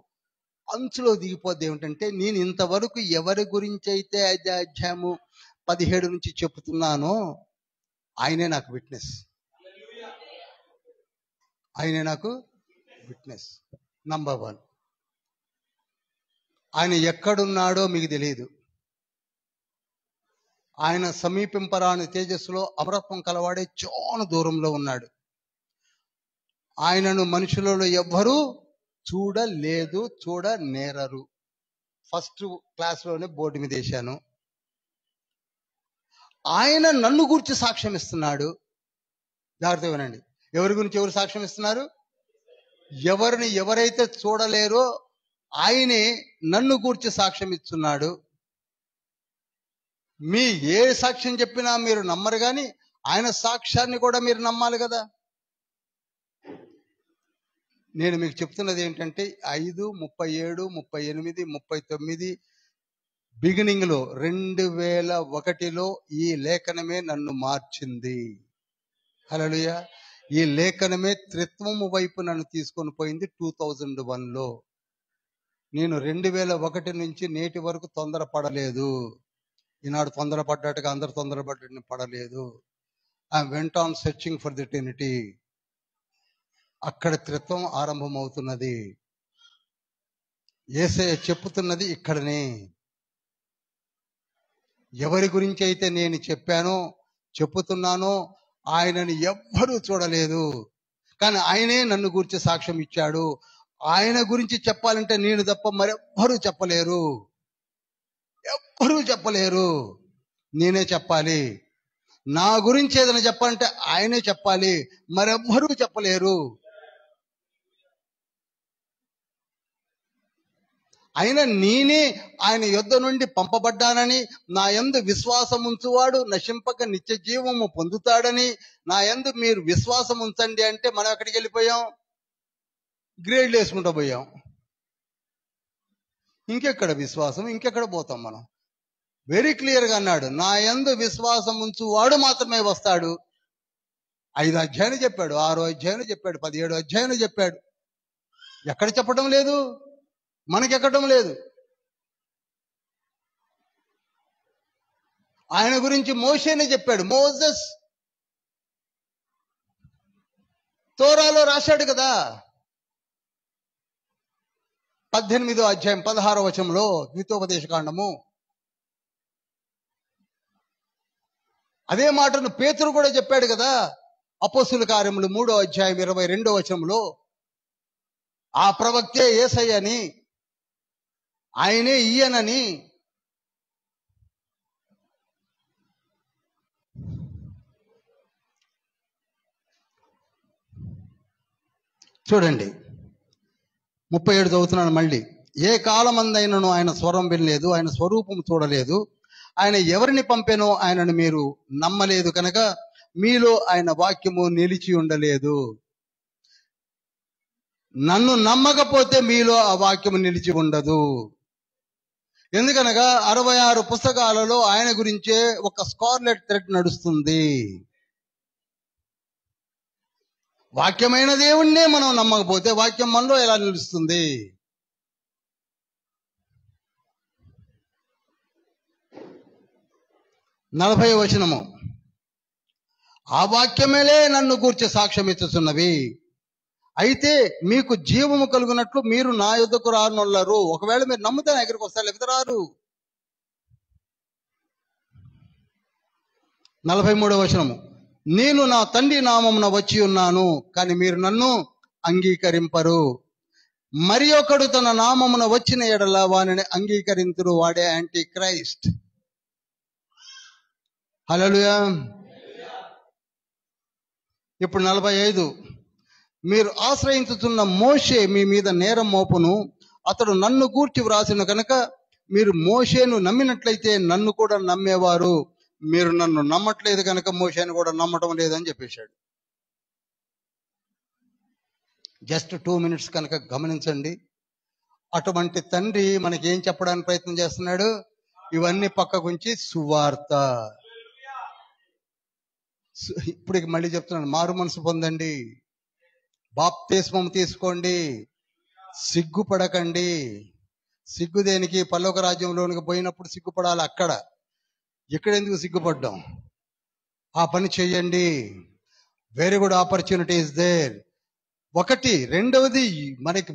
అంచులో దిగిపోద్ది. ఏమిటంటే, నేను ఇంతవరకు ఎవరి గురించి అయితే 5వ అధ్యాయము 17 నుంచి చెప్తున్నానో ఆయనే నాకు విట్నెస్. ఆయనే నాకు విట్నెస్. నంబర్ 1, ఆయన ఎక్కడున్నాడో మీకు తెలియదు. ఆయన సమీపింపరాని తేజస్సులో అమరత్వం కలవాడే చాలా దూరంలో ఉన్నాడు. ఆయనను మనుషులలో ఎవ్వరూ చూడలేదు, చూడనేరరు. ఫస్ట్ క్లాస్లోనే బోర్డు మీద వేశాను. ఆయన నన్ను గురించి సాక్ష్యం ఇస్తున్నాడు. జాగ్రత్తగా వినండి. ఎవరి గురించి ఎవరు సాక్ష్యం ఇస్తున్నారు? ఎవరిని ఎవరైతే చూడలేరో ఆయనే నన్ను గూర్చి సాక్ష్యం ఇస్తున్నాడు. మీ ఏ సాక్ష్యం చెప్పినా మీరు నమ్మరు, కానీ ఆయన సాక్ష్యాన్ని కూడా మీరు నమ్మాలి కదా. నేను మీకు చెప్తున్నది ఏంటంటే 5, 37, 38, 39 బిగినింగ్ లో 2001లో ఈ లేఖనమే నన్ను మార్చింది. హల్లెలూయా. ఈ లేఖనమే త్రిత్వము వైపు నన్ను తీసుకొని పోయింది 2001లో. నేను 2001 నుంచి నేటి వరకు తొందరపడలేదు. ఈనాడు తొందరపడ్డట్టుగా అందరు తొందరపడ్డట్టు పడలేదు. I went on searching for the Trinity. అక్కడ త్రిత్వం ఆరంభమవుతున్నది. యేసయ్య చెప్పుతున్నది ఇక్కడనే. ఎవరి గురించి అయితే నేను చెప్పానో చెప్పుతున్నానో ఆయనని ఎవ్వరూ చూడలేదు, కానీ ఆయనే నన్ను గురించి సాక్ష్యం ఇచ్చాడు. ఆయన గురించి చెప్పాలంటే నేను తప్ప మరెవ్వరూ చెప్పలేరు. ఎవ్వరూ చెప్పలేరు, నేనే చెప్పాలి. నా గురించి ఏదైనా చెప్పాలంటే ఆయనే చెప్పాలి, మరెవ్వరూ చెప్పలేరు. అయినా నేనే ఆయన యొద్ద నుండి పంపబడ్డానని, నా యందు విశ్వాసం ఉంచువాడు నశింపక నిత్య జీవము పొందుతాడని, నా యందు మీరు విశ్వాసం ఉంచండి అంటే మనం ఎక్కడికి వెళ్ళిపోయాం? గ్రేడ్లు వేసుకుంటూ పోయాం. ఇంకెక్కడ విశ్వాసం, ఇంకెక్కడ పోతాం మనం? వెరీ క్లియర్ గా అన్నాడు, నా యందు విశ్వాసం ఉంచువాడు మాత్రమే వస్తాడు. 5 అధ్యాయాలు చెప్పాడు, 6 అధ్యాయాలు చెప్పాడు, 17 అధ్యాయాలు చెప్పాడు. ఎక్కడ చెప్పడం లేదు? మనకెక్కడం లేదు. ఆయన గురించి మోషేనే చెప్పాడు. మోసెస్ తోరాలో రాశాడు కదా. 18వ అధ్యాయం 16వ వచనంలో ద్వితోపదేశ కాండము అదే మాటను పేతురు కూడా చెప్పాడు కదా. అపోస్తుల కార్యములు 3వ అధ్యాయం 22వ వచనంలో ఆ ప్రవక్తే యేసయ్యని, ఆయనే ఈయనని. చూడండి 37 చదువుతున్నాను మళ్ళీ. ఏ కాలమందైనను ఆయన స్వరం వినలేదు, ఆయన స్వరూపం చూడలేదు, ఆయన ఎవరిని పంపెనో ఆయనను మీరు నమ్మలేదు కనుక మీలో ఆయన వాక్యము నిలిచి ఉండలేదు. నన్ను నమ్మకపోతే మీలో ఆ వాక్యము నిలిచి ఉండదు. ఎందుకనగా 66 పుస్తకాలలో ఆయన గురించే ఒక స్కార్లెట్ థ్రెడ్ నడుస్తుంది. వాక్యమైన దేవుణ్ణే మనం నమ్మకపోతే వాక్యం మనలో ఎలా నిలుస్తుంది? 40వ వచనము, ఆ వాక్యమేలే నన్ను గూర్చి సాక్ష్యం ఇచ్చుచున్నవి. అయితే మీకు జీవము కలుగునట్లు మీరు నా యొద్దకు రానున్నారు. ఒకవేళ మీరు నమ్మితే నా దగ్గరికి వస్తారు, లేకపోతే రారు. 43వ వచనము, నేను నా తండ్రి నామమున వచ్చి ఉన్నాను, కానీ మీరు నన్ను అంగీకరింపరు. మరి ఒకడు తన నామమున వచ్చిన ఎడల వానిని అంగీకరింతురు, వాడే యాంటీ క్రైస్ట్. హల్లెలూయా. ఇప్పుడు 45, మీరు ఆశ్రయించుతున్న మోషే మీ మీద నేరం మోపును, అతడు నన్ను గూర్చి వ్రాసిన కనుక మీరు మోషేను నమ్మినట్లయితే నన్ను కూడా నమ్మేవారు. మీరు నన్ను నమ్మట్లేదు కనుక మోషేను కూడా నమ్మటం లేదని చెప్పేశాడు. జస్ట్ 2 minutes కనుక గమనించండి. అటువంటి తండ్రి మనకి ఏం చెప్పడానికి ప్రయత్నం చేస్తున్నాడు? ఇవన్నీ పక్కకుంచి సువార్త. ఇప్పుడు మళ్ళీ చెప్తున్నాను, మారు మనసు పొందండి, బాప్తిస్మం తీసుకోండి, సిగ్గుపడకండి. సిగ్గు దేనికి? పరలోక రాజ్యంలోనికి పోయినప్పుడు సిగ్గుపడాలి. అక్కడ ఇక్కడ ఎందుకు సిగ్గుపడ్డాం? ఆ పని చెయ్యండి. Very good opportunity is there. ఒకటి. రెండవది, మనకి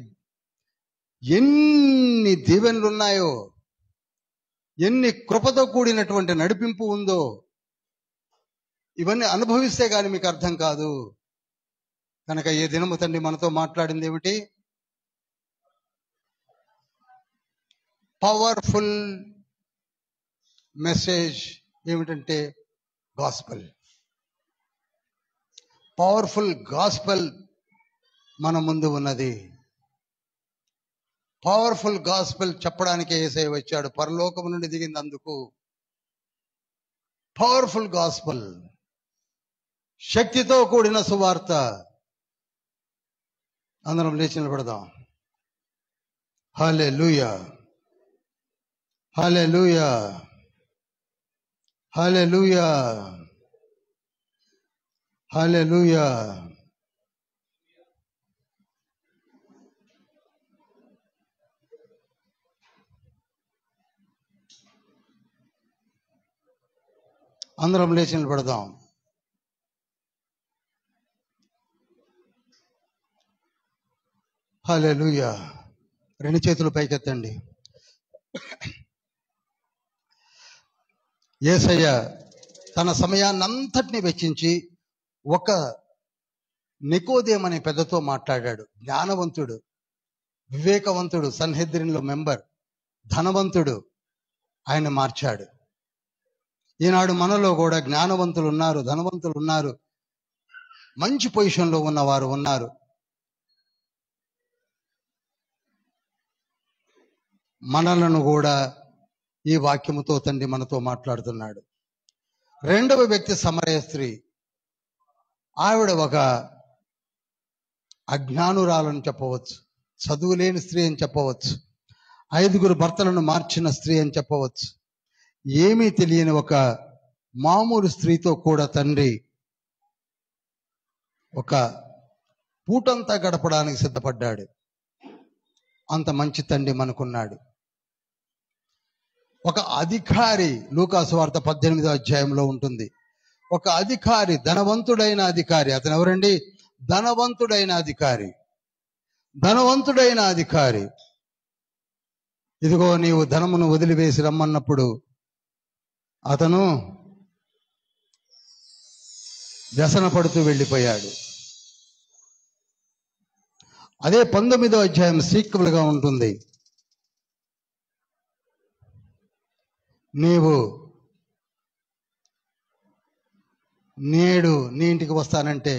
ఎన్ని దీవెనలు ఉన్నాయో, ఎన్ని కృపతో కూడినటువంటి నడిపింపు ఉందో, ఇవన్నీ అనుభవిస్తే గాని మీకు అర్థం కాదు. కనుక ఏ దినము తండ్రి మనతో మాట్లాడింది ఏమిటి? పవర్ఫుల్ మెసేజ్ ఏమిటంటే గాస్పెల్. పవర్ఫుల్ గాస్పెల్ మన ముందు ఉన్నది. పవర్ఫుల్ గాస్పెల్ చెప్పడానికి యేసయ్య వచ్చాడు, పరలోకం నుండి దిగింది అందుకు. పవర్ఫుల్ గాస్పెల్, శక్తితో కూడిన సువార్త. అందరం లేచి నిలబడదాం. హల్లెలూయా, హల్లెలూయా, హల్లెలూయా, హల్లెలూయా. అందరం లేచి నిలబడదాం. హల్లెలూయా. 2 చేతులు పైకెత్తండి. యేసయ్య తన సమయాన్నంతటినీ వెచ్చించి ఒక నికోదేము అనే పెద్దతో మాట్లాడాడు. జ్ఞానవంతుడు, వివేకవంతుడు, సన్హెద్రిన్లో మెంబర్, ధనవంతుడు. ఆయన మార్చాడు. ఈనాడు మనలో కూడా జ్ఞానవంతులు ఉన్నారు, ధనవంతులు ఉన్నారు, మంచి పొజిషన్లో ఉన్నవారు ఉన్నారు. మనలను కూడా ఈ వాక్యముతో తండ్రి మనతో మాట్లాడుతున్నాడు. రెండవ వ్యక్తి సమరయ స్త్రీ. ఆవిడ ఒక అజ్ఞానురాలని చెప్పవచ్చు, చదువు లేని స్త్రీ అని చెప్పవచ్చు, 5 భర్తలను మార్చిన స్త్రీ అని చెప్పవచ్చు. ఏమీ తెలియని ఒక మామూలు స్త్రీతో కూడా తండ్రి ఒక పూటంతా గడపడానికి సిద్ధపడ్డాడు. అంత మంచి తండ్రి మనకున్నాడు. ఒక అధికారి, లూకాసు వార్త 18వ అధ్యాయంలో ఉంటుంది. ఒక అధికారి, ధనవంతుడైన అధికారి. అతను ఎవరండి? ధనవంతుడైన అధికారి. ధనవంతుడైన అధికారి. ఇదిగో నీవు ధనమును వదిలివేసి రమ్మన్నప్పుడు అతను వ్యసన పడుతూ వెళ్ళిపోయాడు. అదే 19వ అధ్యాయం సీక్వెల్ గా ఉంటుంది. నీవు నేడు నీ ఇంటికి వస్తానంటే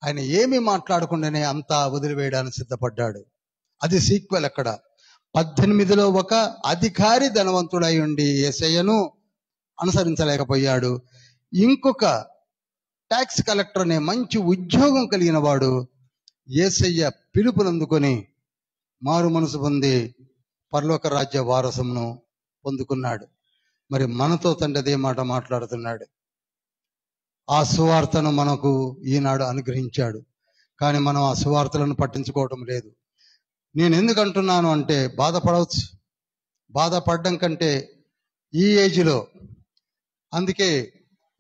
ఆయన ఏమీ మాట్లాడకుండానే అంతా వదిలివేయడానికి సిద్ధపడ్డాడు. అది సీక్వెల్. అక్కడ 18లో ఒక అధికారి ధనవంతుడై ఉండి యేసయ్యను అనుసరించలేకపోయాడు. ఇంకొక ట్యాక్స్ కలెక్టర్ అనే మంచి ఉద్యోగం కలిగిన వాడు యేసయ్య పిలుపునందుకొని మారు మనసు పొంది పరలోక రాజ్య వారసమును పొందుకున్నాడు. మరి మనతో తండ్రి అదే మాట మాట్లాడుతున్నాడు. ఆ సువార్తను మనకు ఈనాడు అనుగ్రహించాడు. కానీ మనం ఆ సువార్తలను పట్టించుకోవటం లేదు. నేను ఎందుకు అంటున్నాను అంటే, బాధపడవచ్చు. బాధపడడం కంటే ఈ ఏజ్లో, అందుకే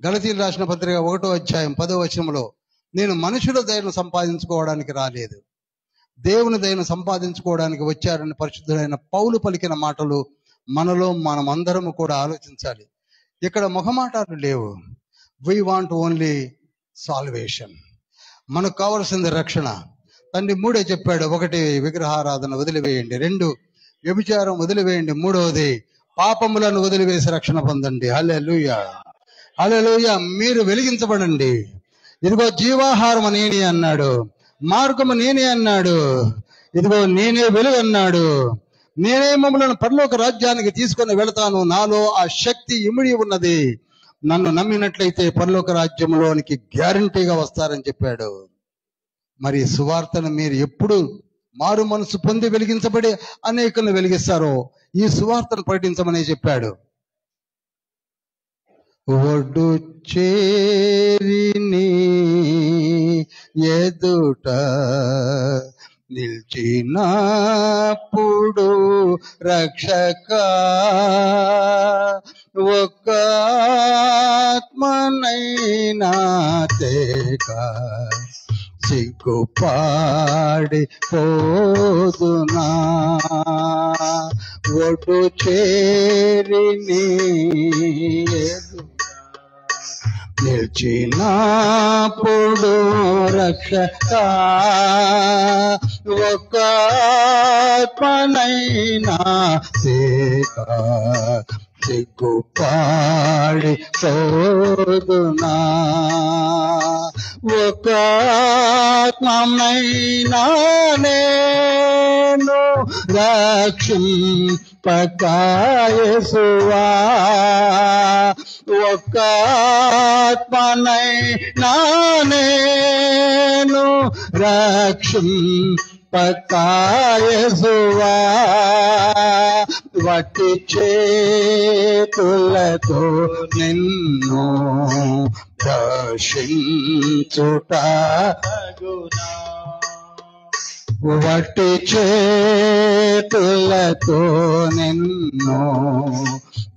గలతీయులు రాసిన పత్రిక 1వ అధ్యాయం 10వ వచనంలో, నేను మనుషుల దయను సంపాదించుకోవడానికి రాలేదు, దేవుని దయను సంపాదించుకోవడానికి వచ్చారని పరిశుద్ధుడైన పౌలు పలికిన మాటలు మనలో మనమందరము కూడా ఆలోచించాలి. ఇక్కడ మొహమాటాలు లేవు. We want only salvation. మనకు కావలసింది రక్షణ. తండ్రి 3 చెప్పాడు. 1 విగ్రహారాధన వదిలివేయండి, 2 వ్యభిచారం వదిలివేయండి, 3వది పాపములను వదిలివేసి రక్షణ పొందండి. హల్లెలూయా, హల్లెలూయా. మీరు వెలిగించబడండి. ఇదిగో జీవాహారం నేనే అన్నాడు, మార్గము నేనే అన్నాడు, ఇదిగో నేనే వెలుగు అన్నాడు, నేనే మమ్మలను పరలోక రాజ్యానికి తీసుకొని వెళతాను, నాలో ఆ శక్తి ఇమిడి ఉన్నది, నన్ను నమ్మినట్లయితే పరలోక రాజ్యంలోనికి గ్యారంటీగా వస్తారని చెప్పాడు. మరి సువార్తను మీరు ఎప్పుడు మారు మనసు పొంది వెలిగించబడి అనేకులను వెలిగిస్తారో ఈ సువార్తను ప్రకటించమని చెప్పాడు. ఒడ్డు చేరిని ఎదుట నిల్చినప్పుడు రక్షక ఒక్క ఆత్మనైనా తేక సిగ్గుపాడి పోదునా. ఒడ్డు చేరిని నిలిచినప్పుడు రక్షక ఒక్క ఆత్మనైనా తేక సిగ్గుపాడి పోదునా. ఒక ఆత్మనైనా నేను రక్షింపక యేసువా, ఒక ఆత్మనైనా నేను రక్షింపక యేసువా, వట్టి చేతులతో నిన్ను దర్శించుట, వట్టి చేతులతో నిన్ను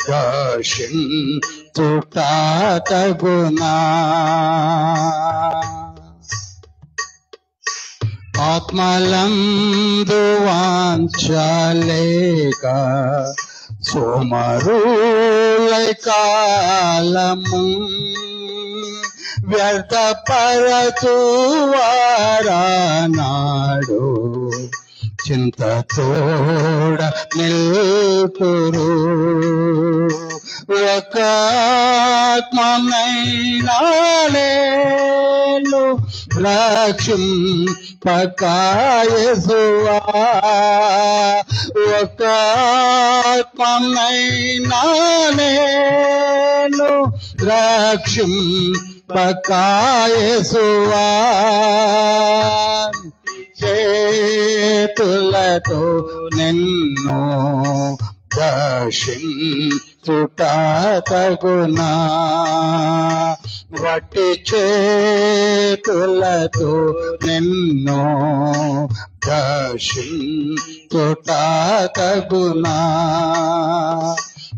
దర్శించుట తగునా. ఆత్మలందు వాంఛలేక సోమరులై కాలము వ్యర్థపరచువారానాడు చింత తోడ నిల్పురు. ఒక ఆత్మనైనా నేను రక్షింపక యేసువా, ఒక ఆత్మనైనా నేను రక్షింపక యేసువా, చేతులతో నిన్ను దర్శించుట తగునా, వట్టి చేతులతో నిన్ను దర్శించుట తగునా.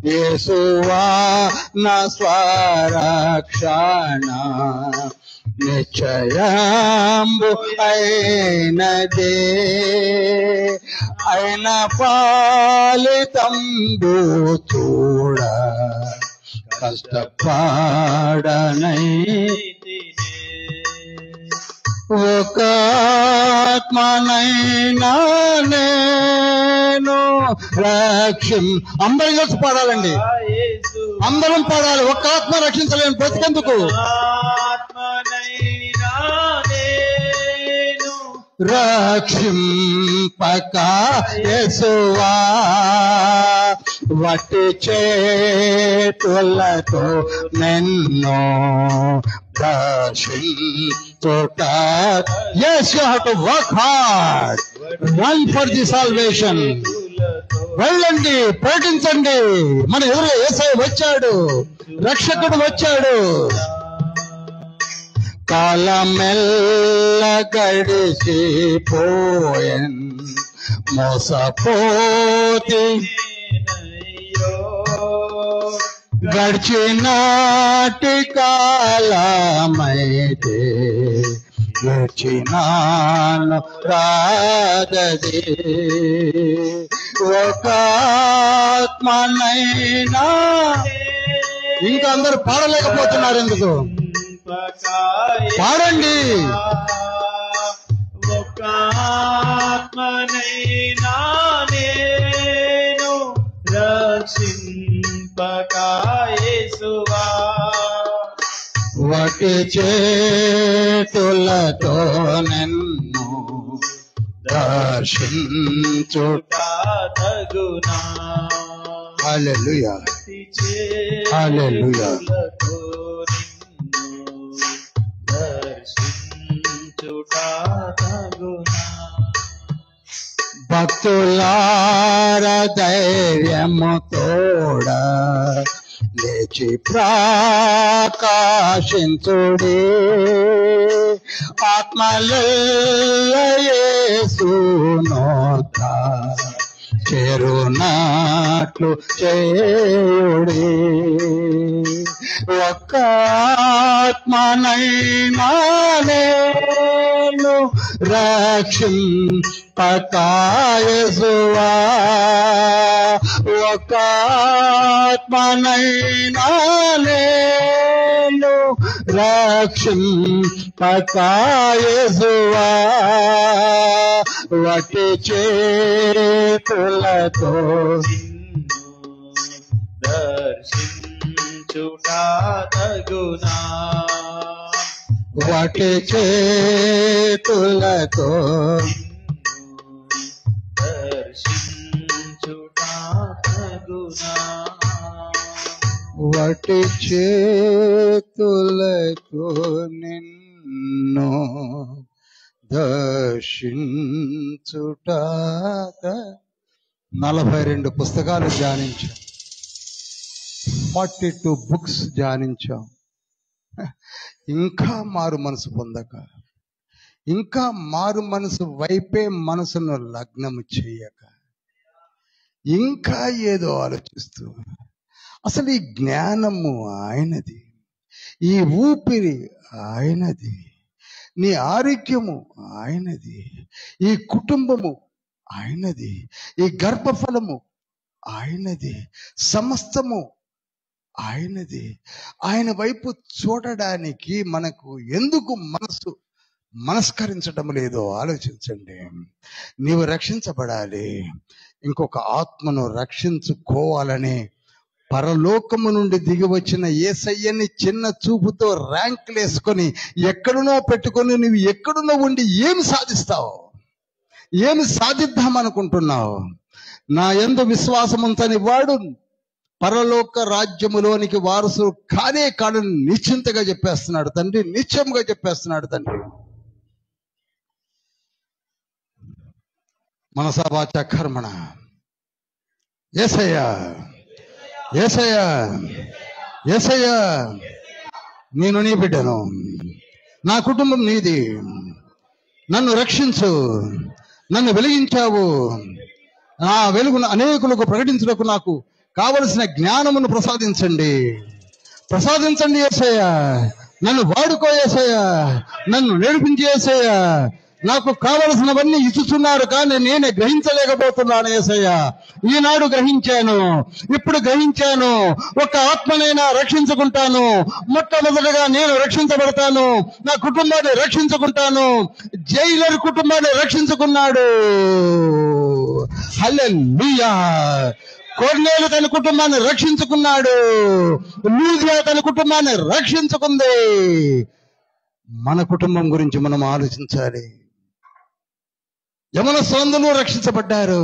యేసువా నా స్వరక్షణ నిశ్చయంబు అయినదే, అయిన ఫలితంబు చూడ కష్టపడనైతినే. ఒక ఆత్మనైనా నేను అందరం కలిసి పాడాలండి, అందరం పాడాలి. ఒక్క ఆత్మ రక్షించలేము, బ్రతికెందుకు? రక్షింపక యేసువా, వట్టి చేతులతో నిన్ను దర్శించుట. Yes, you have to work hard. Run for the salvation. వెళ్ళండి, ప్రకటించండి. మన ఎదురు యేసయ్య వచ్చాడు, రక్షకుడు వచ్చాడు. కాలమెల్ల గడిచిపోయెన్ మోసపోతి, గడిచినాటి కాలమైతే గడిచినాను రాగదే. ఒక ఆత్మనైనా, ఇంకా అందరూ పాడలేకపోతున్నారు ఎందుకు? పాడండి. ఒక ఆత్మనైనా నేను రక్షింపక యేసువా, వట్టి చేతులతో నిన్ను దర్శించుట తగునా. హల్లెలూయా, హల్లెలూయా. భక్తులార ధైర్యము తోడ లేచి ప్రకాశించుడే, ఆత్మలయేసునోత చేరునట్లు చేయుడే. ఒక్క ఆత్మనైనా నేను రక్షింపక యేసువా, ఒక ఆత్మనైనా నేను రక్షింపక యేసువా, వట్టి చేతులతో దర్శించుట తగునా. వట్టి చేతులతో దర్శించుట తగునా. వట్టి చేతులతో నిన్ను దర్శించుట. 42 పుస్తకాలు ధ్యానించాం, 42 బుక్స్ ధ్యానించాం. ఇంకా మారు మనసు పొందక, ఇంకా మారు మనసు వైపే మనసును లగ్నము చేయక, ఇంకా ఏదో ఆలోచిస్తూ, అసలు ఈ జ్ఞానము ఆయనది, ఈ ఊపిరి ఆయనది, నీ ఆరోగ్యము ఆయనది, ఈ కుటుంబము ఆయనది, ఈ గర్భఫలము ఆయనది, సమస్తము ఆయనది. ఆయన వైపు చూడడానికి మనకు ఎందుకు మనసు మనస్కరించడం లేదో ఆలోచించండి. నీవు రక్షించబడాలి, ఇంకొక ఆత్మను రక్షించుకోవాలని పరలోకము నుండి దిగి వచ్చిన యేసయ్యని చిన్న చూపుతో ర్యాంకులు వేసుకొని ఎక్కడునో పెట్టుకొని నువ్వు ఎక్కడునో ఉండి ఏమి సాధిస్తావు? ఏమి సాధిద్దామనుకుంటున్నావు? నా యందు విశ్వాసముంచని వాడు పరలోక రాజ్యములోనికి వారసుడు కానే కాడని నిశ్చింతగా చెప్పేస్తున్నాడు తండ్రి, నిశ్చయంగా చెప్పేస్తున్నాడు తండ్రి. మనసా వాచా కర్మణ. యేసయ్యా, యేసయ్యా, యేసయ్యా, నేను నీ బిడ్డను, నా కుటుంబం నీది, నన్ను రక్షించు, నన్ను వెలిగించావు, నా వెలుగును అనేకులకు ప్రకటించుటకు నాకు కావలసిన జ్ఞానమును ప్రసాదించండి, ప్రసాదించండి యేసయ్యా, నన్ను వాడుకో యేసయ్యా, నన్ను నడిపించి యేసయ్యా. నాకు కావలసినవన్నీ ఇచ్చుచున్నారు కానీ నేనే గ్రహించలేకపోతున్నాను యేసయ్యా. ఈనాడు గ్రహించాను, ఇప్పుడు గ్రహించాను. ఒక ఆత్మనైనా రక్షించుకుంటాను. మొట్టమొదటిగా నేను రక్షించబడతాను, నా కుటుంబాన్ని రక్షించుకుంటాను. జైలర్ కుటుంబాన్ని రక్షించుకున్నాడు. హల్లెలూయా. కొర్నేలు తన కుటుంబాన్ని రక్షించుకున్నాడు. లూదియా తన కుటుంబాన్ని రక్షించుకుంది. మన కుటుంబం గురించి మనం ఆలోచించాలి. యవనస్తులందరూ రక్షించబడ్డారు.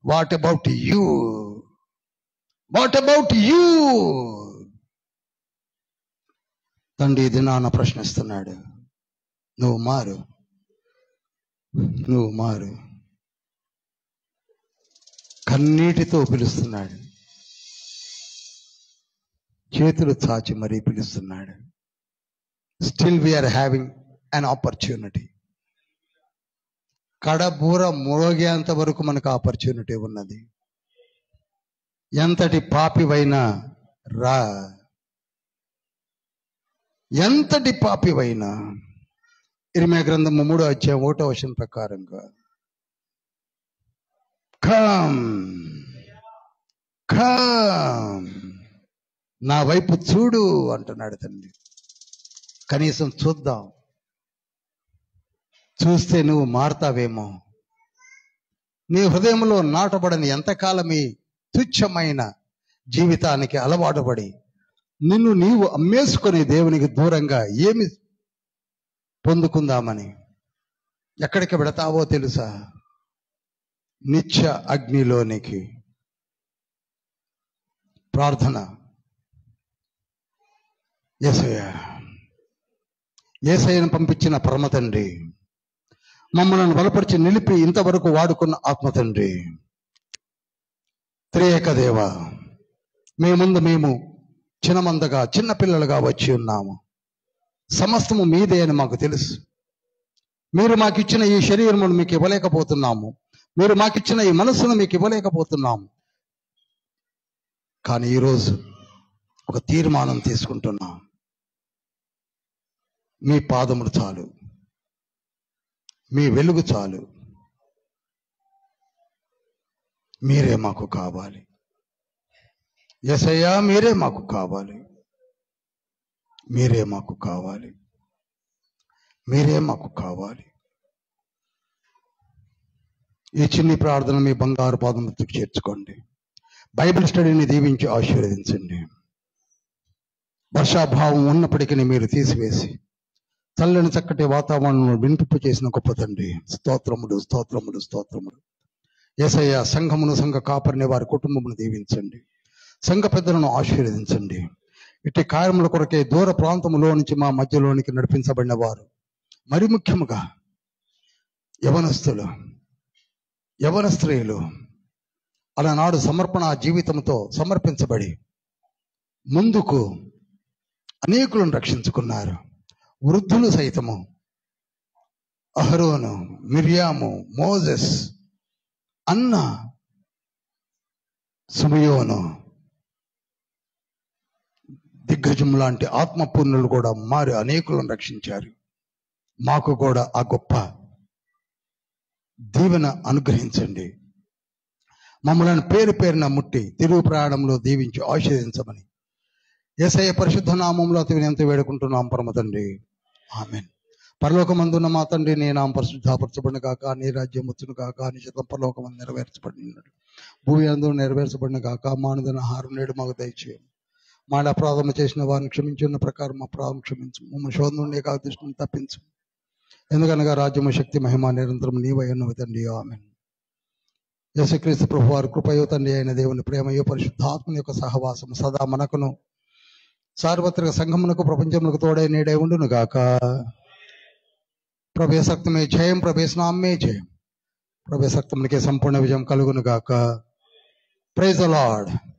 What about you? What about you? తండ్రి దినాన ప్రశ్నిస్తున్నాడు. నువ్వు మారు, నువ్వు మారు. కన్నీటితో పిలుస్తున్నాడు, చేతులు చాచి మరీ పిలుస్తున్నాడు. Still we're having an opportunity. కడబూర మోగేంత వరకు మనకు ఆపర్చునిటీ ఉన్నది. ఎంతటి పాపివైనా రా, ఎంతటి పాపివైనా. ఇర్మియా గ్రంథము 3:1 ప్రకారంగా కమ్ కమ్, నా వైపు చూడు అంటున్నాడు తండ్రి. కనీసం చూద్దాం, చూస్తే నువ్వు మారతావేమో. నీ హృదయంలో నాటబడని ఎంతకాలమీ తుచ్చమైన జీవితానికి అలవాటు పడి నిన్ను నీవు అమ్మేసుకొని దేవునికి దూరంగా ఏమి పొందుకుందామని ఎక్కడికి పెడతావో తెలుసా? నిత్య అగ్నిలోనికి. ప్రార్థన. యేసయ్య, యేసయ్యను పంపించిన పరమ తండ్రి, మమ్మల్ని బలపరిచి నిలిపి ఇంతవరకు వాడుకున్న ఆత్మ తండ్రి, త్రియేక దేవ, మేముందు మేము చిన్నమందగా చిన్నపిల్లలుగా వచ్చి ఉన్నాము. సమస్తము మీదే అని మాకు తెలుసు. మీరు మాకిచ్చిన ఈ శరీరమును మీకు ఇవ్వలేకపోతున్నాము, మీరు మాకిచ్చిన ఈ మనస్సును మీకు ఇవ్వలేకపోతున్నాము. కానీ ఈరోజు ఒక తీర్మానం తీసుకుంటున్నాం. మీ పాదములు చాలు, మీ వెలుగు చాలు, మీరే మాకు కావాలి. యేసయ్యా, మీరే మాకు కావాలి, మీరే మాకు కావాలి, మీరే మాకు కావాలి. ఈ చిన్ని ప్రార్థన మీ బంగారు పాదములకు చేర్చుకోండి. బైబిల్ స్టడీని దీవించి ఆశీర్వదించండి. వర్షాభావం ఉన్నప్పటికీ మీరు తీసివేసి చల్లని చక్కటి వాతావరణం వినిపింపు చేసిన గొప్ప తండ్రి, స్తోత్రములు, స్తోత్రములు, స్తోత్రములు. యేసయ్య, సంఘమును, సంఘ కాపరిని, వారి కుటుంబమును దీవించండి. సంఘ పెద్దలను ఆశీర్వదించండి. ఇట్టి కార్యముల కొరకే దూర ప్రాంతములో నుంచి మా మధ్యలోనికి నడిపించబడిన వారు, మరి ముఖ్యముగా యవనస్తులు, యవన స్త్రీలు అలనాడు సమర్పణ జీవితంతో సమర్పించబడి ముందుకు అనేకులను రక్షించుకున్నారు. వృద్ధులు సైతము, అహరోను, మిర్యాము, మోజెస్, అన్న, సుమయోను, దిగ్గజం లాంటి ఆత్మపూర్ణులు కూడా మారి అనేకులను రక్షించారు. మాకు కూడా ఆ గొప్ప దీవెన అనుగ్రహించండి. మమ్మల్ని పేరు పేరున ముట్టి తిరుగు ప్రయాణంలో దీవించి ఆశీర్వదించమని యేసయ్య పరిశుద్ధ నామంలో అతి వినయంతో వేడుకుంటున్నాం పరమ తండ్రి. ఆమెన్. పరలోకమందున్న మా తండ్రి, నీ నామం పరిశుద్ధపరచబడిన గాక, నీ రాజ్యం వచ్చును గాక, నీ చిత్తం పరలోకమందు నెరవేర్చబడినట్టు భూమి అందు నెరవేర్చబడిన గాక. మానుదిన ఆహారం నేడు మాకు దయచేయం. మా అపరాధము చేసిన వారిని క్షమించున్న ప్రకారం మా అపరాధం క్షమించు. మమ్మల్ని శోధన నుండి ఏకాదృష్టిని తప్పించు. ఎందుకనగా రాజ్యము, శక్తి, మహిమ నిరంతరం నీవై ఉన్నవి తండ్రి. ఆమేన్. యేసుక్రీస్తు ప్రభు వారి కృపయో, తండ్రి అయిన దేవుని ప్రేమయో, పరిశుద్ధాత్మని యొక్క సహవాసం సదా మనకును సార్వత్రిక సంఘమునకు ప్రపంచమునకు తోడై నేడై ఉండును గాక. ప్రభేశక్తమే జయం, ప్రభేశనామే జయం, ప్రభేశక్తమునికే సంపూర్ణ విజయం కలుగును గాక. Praise the lord.